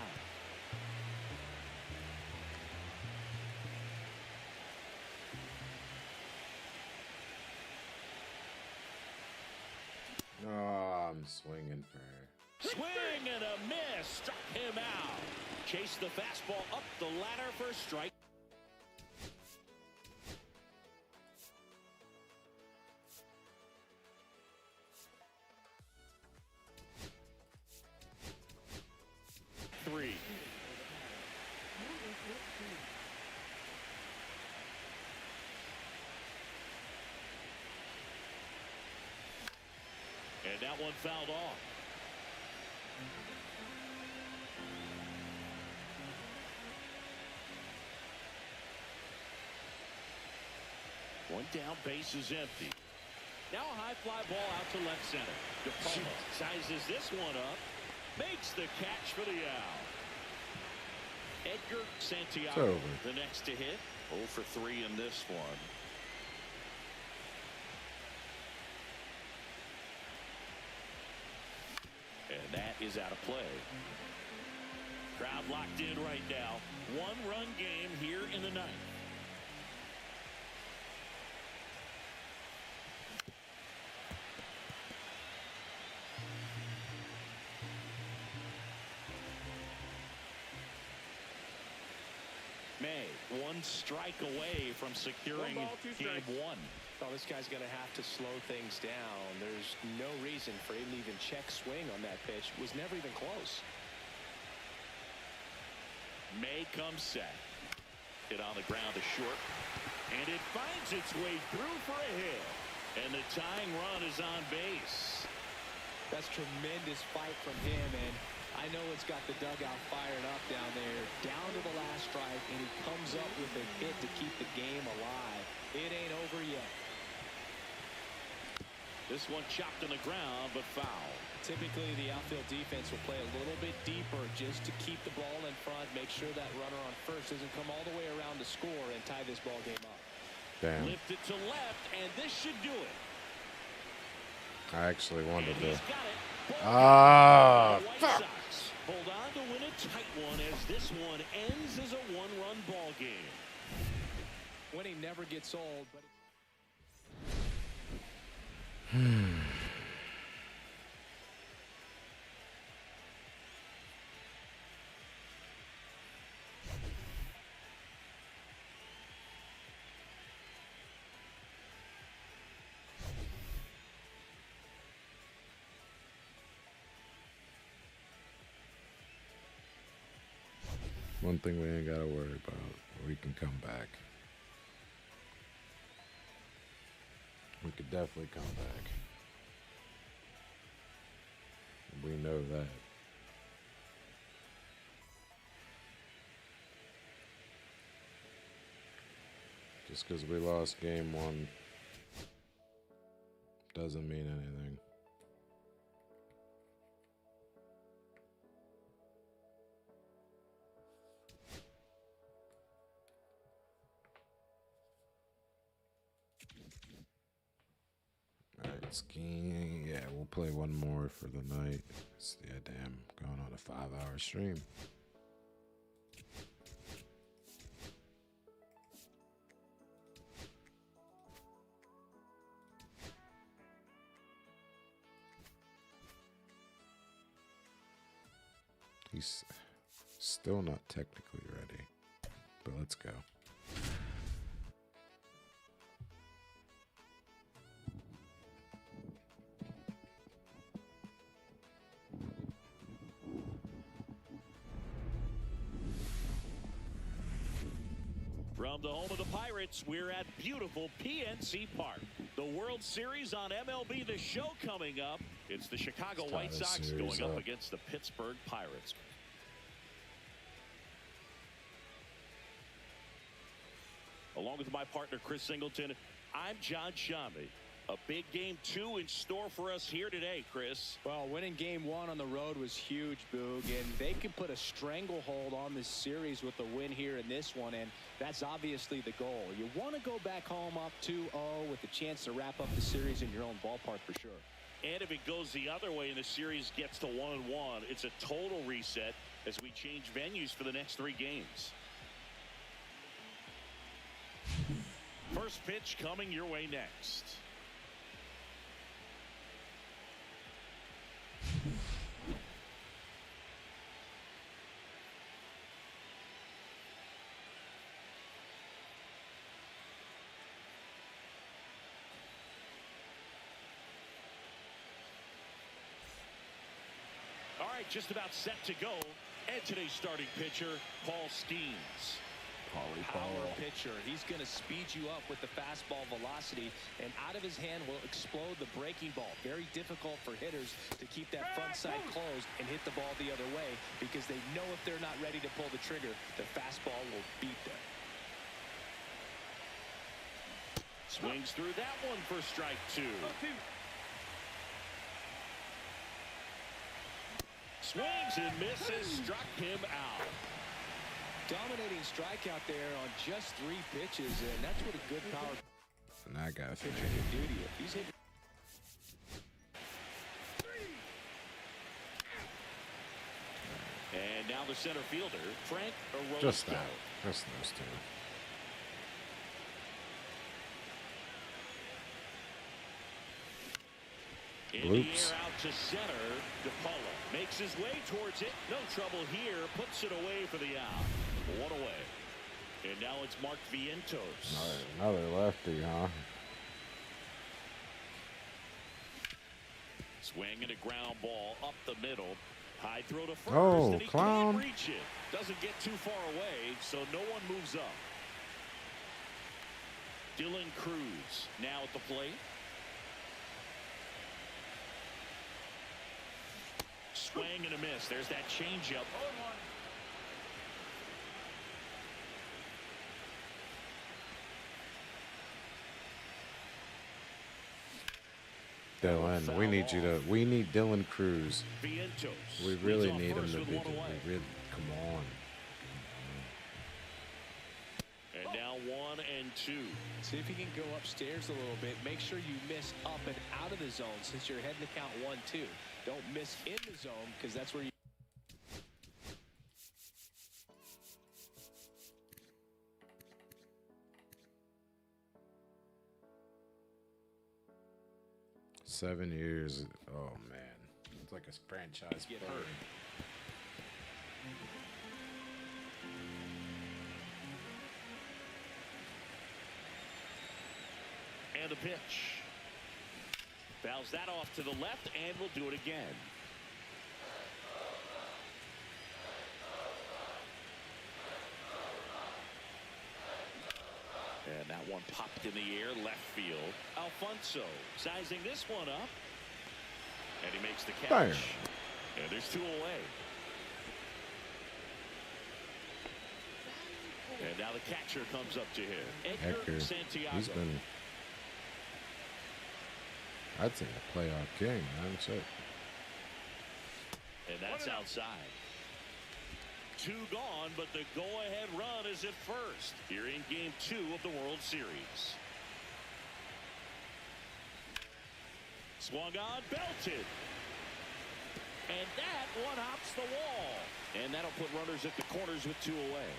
Oh, I'm swinging for. Swing and a miss. Struck him out. Chase the fastball up the ladder for a strike. Three. And that one fouled off. One down, base is empty. Now a high fly ball out to left center. DePaula sizes this one up. Makes the catch for the out. Edgar Santiago, the next to hit. 0 for 3 in this one. And that is out of play. Crowd locked in right now. One-run game here in the ninth. May, one strike away from securing game 1. Well, this guy's going to have to slow things down. There's no reason for him to even check swing on that pitch. It was never even close. May comes set. Hit on the ground to short. And it finds its way through for a hit. And the tying run is on base. That's tremendous fight from him, and I know it's got the dugout fired up down there, down to the last strike, and he comes up with a hit to keep the game alive. It ain't over yet. This one chopped on the ground, but foul. Typically, the outfield defense will play a little bit deeper just to keep the ball in front, make sure that runner on first doesn't come all the way around to score and tie this ball game up. Damn. Lift it to left, and this should do it. I actually wanted And to. he's got it. Ah, The White fuck. Sox hold on to win a tight one as this one ends as a one-run ball game. Winning never gets old, but One thing we ain't gotta worry about. We can come back. We could definitely come back. We know that. Just because we lost game 1 doesn't mean anything. Alright, skiing. Yeah, we'll play one more for the night. Yeah, damn, going on a 5-hour stream. He's still not technically ready, but let's go. From From the home of the Pirates, we're at beautiful PNC Park. The World Series on MLB The Show coming up. It's the Chicago White Sox going up against the Pittsburgh Pirates. Along with my partner, Chris Singleton, I'm John Shammy. A big game 2 in store for us here today, Chris. Well, winning game 1 on the road was huge, Boog, and they can put a stranglehold on this series with a win here in this one, and that's obviously the goal. You want to go back home up 2-0 with a chance to wrap up the series in your own ballpark for sure. And if it goes the other way and the series gets to 1-1, it's a total reset as we change venues for the next 3 games. First pitch coming your way next. All right, just about set to go. And today's starting pitcher, Paul Skeens. Power pitcher. He's going to speed you up with the fastball velocity, and out of his hand will explode the breaking ball. Very difficult for hitters to keep that front side closed and hit the ball the other way, because they know if they're not ready to pull the trigger, the fastball will beat them. Swings through that one for strike 2. Swings and misses, struck him out. Dominating strikeout there on just 3 pitches, and that's what a good power And that guy pitcher can do to you. If he's hitting. And now the center fielder, Frank Orozco. just that. Just those 2. In the Bloops. air out to center. DePaula makes his way towards it. No trouble here. Puts it away for the out. 1 away. And now it's Mark Vientos. Another lefty, huh? Swing and a ground ball up the middle. High throw to first. Oh, and he clown. can't reach it. Doesn't get too far away, so no one moves up. Dylan Cruz now at the plate. Swing and a miss. There's that changeup. Dylan, we need Dylan Cruz. Vientos. We leads really off need him first to with be. one away. Come on. And now 1 and 2. See if you can go upstairs a little bit. Make sure you miss up and out of the zone since you're heading to count 1-2. Don't miss in the zone, because that's where you. Seven years. Oh man, it's like a franchise Get player. hurt. And a pitch. Fouls that off to the left, and we'll do it again. And that one popped in the air, left field. Alfonso sizing this one up. And he makes the catch. Fire. And there's 2 away. And now the catcher comes up to him. Edgar Santiago. He's been, I'd say, a playoff king, man. Shit. And that's outside. 2 gone, but the go-ahead run is at first here in Game 2 of the World Series. Swung on, belted. And that one hops the wall. And that'll put runners at the corners with 2 away.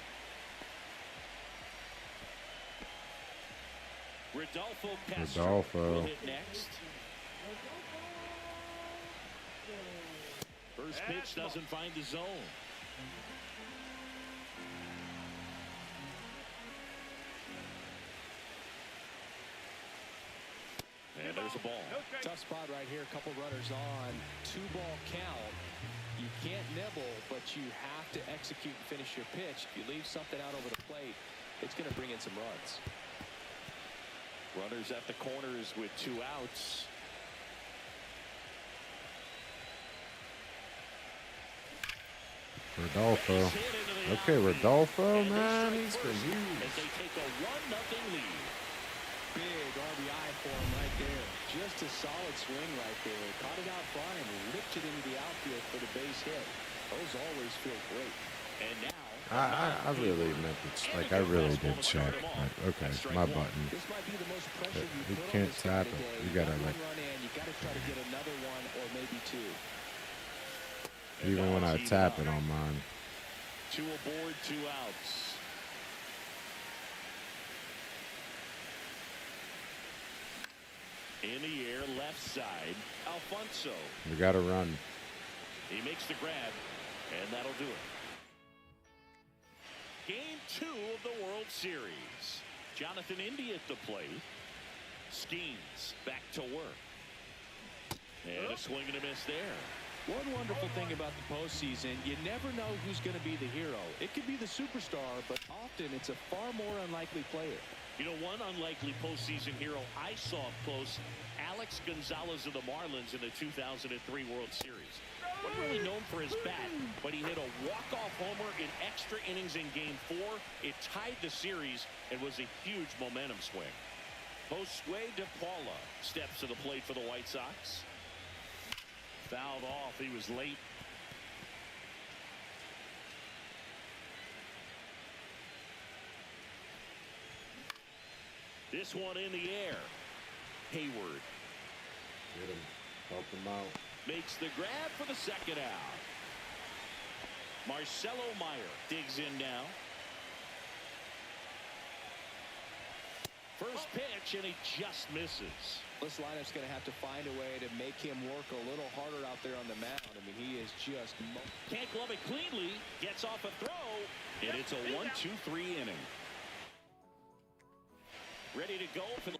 Rodolfo Castro will hit next. First pitch doesn't find the zone. And there's a ball. Tough spot right here. A couple runners on. 2-ball count. You can't nibble, but you have to execute and finish your pitch. If you leave something out over the plate, it's going to bring in some runs. Runners at the corners with 2 outs. Rodolfo. Okay, Rodolfo, man, he's been huge. As they take a 1-0 lead. Big RBI for him right there. Just a solid swing right there. Caught it out front and ripped it into the outfield for the base hit. Those always feel great. And now I really meant to, like, I really did check. Like, okay, my button. This might be the most pressure You put on can't this guy tap it. today. You gotta, Got like, one run in. You got to try to get another one or maybe 2. even when I tap it on mine. 2 aboard, 2 outs. In the air, left side, Alfonso. We gotta run. He makes the grab, and that'll do it. Game 2 of the World Series. Jonathan India at the plate. Skeens back to work. And a swing and a miss there. One wonderful thing about the postseason, you never know who's going to be the hero. It could be the superstar, but often it's a far more unlikely player. You know, one unlikely postseason hero I saw up close, Alex Gonzalez of the Marlins in the 2003 World Series. Wasn't really known for his bat, but he hit a walk-off homer in extra innings in Game 4. It tied the series and was a huge momentum swing. Josue De Paula steps to the plate for the White Sox. Fouled off. He was late. This one in the air. Hayward Get him. Help him out. makes the grab for the second out. Marcelo Meyer digs in now. First pitch, and he just misses. This lineup's going to have to find a way to make him work a little harder out there on the mound. I mean, he is just... Can't glove it cleanly. Gets off a throw. And it's a 1-2-3 inning. Ready to go for the...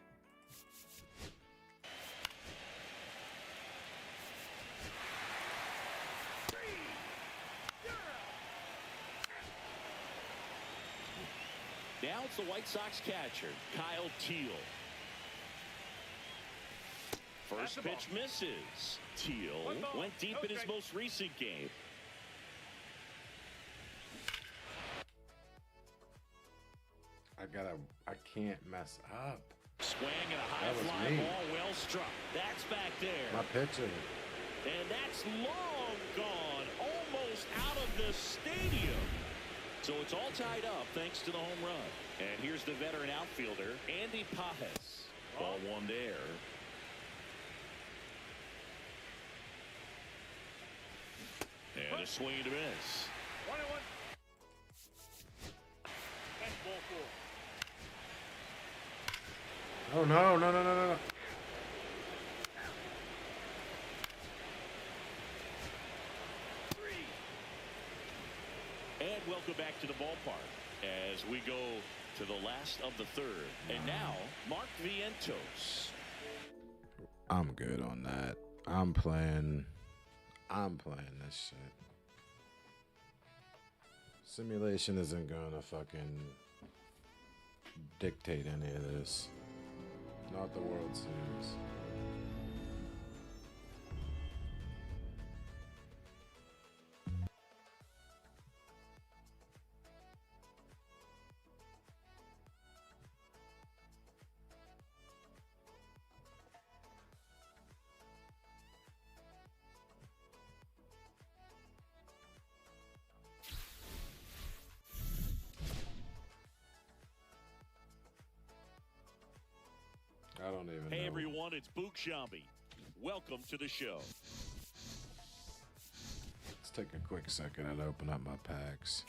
Now it's the White Sox catcher, Kyle Teal. First pitch misses. Teal went deep in his most recent game. I can't mess up. Swing and a high That was fly me. ball, well struck. That's back there. My pitching. And that's long gone, almost out of the stadium. So it's all tied up thanks to the home run. And here's the veteran outfielder, Andy Pajes. Ball one there. And a swing to miss. 1-1. That's ball 4. Oh, no. And welcome back to the ballpark as we go to the last of the third. And now, Mark Vientos. I'm good on that. I'm playing this shit. Simulation isn't gonna fucking dictate any of this. Not the World Series. I don't even know. Hey everyone, it's Book Shambi. Welcome to the show. Let's take a quick second and open up my packs.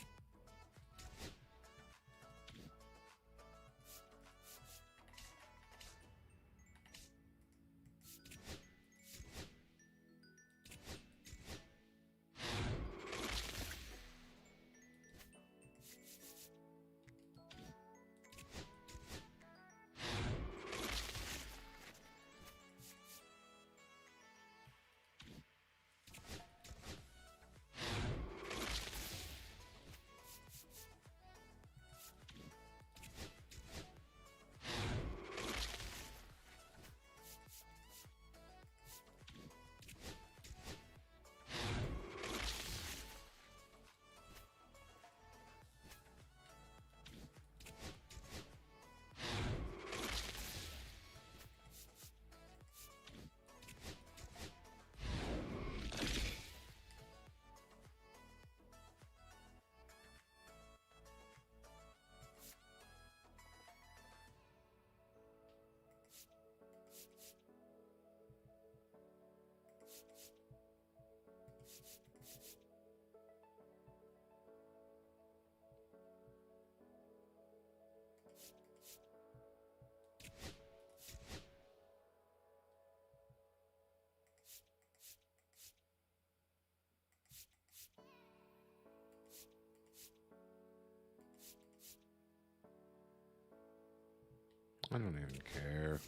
I don't even care.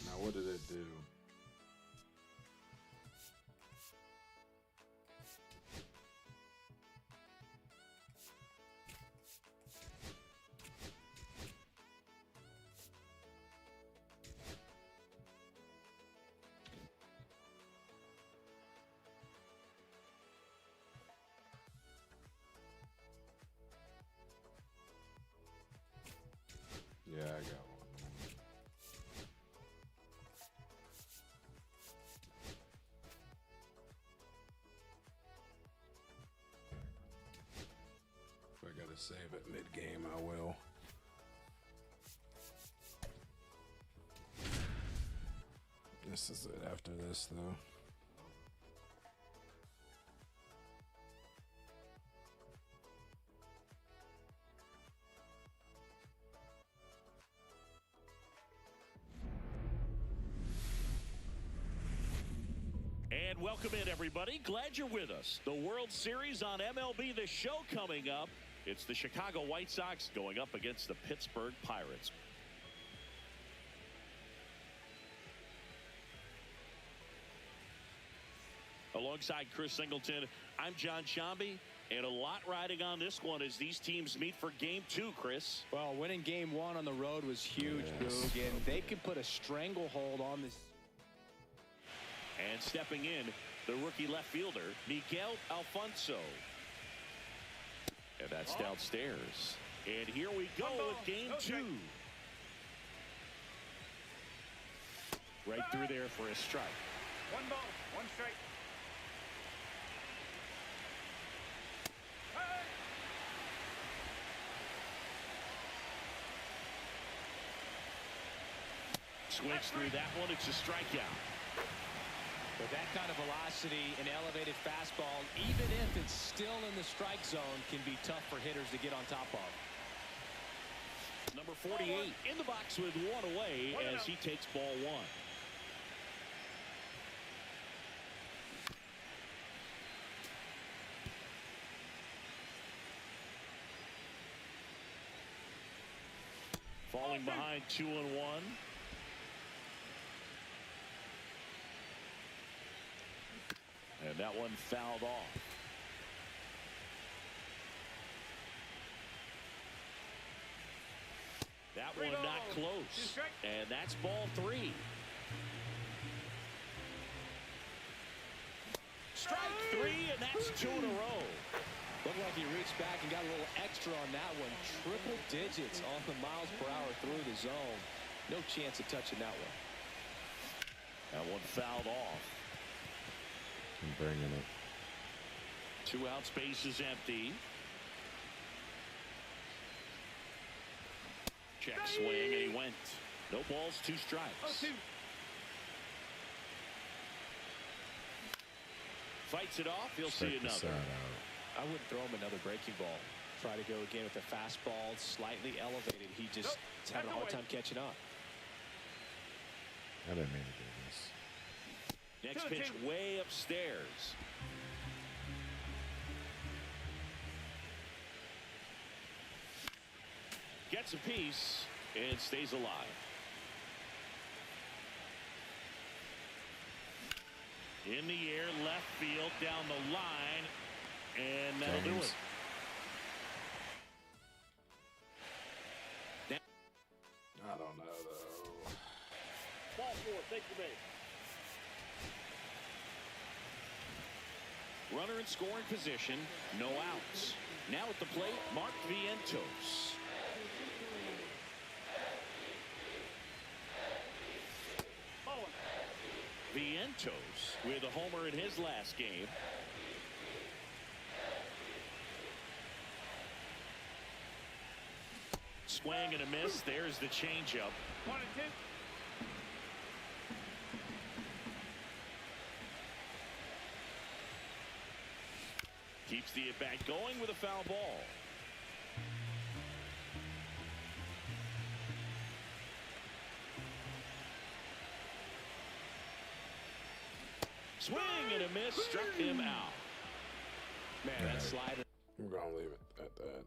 Now, what did it do? Yeah, I got one. If I gotta save it mid-game, I will. This is it after this, though. And welcome in, everybody. Glad you're with us. The World Series on MLB The Show coming up. It's the Chicago White Sox going up against the Pittsburgh Pirates. Alongside Chris Singleton, I'm John Shambi. And a lot riding on this one as these teams meet for Game 2, Chris. Well, winning Game 1 on the road was huge, Boog, and they could put a stranglehold on this. And stepping in, the rookie left fielder, Miguel Alfonso. And that's downstairs. And here we go with Game 2. Right through there for a strike. One ball, one strike. Swings through that one. It's a strikeout. With that kind of velocity, an elevated fastball, even if it's still in the strike zone, can be tough for hitters to get on top of. Number 48 in the box with one away as he takes ball one. Falling behind 2-1. And that one fouled off. That one not close. And that's ball 3. Strike 3, and that's 2 in a row. Looked like he reached back and got a little extra on that one. Triple digits on the miles per hour through the zone. No chance of touching that one. That one fouled off. I'm bringing it. 2 out, space is empty. Check swing, and he went. No balls, 2 strikes. Fights it off. He'll see another. I wouldn't throw him another breaking ball. Try to go again with the fastball slightly elevated. He just is having a hard time catching up. I didn't mean to do this. Next pitch way upstairs. Gets a piece and stays alive. In the air, left field, down the line, and that'll do it. I don't know, though. Ball 4, take the base. Runner in scoring position, no outs. Now at the plate, Mark Vientos. Vientos with a homer in his last game. Swing and a miss. There's the changeup. 1 and 2. Keeps the at-bat going with a foul ball. Swing and a miss, struck him out. Man, that slider. I'm gonna leave it at that.